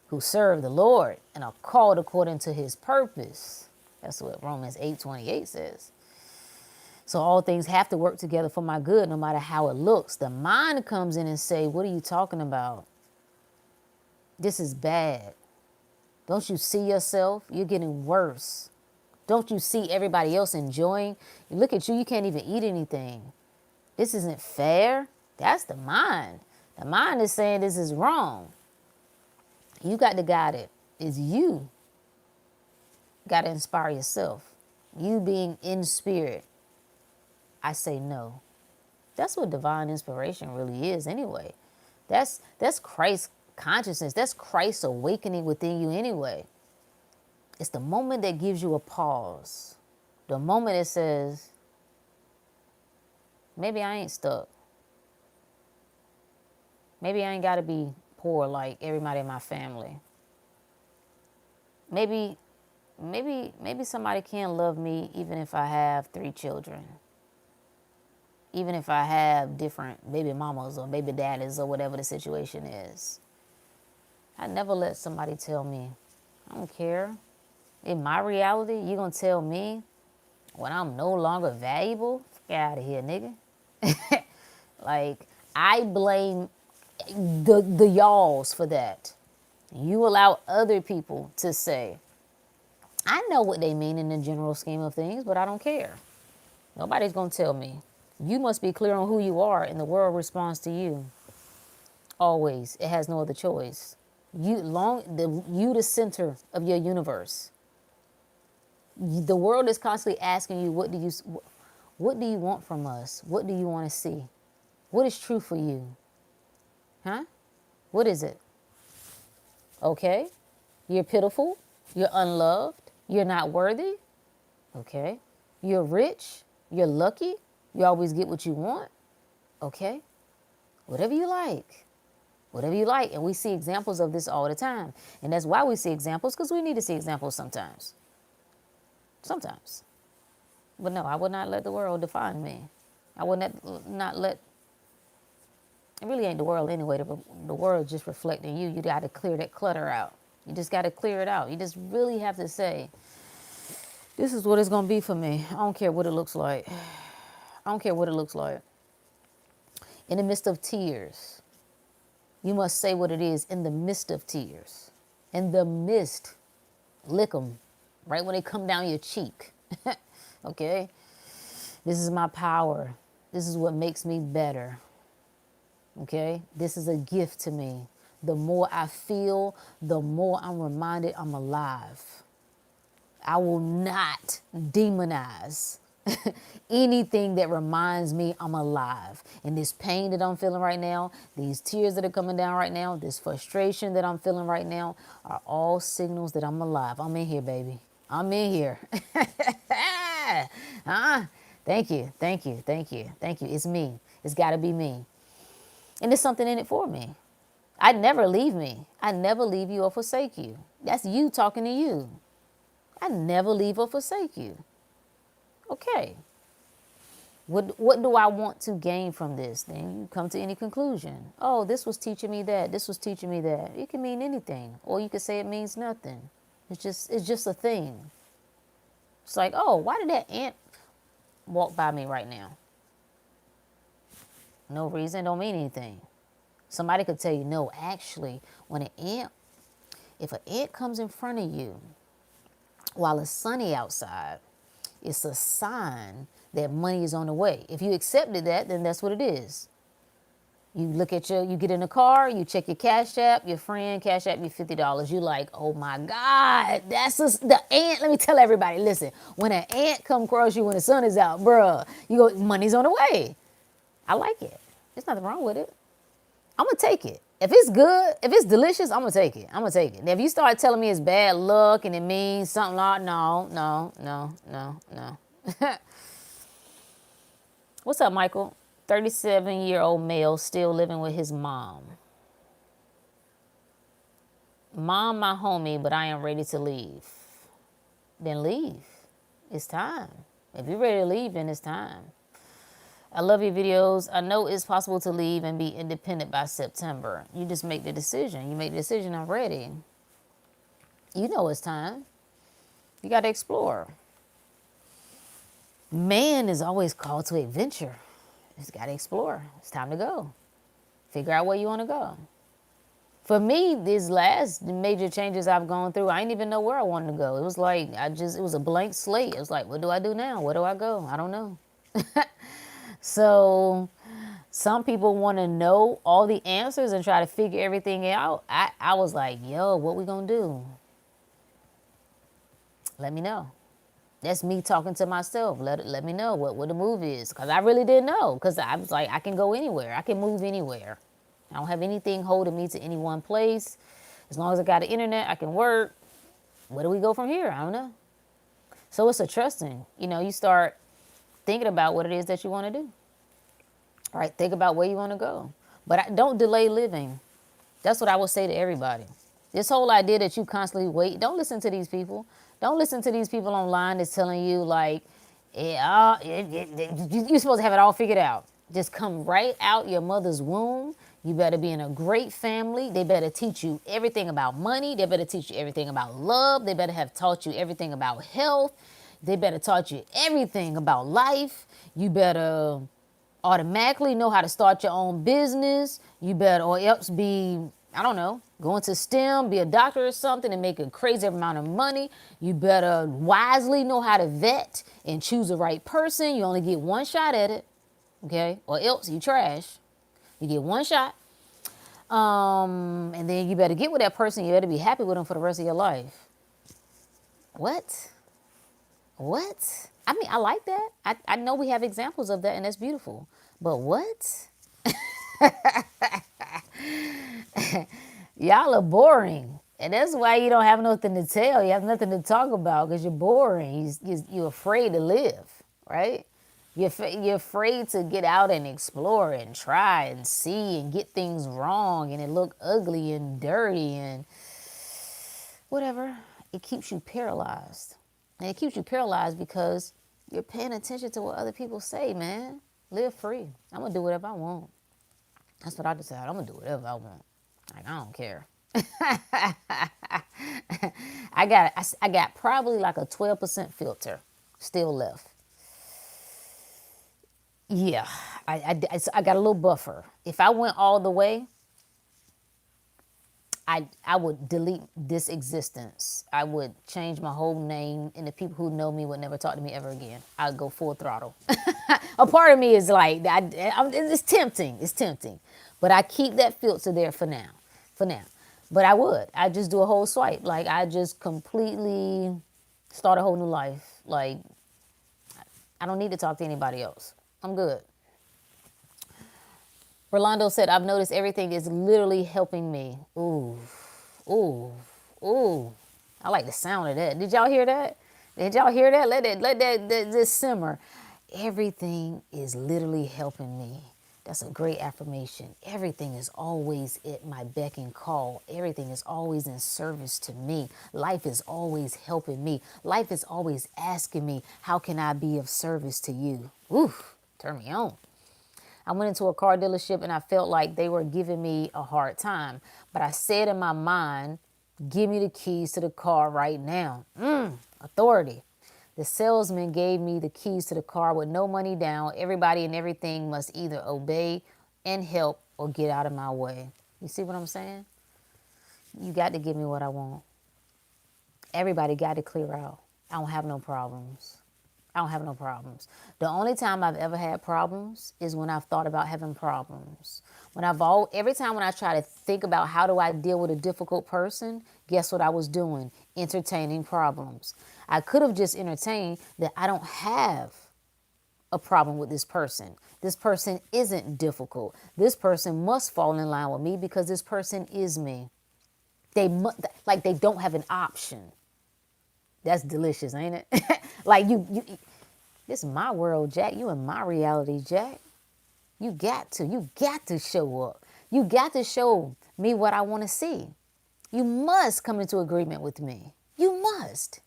who serve the Lord and are called according to his purpose. That's what Romans 8:28 says. So all things have to work together for my good, no matter how it looks. The mind comes in and say, what are you talking about? This is bad. Don't you see yourself? You're getting worse. Don't you see everybody else enjoying? You look at you, you can't even eat anything. This isn't fair. That's the mind. The mind is saying this is wrong. You got to guide it. It's you. Got to inspire yourself. You being in spirit. I say no. That's what divine inspiration really is anyway. That's Christ consciousness. That's Christ awakening within you anyway. It's the moment that gives you a pause. The moment it says, maybe I ain't stuck. Maybe I ain't got to be poor like everybody in my family. Maybe somebody can love me even if I have 3 children. Even if I have different baby mamas or baby daddies or whatever the situation is. I never let somebody tell me, I don't care. In my reality, you gonna tell me when I'm no longer valuable? Get out of here, nigga. Like, I blame the y'alls for that. You allow other people to say, I know what they mean in the general scheme of things, but I don't care. Nobody's gonna tell me. You must be clear on who you are, and the world responds to you. Always. It has no other choice. You the center of your universe. The world is constantly asking you, what do you want from us? What do you want to see? What is true for you? Huh? What is it? Okay. You're pitiful. You're unloved. You're not worthy. Okay. You're rich. You're lucky. You always get what you want. Okay. Whatever you like. Whatever you like. And we see examples of this all the time. And that's why we see examples, because we need to see examples sometimes. Sometimes. But no, I would not let the world define me. I would not let, it really ain't the world anyway. The world just reflecting you. You got to clear that clutter out. You just got to clear it out. You just really have to say, this is what it's going to be for me. I don't care what it looks like. I don't care what it looks like. In the midst of tears, you must say what it is in the midst of tears. In the midst, lick them right when they come down your cheek. Okay? This is my power. This is what makes me better. Okay? This is a gift to me. The more I feel, the more I'm reminded I'm alive. I will not demonize anything that reminds me I'm alive. And this pain that I'm feeling right now, these tears that are coming down right now, this frustration that I'm feeling right now are all signals that I'm alive. I'm in here, baby. I'm in here. Thank you, thank you, thank you, thank you. It's me. It's got to be me. And there's something in it for me. I never leave me. I never leave you or forsake you. That's you talking to you. I never leave or forsake you. Okay. What do I want to gain from this? Then you come to any conclusion. Oh, this was teaching me that. This was teaching me that. It can mean anything. Or you could say it means nothing. It's just a thing. It's like, oh, why did that ant walk by me right now? No reason, don't mean anything. Somebody could tell you, no, actually, if an ant comes in front of you while it's sunny outside, it's a sign that money is on the way. If you accepted that, then that's what it is. You get in the car, you check your Cash App, your friend Cash App you $50. You like, oh my God, the ant. Let me tell everybody, listen, when an ant come across you when the sun is out, bruh, you go, money's on the way. I like it. There's nothing wrong with it. I'm going to take it. If it's good, if it's delicious, I'm going to take it. I'm going to take it. Now, if you start telling me it's bad luck and it means something like, no. What's up, Michael? 37-year-old male still living with his mom. Mom, my homie, but I am ready to leave. Then leave. It's time. If you're ready to leave, then it's time. I love your videos. I know it's possible to leave and be independent by September. You just make the decision. You make the decision, I'm ready. You know it's time. You got to explore. Man is always called to adventure. Just got to explore. It's time to go. Figure out where you want to go. For me, these last major changes I've gone through, I didn't even know where I wanted to go. It was like, it was a blank slate. It was like, what do I do now? Where do I go? I don't know. So some people want to know all the answers and try to figure everything out. I was like, yo, what we gonna do? Let me know. That's me talking to myself. Let me know what the move is. Because I really didn't know. Because I was like, I can go anywhere. I can move anywhere. I don't have anything holding me to any one place. As long as I got the internet, I can work. Where do we go from here? I don't know. So it's a trusting. You start thinking about what it is that you want to do. All right, think about where you want to go. But don't delay living. That's what I would say to everybody. This whole idea that you constantly wait, don't listen to these people. Don't listen to these people online that's telling you like, you're supposed to have it all figured out. Just come right out your mother's womb. You better be in a great family. They better teach you everything about money. They better teach you everything about love. They better have taught you everything about health. They better taught you everything about life. You better automatically know how to start your own business. You better, or else be, I don't know, go into STEM, be a doctor or something and make a crazy amount of money. You better wisely know how to vet and choose the right person. You only get one shot at it, okay? Or else you trash. You get one shot. And then you better get with that person. You better be happy with them for the rest of your life. What? I mean, I like that. I know we have examples of that, and that's beautiful. But what? Y'all are boring. And that's why you don't have nothing to tell. You have nothing to talk about because you're boring. You're afraid to live, right? You're afraid to get out and explore and try and see and get things wrong and it look ugly and dirty and whatever. It keeps you paralyzed. And it keeps you paralyzed because you're paying attention to what other people say, man. Live free. I'm going to do whatever I want. That's what I decide. I'm going to do whatever I want. Like, I don't care. I got probably like a 12% filter still left. Yeah, I got a little buffer. If I went all the way, I would delete this existence. I would change my whole name, and the people who know me would never talk to me ever again. I'd go full throttle. A part of me is like, it's tempting. It's tempting. But I keep that filter there for now. For now. But I just do a whole swipe. Like, I just completely start a whole new life. Like, I don't need to talk to anybody else. I'm good. Rolando said, I've noticed everything is literally helping me. Ooh, ooh, ooh. I like the sound of that. Did y'all hear that? Did y'all hear that? Let that just simmer. Everything is literally helping me. That's a great affirmation. Everything is always at my beck and call. Everything is always in service to me. Life is always helping me. Life is always asking me, how can I be of service to you? Ooh, turn me on. I went into a car dealership and I felt like they were giving me a hard time. But I said in my mind, give me the keys to the car right now. Authority. The salesman gave me the keys to the car with no money down. Everybody and everything must either obey and help or get out of my way. You see what I'm saying? You got to give me what I want. Everybody got to clear out. I don't have no problems. I don't have no problems. The only time I've ever had problems is when I've thought about having problems. Every time when I try to think about how do I deal with a difficult person, guess what I was doing? Entertaining problems. I could have just entertained that I don't have a problem with this person. This person isn't difficult. This person must fall in line with me because this person is me. They don't have an option. That's delicious, ain't it? Like this is my world, Jack. You in my reality, Jack. You got to show up. You got to show me what I want to see. You must come into agreement with me. You must.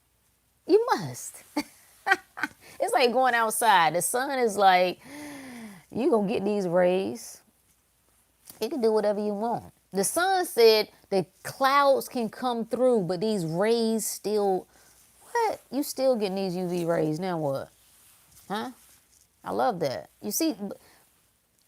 You must. It's like going outside. The sun is like, you gonna get these rays. You can do whatever you want. The sun said the clouds can come through, but these rays still, what? You still getting these UV rays. Now what? Huh? I love that. You see,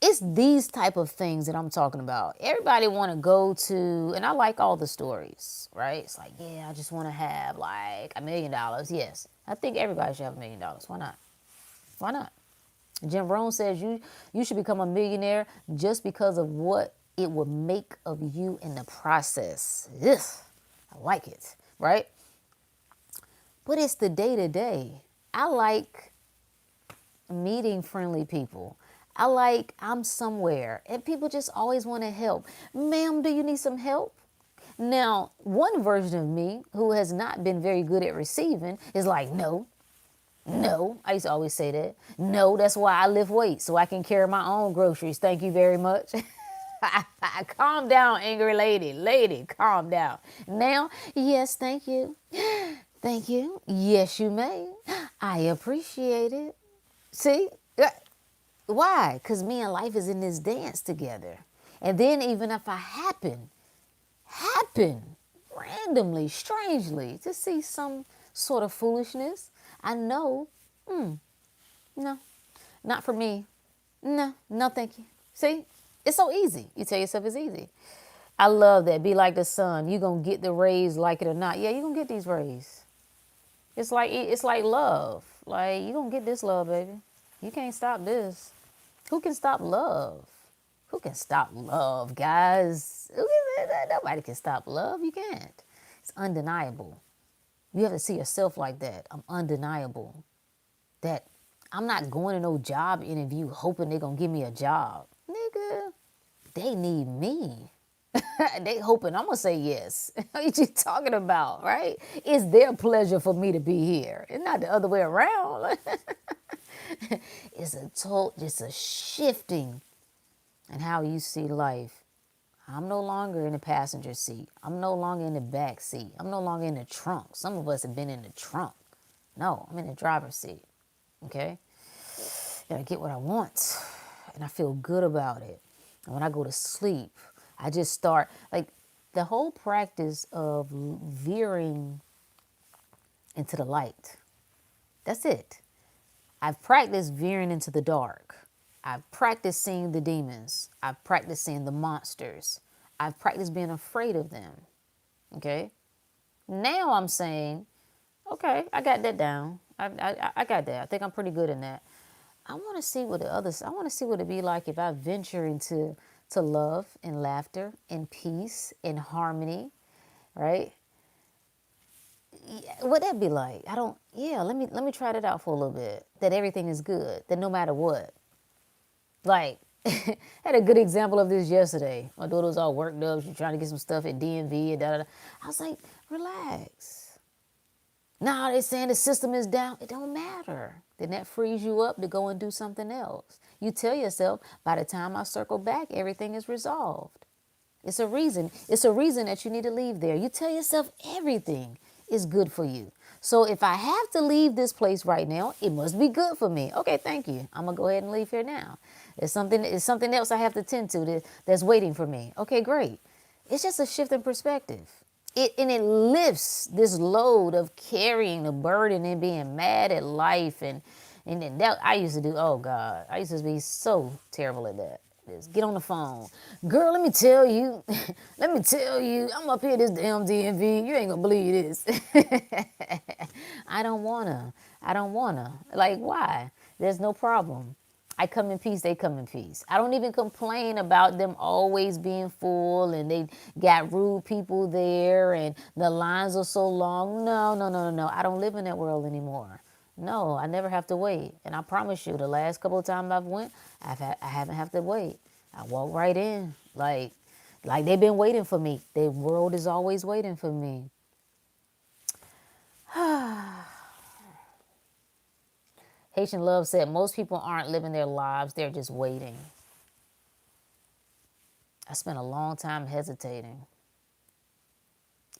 it's these type of things that I'm talking about. Everybody want to go to, and I like all the stories, right? It's like, yeah, I just want to have like $1 million. Yes, I think everybody should have $1 million. Why not? Why not? Jim Rohn says you should become a millionaire just because of what it will make of you in the process. Yes, I like it, right? But it's the day-to-day. I like meeting friendly people. I'm somewhere and people just always want to help. Ma'am, do you need some help? Now, one version of me who has not been very good at receiving is like, no. I used to always say that. No, that's why I lift weights so I can carry my own groceries. Thank you very much. Calm down, angry lady. Lady, calm down. Now, yes, thank you. Thank you. Yes, you may. I appreciate it. See? Why? Because me and life is in this dance together. And then even if I happen, randomly, strangely, to see some sort of foolishness, I know, no, not for me. No, thank you. See? It's so easy. You tell yourself it's easy. I love that. Be like the sun. You're going to get the rays like it or not. Yeah, you're going to get these rays. It's like love. Like, you're going to get this love, baby. You can't stop this. Who can stop love? Who can stop love, guys? Nobody can stop love. You can't. It's undeniable. You have to see yourself like that. I'm undeniable. That I'm not going to no job interview hoping they're going to give me a job. Nigga, they need me. They hoping I'm going to say yes. What you talking about, right? It's their pleasure for me to be here. It's not the other way around. It's a shifting in how you see life. I'm no longer in the passenger seat. I'm no longer in the back seat. I'm no longer in the trunk. Some of us have been in the trunk. No, I'm in the driver's seat. Okay? And I get what I want. And I feel good about it. And when I go to sleep, I just start, like, the whole practice of veering into the light. That's it. I've practiced veering into the dark. I've practiced seeing the demons. I've practiced seeing the monsters. I've practiced being afraid of them. Okay? Now I'm saying, okay, I got that down. I got that. I think I'm pretty good in that. I want to see what I want to see what it'd be like if I venture into to love and laughter and peace and harmony, right? What that be like? I don't. Yeah, let me try that out for a little bit. That everything is good. That no matter what. Like, had a good example of this yesterday. My daughter was all worked up. She's trying to get some stuff at DMV and da da da. I was like, relax. Now they're saying the system is down. It don't matter. Then that frees you up to go and do something else. You tell yourself, by the time I circle back, everything is resolved. It's a reason. It's a reason that you need to leave there. You tell yourself everything is good for you. So if I have to leave this place right now, it must be good for me. Okay, thank you. I'm gonna go ahead and leave here now. It's something else I have to tend to that's waiting for me. Okay, great. It's just a shift in perspective. It lifts this load of carrying the burden and being mad at life and then that I used to do. Oh God, I used to be so terrible at that. Just get on the phone, girl. Let me tell you, let me tell you. I'm up here at this damn DMV. You ain't gonna believe this. I don't wanna. I don't wanna. Like why? There's no problem. I come in peace, they come in peace. I don't even complain about them always being full and they got rude people there and the lines are so long. No, no, no, no, no. I don't live in that world anymore. No, I never have to wait. And I promise you, the last couple of times I've went, I haven't have to wait. I walk right in, like they've been waiting for me. The world is always waiting for me. Haitian Love said, most people aren't living their lives, they're just waiting. I spent a long time hesitating.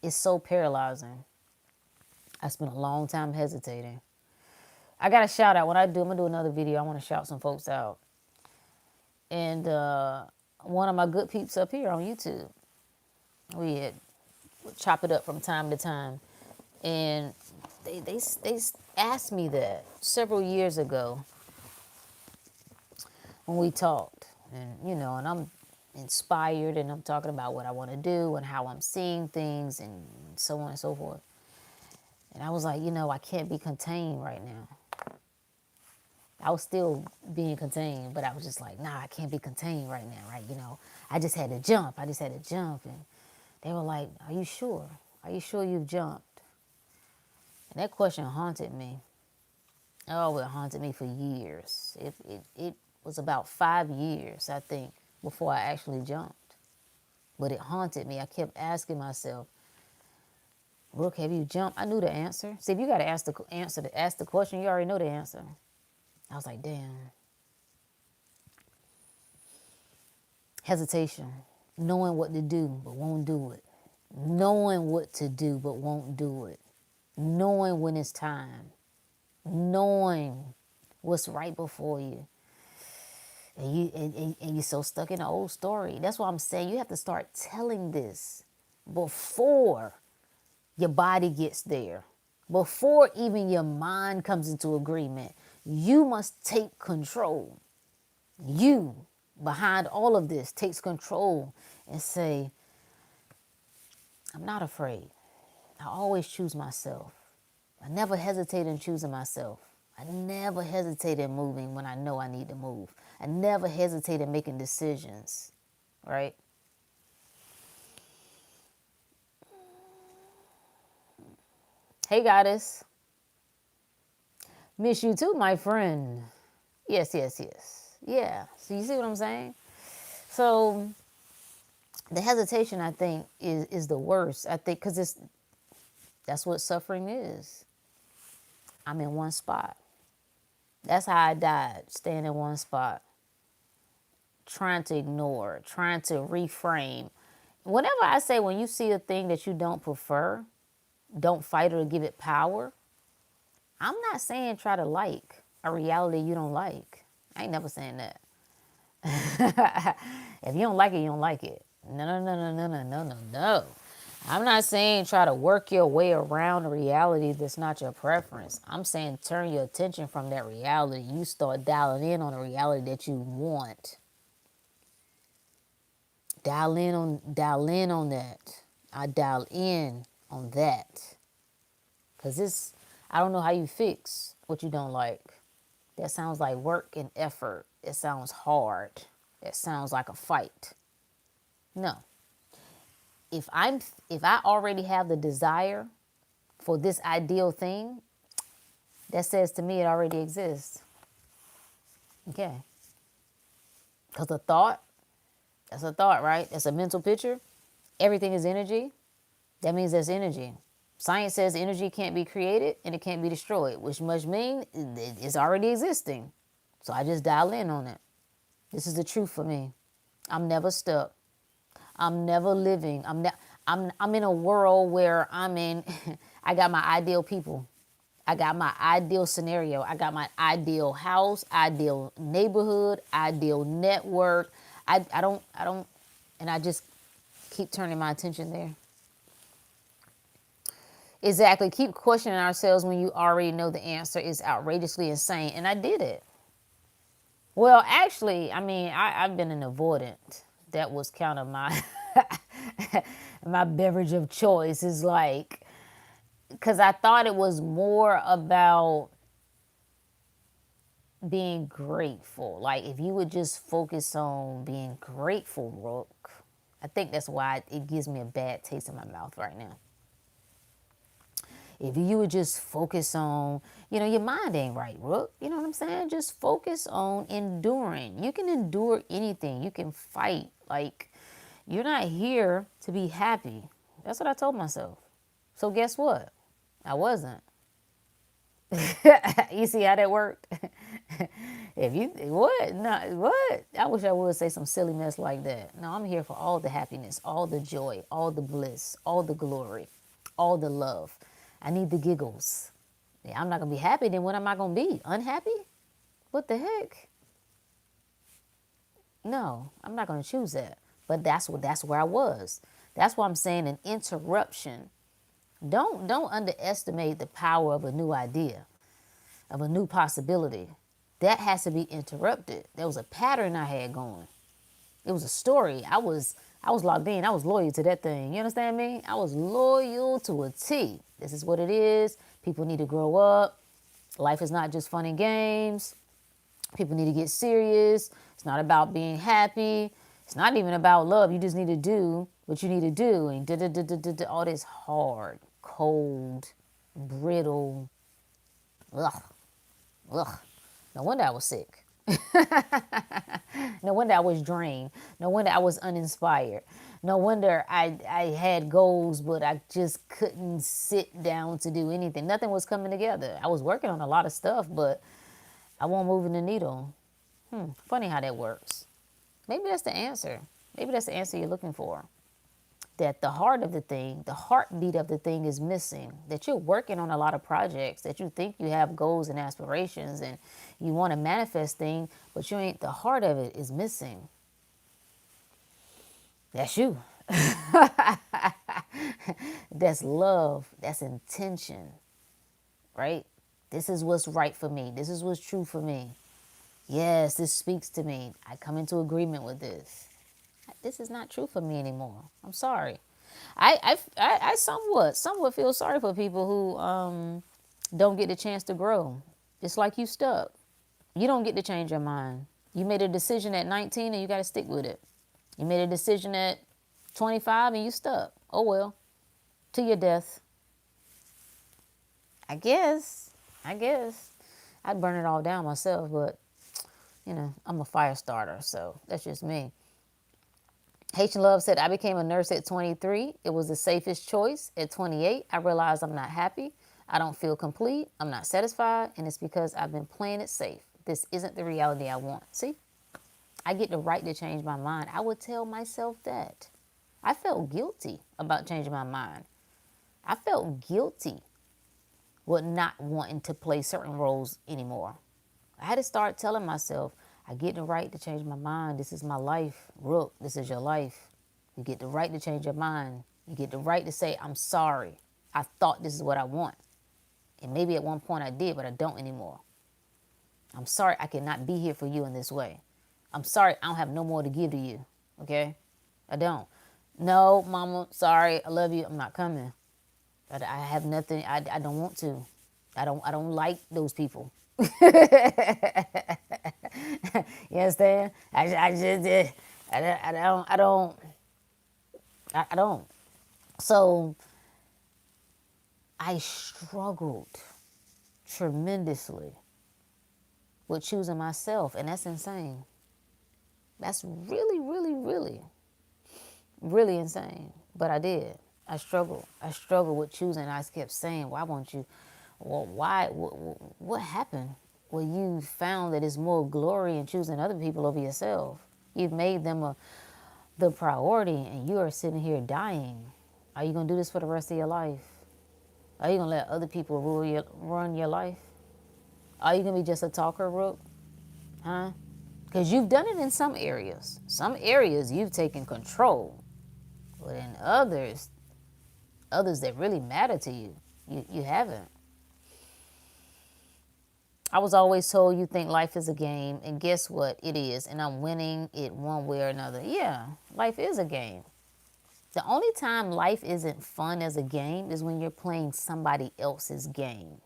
It's so paralyzing. I spent a long time hesitating. I got to shout out. When I do, I'm going to do another video. I want to shout some folks out. And one of my good peeps up here on YouTube, we had chop it up from time to time. And they asked me that several years ago when we talked. And, and I'm inspired and I'm talking about what I want to do and how I'm seeing things and so on and so forth. And I was like, I can't be contained right now. I was still being contained, but I was just like, nah, I can't be contained right now, right? I just had to jump. And they were like, are you sure? Are you sure you've jumped? And that question haunted me. Oh, it haunted me for years. It was about 5 years, I think, before I actually jumped. But it haunted me. I kept asking myself, Rook, have you jumped? I knew the answer. See, if you got to ask the question, you already know the answer. I was like, damn. Hesitation. Knowing what to do, but won't do it. Knowing what to do, but won't do it. Knowing when it's time. Knowing what's right before you. And you're so stuck in the old story. That's what I'm saying. You have to start telling this before your body gets there. Before even your mind comes into agreement. You must take control. You, behind all of this, takes control and say, I'm not afraid. I always choose myself. I never hesitate in choosing myself. I never hesitate in moving when I know I need to move. I never hesitate in making decisions, right? Hey, goddess. Miss you too, my friend. Yes, yes, yes. Yeah. So you see what I'm saying? So the hesitation, I think, is the worst. I think because that's what suffering is. I'm in one spot. That's how I died, staying in one spot. Trying to ignore, trying to reframe. Whenever I say when you see a thing that you don't prefer, don't fight or give it power, I'm not saying try to like a reality you don't like. I ain't never saying that. If you don't like it, you don't like it. No, no, no, no, no, no, no, no, no. I'm not saying try to work your way around a reality that's not your preference. I'm saying turn your attention from that reality. You start dialing in on a reality that you want. Dial in on that. I dial in on that. Cause I don't know how you fix what you don't like. That sounds like work and effort. It sounds hard. It sounds like a fight. No. If I already have the desire for this ideal thing, that says to me it already exists. Okay. Because that's a thought, right? That's a mental picture. Everything is energy. That means there's energy. Science says energy can't be created and it can't be destroyed, which must mean it's already existing. So I just dial in on it. This is the truth for me. I'm never stuck. I'm never living. I'm in a world where I got my ideal people. I got my ideal scenario. I got my ideal house, ideal neighborhood, ideal network. I don't, and I just keep turning my attention there. Exactly. Keep questioning ourselves when you already know the answer is outrageously insane. And I did it. Well, actually, I've been an avoidant. That was kind of my my beverage of choice. Is like, because I thought it was more about being grateful. Like, if you would just focus on being grateful, Rook, I think that's why it gives me a bad taste in my mouth right now. If you would just focus on, your mind ain't right, Rook. You know what I'm saying? Just focus on enduring. You can endure anything. You can fight. Like, you're not here to be happy. That's what I told myself. So guess what? I wasn't. You see how that worked? If you, what? No, what? I wish I would say some silly mess like that. No, I'm here for all the happiness, all the joy, all the bliss, all the glory, all the love. I need the giggles. Yeah, I'm not going to be happy, then what am I going to be? Unhappy? What the heck? No, I'm not going to choose that. But that's where I was. That's why I'm saying an interruption. Don't underestimate the power of a new idea, of a new possibility. That has to be interrupted. There was a pattern I had going. It was a story. I was locked in. I was loyal to that thing. You understand me? I was loyal to a T. This is what it is. People need to grow up. Life is not just fun and games. People need to get serious. It's not about being happy. It's not even about love. You just need to do what you need to do. And all this hard, cold, brittle. Ugh. Ugh. No wonder I was sick. No wonder I was drained. No wonder I was uninspired. No wonder I had goals, but I just couldn't sit down to do anything. Nothing was coming together. I was working on a lot of stuff, but I wasn't moving the needle. Funny how that works. Maybe that's the answer. Maybe that's the answer you're looking for. That the heart of the thing, the heartbeat of the thing is missing. That you're working on a lot of projects, that you think you have goals and aspirations and you want to manifest things, but you ain't, the heart of it is missing. That's you. That's love. That's intention. Right? This is what's right for me. This is what's true for me. Yes, this speaks to me. I come into agreement with this. This is not true for me anymore. I'm sorry. I somewhat feel sorry for people who don't get the chance to grow. It's like you stuck. You don't get to change your mind. You made a decision at 19 and you got to stick with it. You made a decision at 25 and you stuck. Oh well, to your death. I guess. I'd burn it all down myself, but I'm a fire starter, so that's just me. Haitian Love said, I became a nurse at 23. It was the safest choice. At 28, I realized I'm not happy. I don't feel complete. I'm not satisfied. And it's because I've been playing it safe. This isn't the reality I want. See, I get the right to change my mind. I would tell myself that. I felt guilty about changing my mind. I felt guilty with not wanting to play certain roles anymore. I had to start telling myself, I get the right to change my mind. This is my life. Rook, this is your life. You get the right to change your mind. You get the right to say, I'm sorry. I thought this is what I want. And maybe at one point I did, but I don't anymore. I'm sorry I cannot be here for you in this way. I'm sorry I don't have no more to give to you. Okay? I don't. No, mama, sorry, I love you. I'm not coming. I have nothing. I don't want to. I don't like those people. You understand? I just I don't. So I struggled tremendously with choosing myself, and that's insane. That's really, really, really, really insane. But I did. I struggled. I struggled with choosing. I kept saying, "Why won't you? Well, why? What happened? Well, you found that it's more glory in choosing other people over yourself. You've made them the priority, and you are sitting here dying. Are you gonna do this for the rest of your life? Are you gonna let other people run your life? Are you gonna be just a talker, Rook? Huh? Because you've done it in some areas. Some areas you've taken control, but in others that really matter to you, you haven't. I was always told you think life is a game, and guess what? It is, and I'm winning it one way or another. Yeah, life is a game. The only time life isn't fun as a game is when you're playing somebody else's game.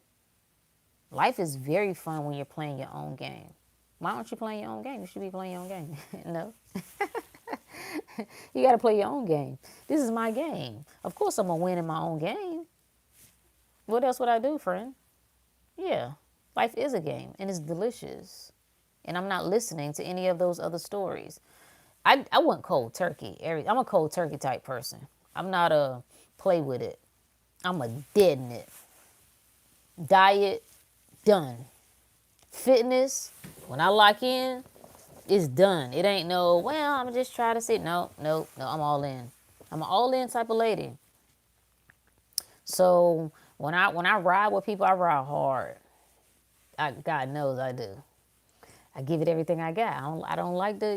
Life is very fun when you're playing your own game. Why aren't you playing your own game? You should be playing your own game. No. You got to play your own game. This is my game. Of course I'm going to win in my own game. What else would I do, friend? Yeah. Life is a game, and it's delicious. And I'm not listening to any of those other stories. I want cold turkey. I'm a cold turkey type person. I'm not a play with it. I'm a deaden it. Diet, done. Fitness, when I lock in, it's done. It ain't no, well, I'm just trying to sit. No, I'm all in. I'm an all in type of lady. So when I ride with people, I ride hard. God knows I do. I give it everything I got. I don't like the,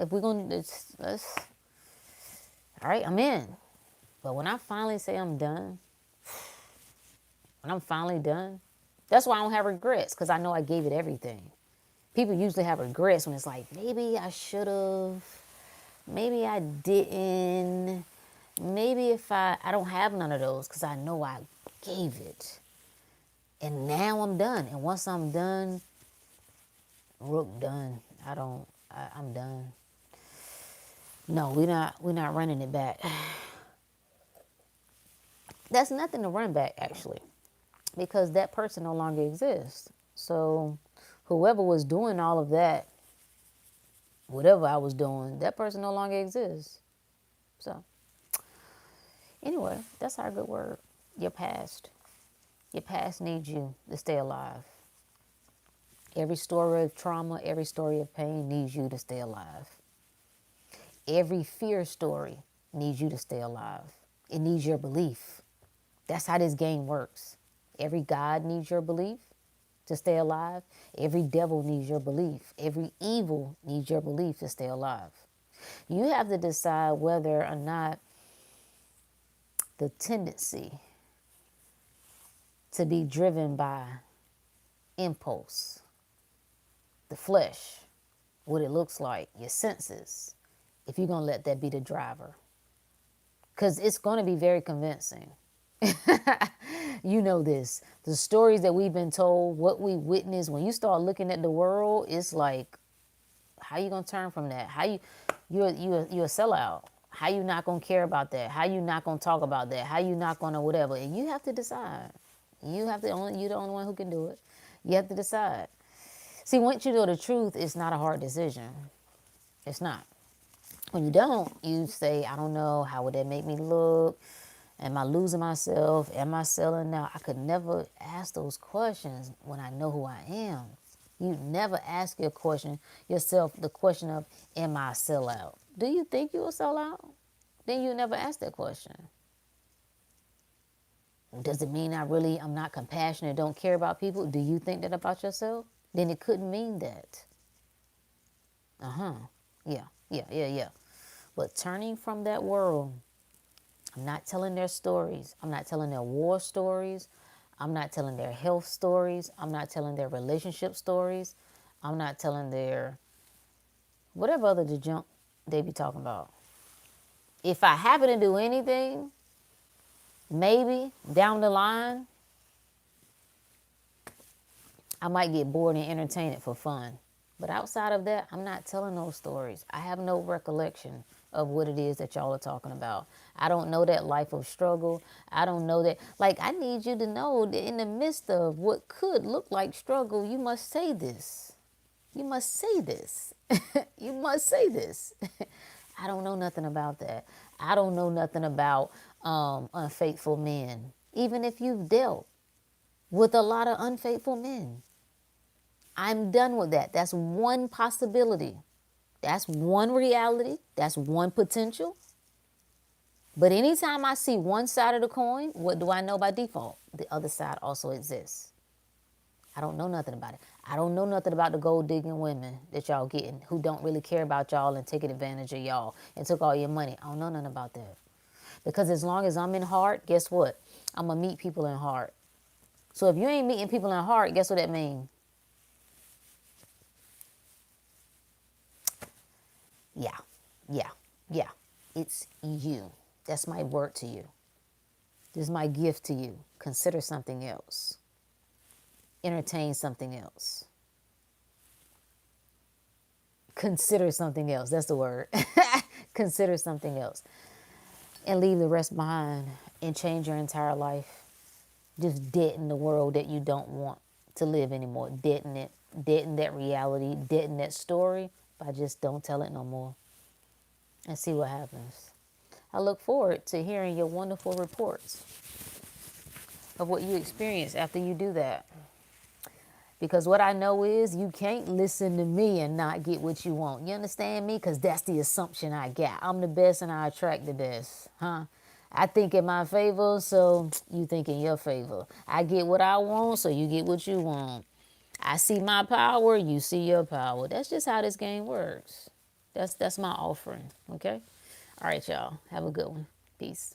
if we're going to, let's, all right, I'm in. But when I finally say I'm done, when I'm finally done, that's why I don't have regrets, because I know I gave it everything. People usually have regrets when it's like, maybe I should have, maybe I didn't, maybe if I don't have none of those because I know I gave it. And now I'm done. And once I'm done, Rook done. I'm done. No, we're not running it back. That's nothing to run back, actually, because that person no longer exists. So whoever was doing all of that, whatever I was doing, that person no longer exists. So anyway, that's our good word. Your past. Your past needs you to stay alive. Every story of trauma, every story of pain needs you to stay alive. Every fear story needs you to stay alive. It needs your belief. That's how this game works. Every God needs your belief to stay alive. Every devil needs your belief. Every evil needs your belief to stay alive. You have to decide whether or not the tendency to be driven by impulse, the flesh, what it looks like, your senses, if you're going to let that be the driver. Because it's going to be very convincing. You know this. The stories that we've been told, what we witnessed, when you start looking at the world, it's like, how you going to turn from that? You're a sellout. How you not going to care about that? How you not going to talk about that? How you not going to whatever? And you have to decide. You're the only one who can do it. You have to decide. See, once you know the truth, it's not a hard decision. It's not. When you don't, you say, I don't know, how would that make me look? Am I losing myself? Am I selling now? I could never ask those questions when I know who I am. You never ask yourself the question of, am I a sellout? Do you think you're a sellout? Then you never ask that question. Does it mean I'm not compassionate, don't care about people? Do you think that about yourself? Then it couldn't mean that. Yeah. But turning from that world I'm not telling their stories. I'm not telling their war stories. I'm not telling their health stories. I'm not telling their relationship stories. I'm not telling their whatever other the junk they be talking about. If I happen to do anything, maybe down the line, I might get bored and entertain it for fun. But outside of that, I'm not telling those stories. I have no recollection of what it is that y'all are talking about. I don't know that life of struggle. I don't know that. Like, I need you to know that in the midst of what could look like struggle, you must say this. You must say this. You must say this. I don't know nothing about that. I don't know nothing about unfaithful men. Even if you've dealt with a lot of unfaithful men, I'm done with that. That's one possibility. That's one reality. That's one potential. But anytime I see one side of the coin, what do I know by default? The other side also exists. I don't know nothing about it. I don't know nothing about the gold digging women that y'all getting who don't really care about y'all and taking advantage of y'all and took all your money. I don't know nothing about that. Because as long as I'm in heart, guess what? I'm going to meet people in heart. So if you ain't meeting people in heart, guess what that means? Yeah, yeah, yeah. It's you. That's my word to you. This is my gift to you. Consider something else. Entertain something else. Consider something else. That's the word. Consider something else. And leave the rest behind and change your entire life. Just deaden the world that you don't want to live anymore. Deaden it. Deaden that reality. Deaden that story. But just don't tell it no more. And see what happens. I look forward to hearing your wonderful reports of what you experience after you do that. Because what I know is you can't listen to me and not get what you want. You understand me? Because that's the assumption I got. I'm the best and I attract the best. Huh? I think in my favor, so you think in your favor. I get what I want, so you get what you want. I see my power, you see your power. That's just how this game works. That's my offering, okay? All right, y'all. Have a good one. Peace.